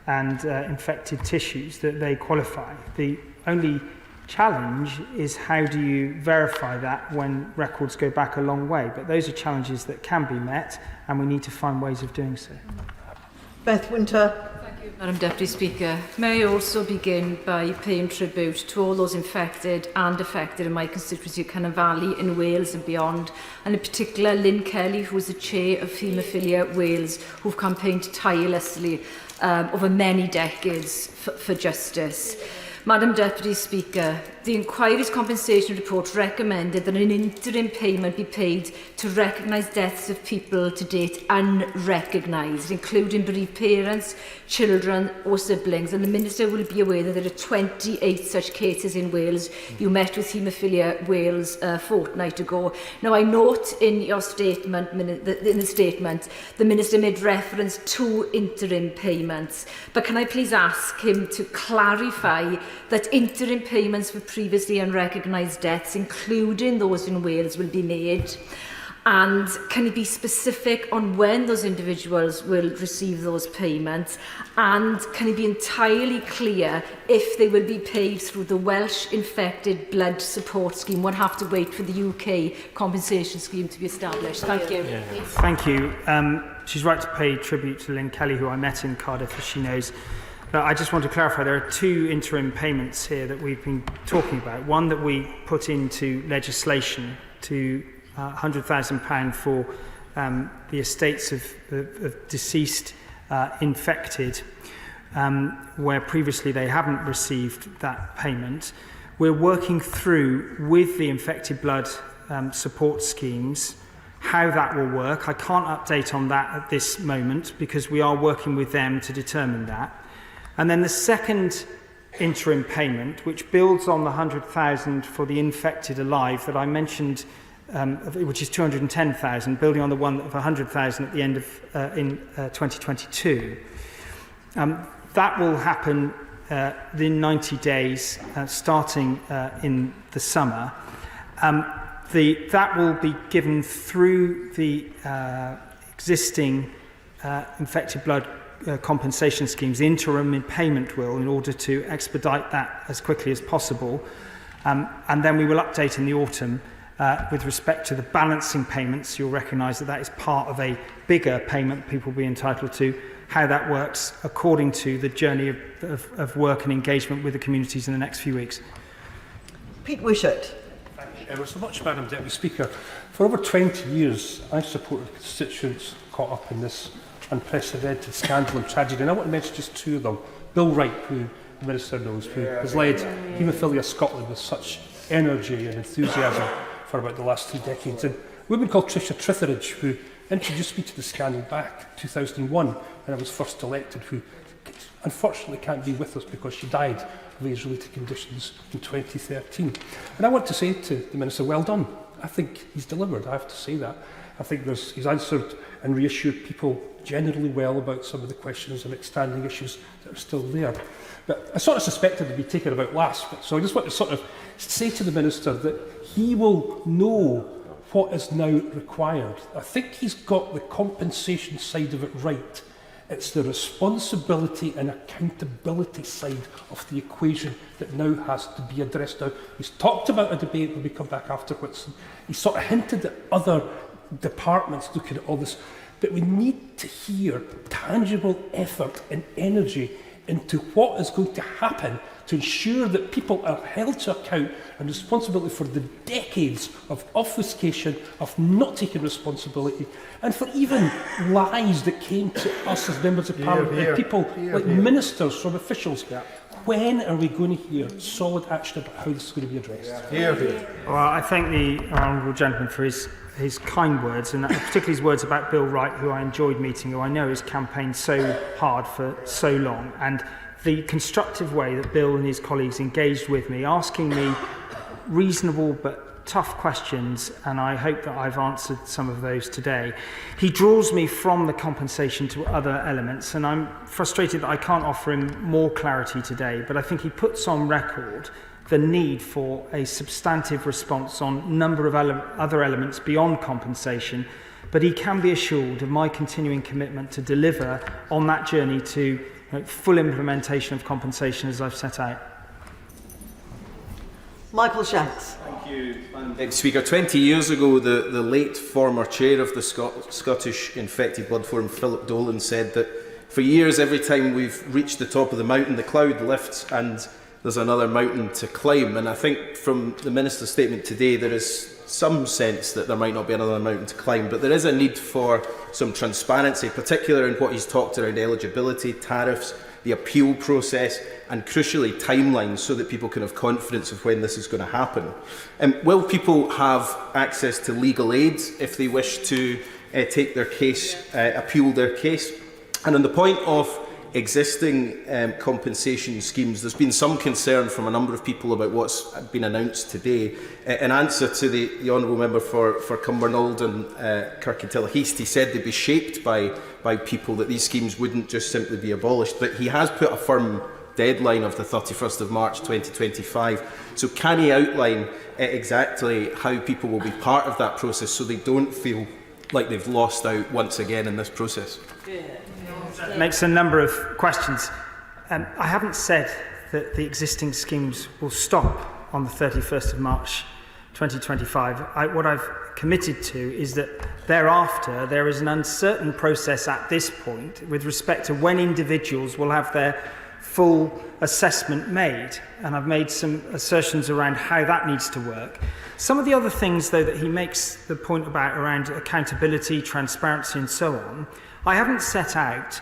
and infected tissues, that they qualify. The only challenge is how do you verify that when records go back a long way, but those are challenges that can be met and we need to find ways of doing so. Beth Winter. Thank you, Madam Deputy Speaker. May I also begin by paying tribute to all those infected and affected in my constituency of Cynon Valley in Wales and beyond, and in particular Lynn Kelly, who is the chair of Haemophilia Wales, who've campaigned tirelessly over many decades for justice. Madam Deputy Speaker, the inquiry's compensation report recommended that an interim payment be paid to recognise deaths of people to date unrecognised, including bereaved parents, children or siblings. And the Minister will be aware that there are 28 such cases in Wales. You met with Haemophilia Wales a fortnight ago. Now, I note in your statement, the Minister made reference to interim payments. But can I please ask him to clarify that interim payments for previously unrecognised deaths, including those in Wales, will be made? And can he be specific on when those individuals will receive those payments? And can he be entirely clear if they will be paid through the Welsh Infected Blood Support Scheme? We'll have to wait for the UK compensation scheme to be established. Thank you. Thank you. She's right to pay tribute to Lynn Kelly, who I met in Cardiff, as she knows. I just want to clarify, there are two interim payments here that we've been talking about. One that we put into legislation to £100,000 for the estates of deceased infected, where previously they haven't received that payment. We're working through with the infected blood support schemes how that will work. I can't update on that at this moment because we are working with them to determine that. And then the second interim payment, which builds on the 100,000 for the infected alive that I mentioned, which is 210,000, building on the one of 100,000 at the end of in 2022. That will happen in 90 days, starting in the summer. That will be given through the existing infected blood compensation schemes. The interim payment will, in order to expedite that as quickly as possible. And then we will update in the autumn with respect to the balancing payments. You'll recognise that that is part of a bigger payment people will be entitled to how that works according to the journey of work and engagement with the communities in the next few weeks. Pete Wishart. Thank you ever so much, Madam Deputy Speaker. For over 20 years, I supported constituents caught up in this unprecedented scandal and tragedy, and I want to mention just two of them. Bill Wright, who the Minister knows, who has led Haemophilia Scotland with such energy and enthusiasm for about the last 2 decades, and a woman called Tricia Tritheridge, who introduced me to the scandal back in 2001 when I was first elected, who unfortunately can't be with us because she died of age-related conditions in 2013. And I want to say to the Minister, well done. I think he's delivered, I have to say that. I think he's answered and reassured people generally well about some of the questions and outstanding issues that are still there. But I sort of suspected to be taken about last, so I just want to sort of say to the Minister that he will know what is now required. I think he's got the compensation side of it right. It's the responsibility and accountability side of the equation that now has to be addressed. Now, he's talked about a debate when we come back afterwards. He sort of hinted at other departments looking at all this. But we need to hear tangible effort and energy into what is going to happen to ensure that people are held to account and responsibility for the decades of obfuscation, of not taking responsibility, and for even lies that came to us as members of Parliament, and people like ministers from officials. When are we going to hear solid action about how this is going to be addressed? Well, I thank the honourable gentleman for his kind words, and particularly his words about Bill Wright, who I enjoyed meeting, who I know has campaigned so hard for so long, and the constructive way that Bill and his colleagues engaged with me, asking me reasonable but tough questions, and I hope that I've answered some of those today. He draws me from the compensation to other elements, and I'm frustrated that I can't offer him more clarity today, but I think he puts on record the need for a substantive response on a number of other elements beyond compensation, but he can be assured of my continuing commitment to deliver on that journey to full implementation of compensation as I've set out. Michael Shanks. Thank you, Madam Deputy Speaker. 20 years ago, the late former chair of the Scottish Infected Blood Forum, Philip Dolan, said that for years, every time we've reached the top of the mountain, the cloud lifts and there's another mountain to climb. And I think from the Minister's statement today, there is some sense that there might not be another mountain to climb, but there is a need for some transparency, particularly in what he's talked around eligibility, tariffs, the appeal process, and crucially timelines, so that people can have confidence of when this is going to happen. Will people have access to legal aid if they wish to take their case, appeal their case? And on the point of existing compensation schemes, there's been some concern from a number of people about what's been announced today. In answer to the Honourable Member for Cumbernauld and Kirkintilloch, he said they'd be shaped by people, that these schemes wouldn't just simply be abolished, but he has put a firm deadline of the 31st of March 2025. So can he outline exactly how people will be part of that process so they don't feel like they've lost out once again in this process? Makes a number of questions. I haven't said that the existing schemes will stop on the 31st of March 2025. What I've committed to is that thereafter there is an uncertain process at this point with respect to when individuals will have their full assessment made, and I've made some assertions around how that needs to work. Some of the other things, though, that he makes the point about around accountability, transparency and so on, I haven't set out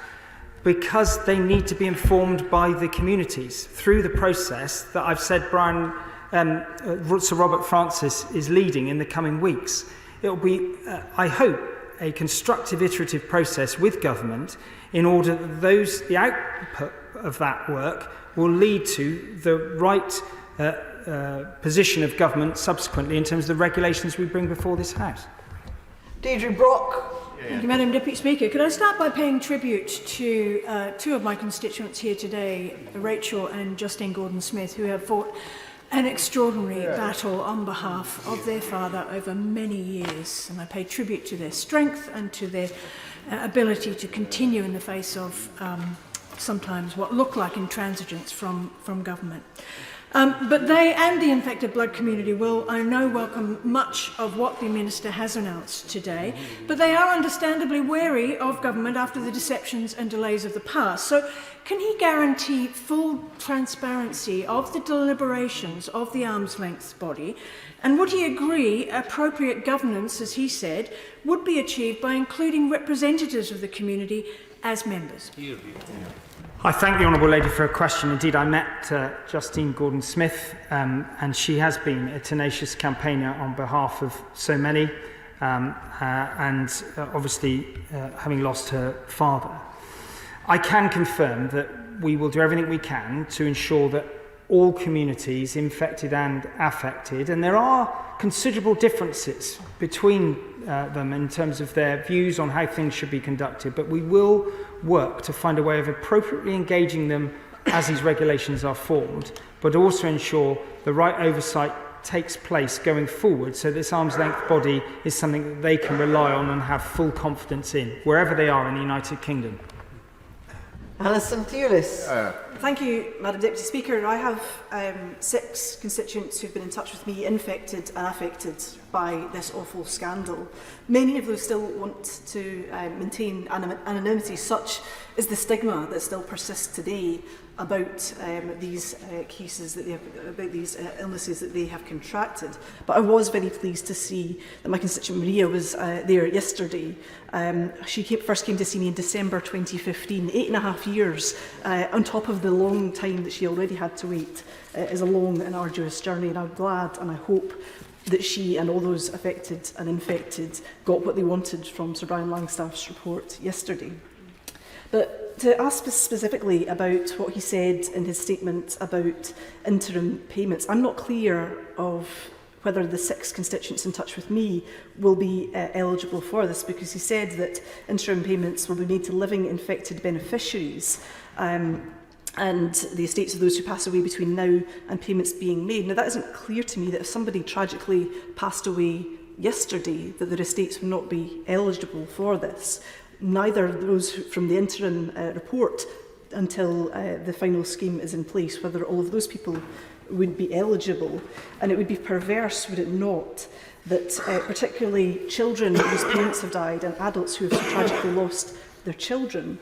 because they need to be informed by the communities through the process that I've said Sir Robert Francis is leading in the coming weeks. It will be, I hope, a constructive iterative process with government in order that the output of that work will lead to the right position of government subsequently in terms of the regulations we bring before this House. Deirdre Brock. Thank you, Madam Deputy Speaker. Could I start by paying tribute to two of my constituents here today, Rachel and Justine Gordon-Smith, who have fought an extraordinary battle on behalf of their father over many years. And I pay tribute to their strength and to their ability to continue in the face of sometimes what look like intransigence from government. But they and the infected blood community will, I know, welcome much of what the Minister has announced today, but they are understandably wary of government after the deceptions and delays of the past. So can he guarantee full transparency of the deliberations of the arm's length body? And would he agree appropriate governance, as he said, would be achieved by including representatives of the community as members? I thank the Honourable Lady for her question. Indeed, I met Justine Gordon-Smith, and she has been a tenacious campaigner on behalf of so many, obviously having lost her father. I can confirm that we will do everything we can to ensure that all communities, infected and affected, and there are considerable differences between them in terms of their views on how things should be conducted, but we will work to find a way of appropriately engaging them as these regulations are formed, but also ensure the right oversight takes place going forward so this arm's length body is something that they can rely on and have full confidence in, wherever they are in the United Kingdom. Alison Thewlis. Thank you, Madam Deputy Speaker. I have 6 constituents who've been in touch with me, infected and affected by this awful scandal. Many of those still want to maintain anonymity, such is the stigma that still persists today about these cases that they have, about these illnesses that they have contracted. But I was very pleased to see that my constituent Maria was there yesterday. She first came to see me in December 2015, 8.5 years on top of the long time that she already had to wait. Is a long and arduous journey, and I'm glad and I hope that she and all those affected and infected got what they wanted from Sir Brian Langstaff's report yesterday. But to ask specifically about what he said in his statement about interim payments, I'm not clear of whether the 6 constituents in touch with me will be eligible for this, because he said that interim payments will be made to living infected beneficiaries and the estates of those who pass away between now and payments being made. Now, that isn't clear to me, that if somebody tragically passed away yesterday, that their estates would not be eligible for this. Neither those from the interim report until the final scheme is in place, whether all of those people would be eligible. And it would be perverse, would it not, that particularly children whose parents have died and adults who have so tragically lost their children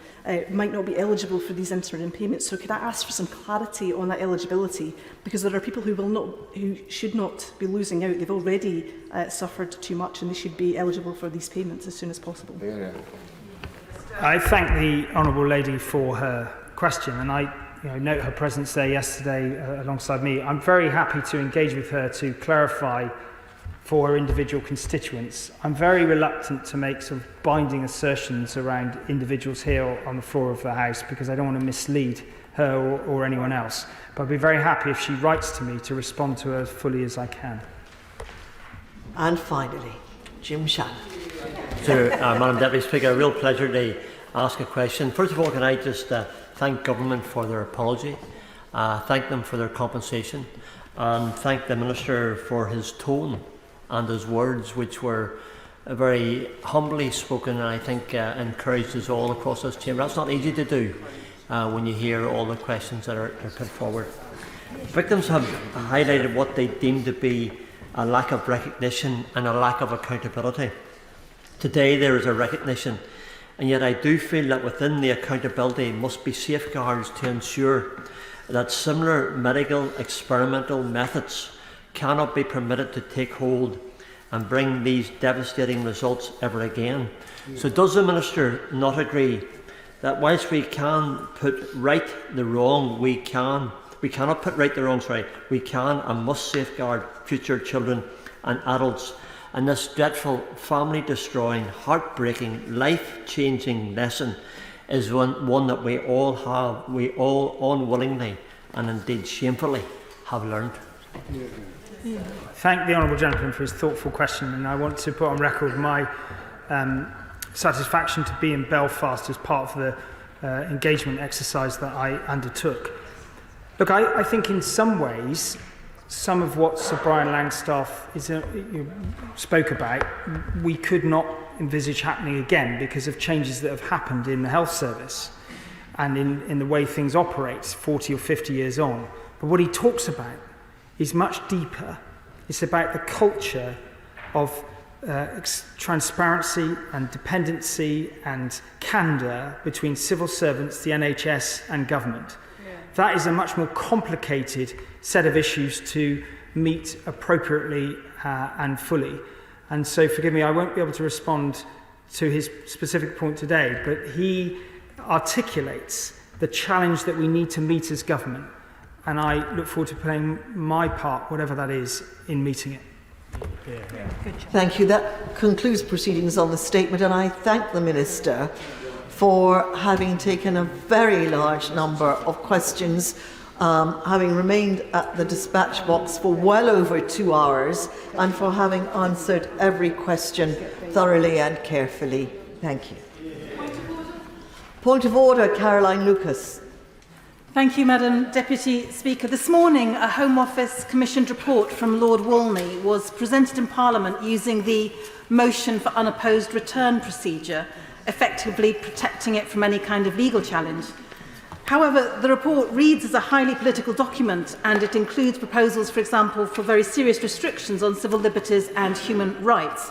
might not be eligible for these interim payments. So could I ask for some clarity on that eligibility? Because there are people who should not be losing out. They've already suffered too much, and they should be eligible for these payments as soon as possible. I thank the Honourable Lady for her question, and I note her presence there yesterday alongside me. I'm very happy to engage with her to clarify for her individual constituents. I'm very reluctant to make sort of binding assertions around individuals here on the floor of the House, because I don't want to mislead her or anyone else. But I'd be very happy if she writes to me to respond to her as fully as I can. And finally, Jim Shannon. Madam Deputy Speaker, a real pleasure to ask a question. First of all, can I just thank Government for their apology, thank them for their compensation, and thank the Minister for his tone and his words, which were very humbly spoken, and I think encouraged us all across this chamber. That's not easy to do when you hear all the questions that are put forward. Victims have highlighted what they deem to be a lack of recognition and a lack of accountability. Today there is a recognition, and yet I do feel that within the accountability must be safeguards to ensure that similar medical experimental methods cannot be permitted to take hold and bring these devastating results ever again. So does the Minister not agree that whilst we can put right the wrong, we cannot put right the wrong, we can and must safeguard future children and adults, and this dreadful, family-destroying, heartbreaking, life-changing lesson is one that we all unwillingly and indeed shamefully have learned. Thank the Honourable Gentleman for his thoughtful question, and I want to put on record my satisfaction to be in Belfast as part of the engagement exercise that I undertook. Look, I think in some ways, some of what Sir Brian Langstaff spoke about, we could not envisage happening again because of changes that have happened in the health service and in the way things operate 40 or 50 years on. But what he talks about is much deeper. It's about the culture of transparency and dependency and candor between civil servants, the NHS and government. Yeah. That is a much more complicated set of issues to meet appropriately and fully. And so, forgive me, I won't be able to respond to his specific point today, but he articulates the challenge that we need to meet as government. And I look forward to playing my part, whatever that is, in meeting it. Thank you. That concludes proceedings on the statement, and I thank the Minister for having taken a very large number of questions, having remained at the dispatch box for well over 2 hours, and for having answered every question thoroughly and carefully. Thank you. Point of order, Caroline Lucas. Thank you, Madam Deputy Speaker. This morning, a Home Office commissioned report from Lord Wolney was presented in Parliament using the motion for unopposed return procedure, effectively protecting it from any kind of legal challenge. However, the report reads as a highly political document, and it includes proposals, for example, for very serious restrictions on civil liberties and human rights.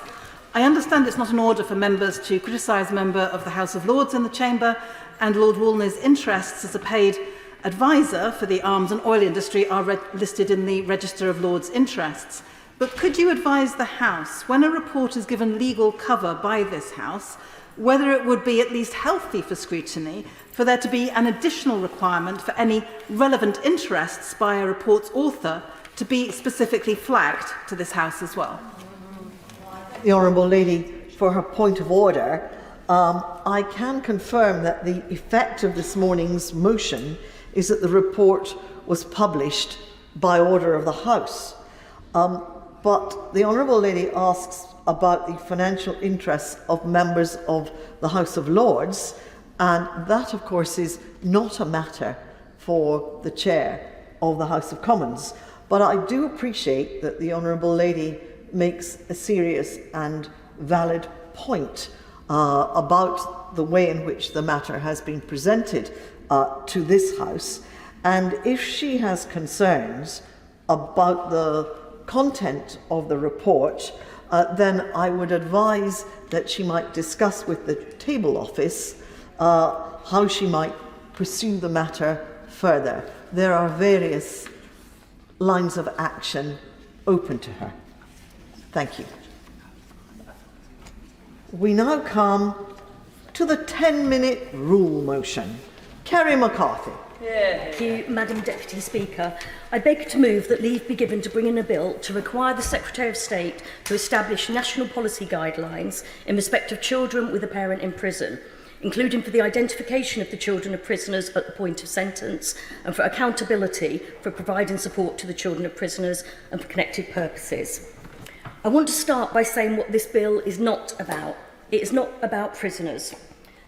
I understand it's not an order for members to criticise a member of the House of Lords in the Chamber, and Lord Wolney's interests as a paid advisor for the arms and oil industry are listed in the Register of Lords' Interests. But could you advise the House, when a report is given legal cover by this House, whether it would be at least healthy for scrutiny for there to be an additional requirement for any relevant interests by a report's author to be specifically flagged to this House as well? The Honourable Lady for her point of order. I can confirm that the effect of this morning's motion is that the report was published by order of the House. But the Honourable Lady asks about the financial interests of members of the House of Lords, and that, of course, is not a matter for the Chair of the House of Commons. But I do appreciate that the Honourable Lady makes a serious and valid point about the way in which the matter has been presented to this House, and if she has concerns about the content of the report, then I would advise that she might discuss with the Table Office how she might pursue the matter further. There are various lines of action open to her. Thank you. We now come to the 10-minute rule motion. Kerry McCarthy. Thank you, Madam Deputy Speaker. I beg to move that leave be given to bring in a bill to require the Secretary of State to establish national policy guidelines in respect of children with a parent in prison, including for the identification of the children of prisoners at the point of sentence and for accountability for providing support to the children of prisoners and for connected purposes. I want to start by saying what this bill is not about. It is not about prisoners.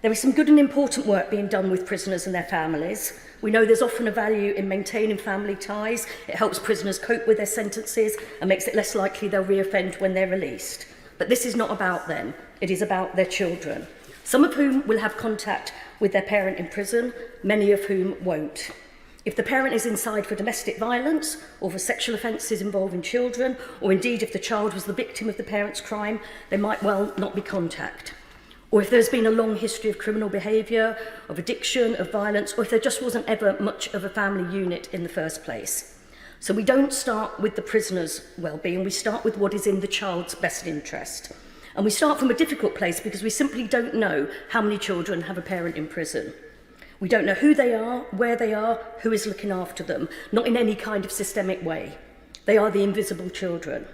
There is some good and important work being done with prisoners and their families. We know there's often a value in maintaining family ties. It helps prisoners cope with their sentences and makes it less likely they'll reoffend when they're released. But this is not about them. It is about their children, some of whom will have contact with their parent in prison, many of whom won't. If the parent is inside for domestic violence or for sexual offences involving children, or indeed if the child was the victim of the parent's crime, there might well not be contact. Or if there's been a long history of criminal behaviour, of addiction, of violence, or if there just wasn't ever much of a family unit in the first place. So we don't start with the prisoner's well-being, we start with what is in the child's best interest. And we start from a difficult place because we simply don't know how many children have a parent in prison. We don't know who they are, where they are, who is looking after them, not in any kind of systemic way. They are the invisible children.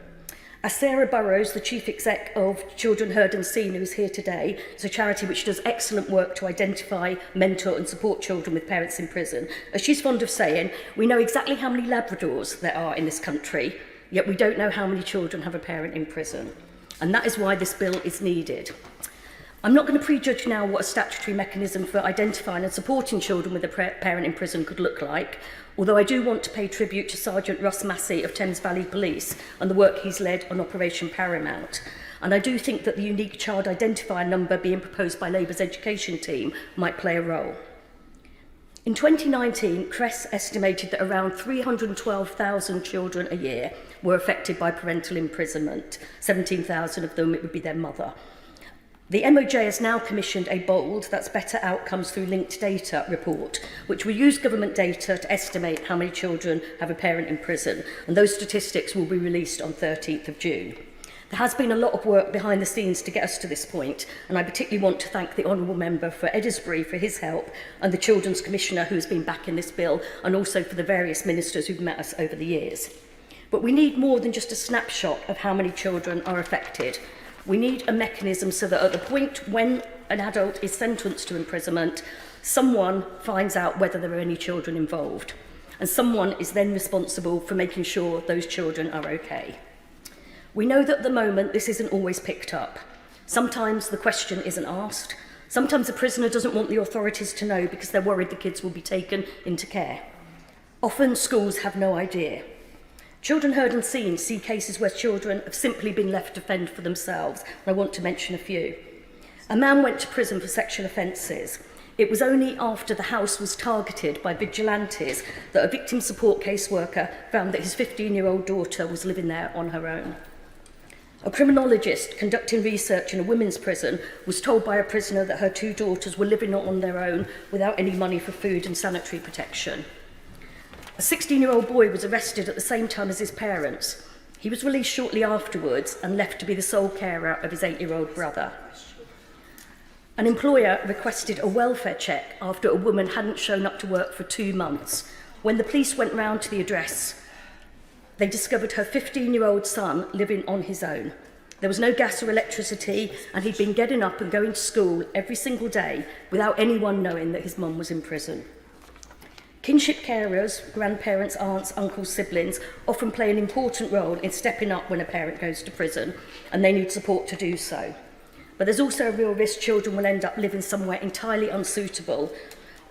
As Sarah Burrows, the Chief Exec of Children Heard and Seen, who is here today, is a charity which does excellent work to identify, mentor and support children with parents in prison. As she's fond of saying, we know exactly how many Labradors there are in this country, yet we don't know how many children have a parent in prison. And that is why this bill is needed. I'm not going to prejudge now what a statutory mechanism for identifying and supporting children with a parent in prison could look like, although I do want to pay tribute to Sergeant Russ Massey of Thames Valley Police and the work he's led on Operation Paramount. And I do think that the unique child identifier number being proposed by Labour's education team might play a role. In 2019, CRESS estimated that around 312,000 children a year were affected by parental imprisonment. 17,000 of them, it would be their mother. The MOJ has now commissioned a BOLD, that's Better Outcomes Through Linked Data report, which will use government data to estimate how many children have a parent in prison, and those statistics will be released on 13th of June. There has been a lot of work behind the scenes to get us to this point, and I particularly want to thank the Honourable Member for Edisbury for his help, and the Children's Commissioner who has been backing this bill, and also for the various ministers who've met us over the years. But we need more than just a snapshot of how many children are affected. We need a mechanism so that at the point when an adult is sentenced to imprisonment, someone finds out whether there are any children involved, and someone is then responsible for making sure those children are okay. We know that at the moment this isn't always picked up. Sometimes the question isn't asked. Sometimes the prisoner doesn't want the authorities to know because they're worried the kids will be taken into care. Often schools have no idea. Children heard and seen see cases where children have simply been left to fend for themselves, and I want to mention a few. A man went to prison for sexual offences. It was only after the house was targeted by vigilantes that a victim support caseworker found that his 15-year-old daughter was living there on her own. A criminologist conducting research in a women's prison was told by a prisoner that her 2 daughters were living on their own without any money for food and sanitary protection. A 16-year-old boy was arrested at the same time as his parents. He was released shortly afterwards and left to be the sole carer of his 8-year-old brother. An employer requested a welfare check after a woman hadn't shown up to work for 2 months. When the police went round to the address, they discovered her 15-year-old son living on his own. There was no gas or electricity, and he'd been getting up and going to school every single day without anyone knowing that his mum was in prison. Kinship carers, grandparents, aunts, uncles, siblings often play an important role in stepping up when a parent goes to prison, and they need support to do so. But there's also a real risk children will end up living somewhere entirely unsuitable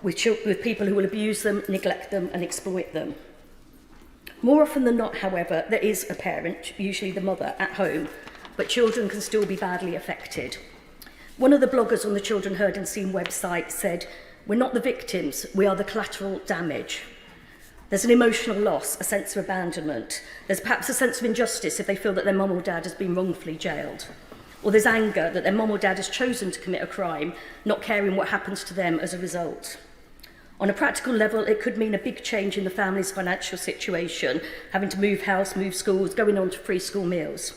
with people who will abuse them, neglect them and exploit them. More often than not, however, there is a parent, usually the mother, at home, but children can still be badly affected. One of the bloggers on the Children Heard and Seen website said, "We're not the victims, we are the collateral damage." There's an emotional loss, a sense of abandonment. There's perhaps a sense of injustice if they feel that their mum or dad has been wrongfully jailed. Or there's anger that their mum or dad has chosen to commit a crime, not caring what happens to them as a result. On a practical level, it could mean a big change in the family's financial situation, having to move house, move schools, going on to free school meals.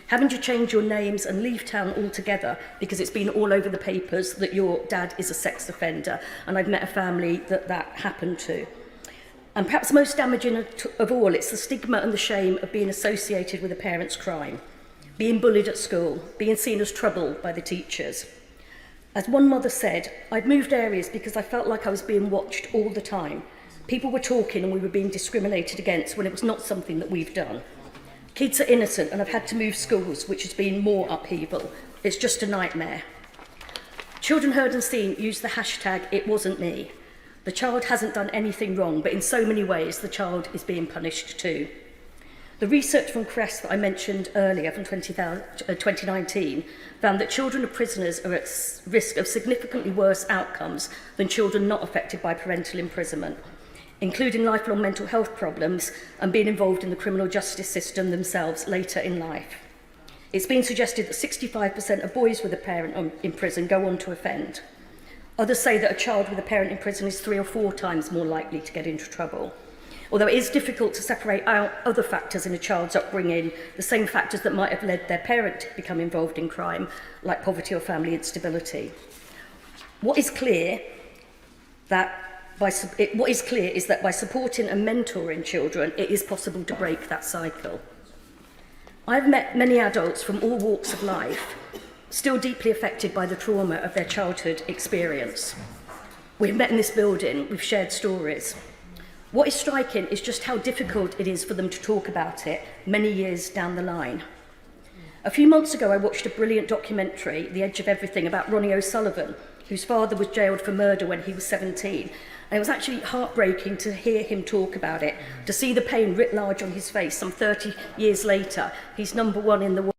Having to change your names and leave town altogether because it's been all over the papers that your dad is a sex offender. And I've met a family that happened to. And perhaps most damaging of all, it's the stigma and the shame of being associated with a parent's crime. Being bullied at school, being seen as trouble by the teachers. As one mother said, "I'd moved areas because I felt like I was being watched all the time. People were talking and we were being discriminated against when it was not something that we've done. Kids are innocent and I've had to move schools, which has been more upheaval. It's just a nightmare." Children Heard and Seen use the hashtag #ItWasn'tMe. The child hasn't done anything wrong, but in so many ways the child is being punished too. The research from CRESS that I mentioned earlier from 2019 found that children of prisoners are at risk of significantly worse outcomes than children not affected by parental imprisonment, including lifelong mental health problems and being involved in the criminal justice system themselves later in life. It's been suggested that 65% of boys with a parent in prison go on to offend. Others say that a child with a parent in prison is 3 or 4 times more likely to get into trouble. Although it is difficult to separate out other factors in a child's upbringing, the same factors that might have led their parent to become involved in crime, like poverty or family instability. What is clear is that by supporting and mentoring children, it is possible to break that cycle. I've met many adults from all walks of life, still deeply affected by the trauma of their childhood experience. We've met in this building, we've shared stories. What is striking is just how difficult it is for them to talk about it many years down the line. A few months ago, I watched a brilliant documentary, The Edge of Everything, about Ronnie O'Sullivan, whose father was jailed for murder when he was 17. And it was actually heartbreaking to hear him talk about it, to see the pain writ large on his face some 30 years later. He's #1 in the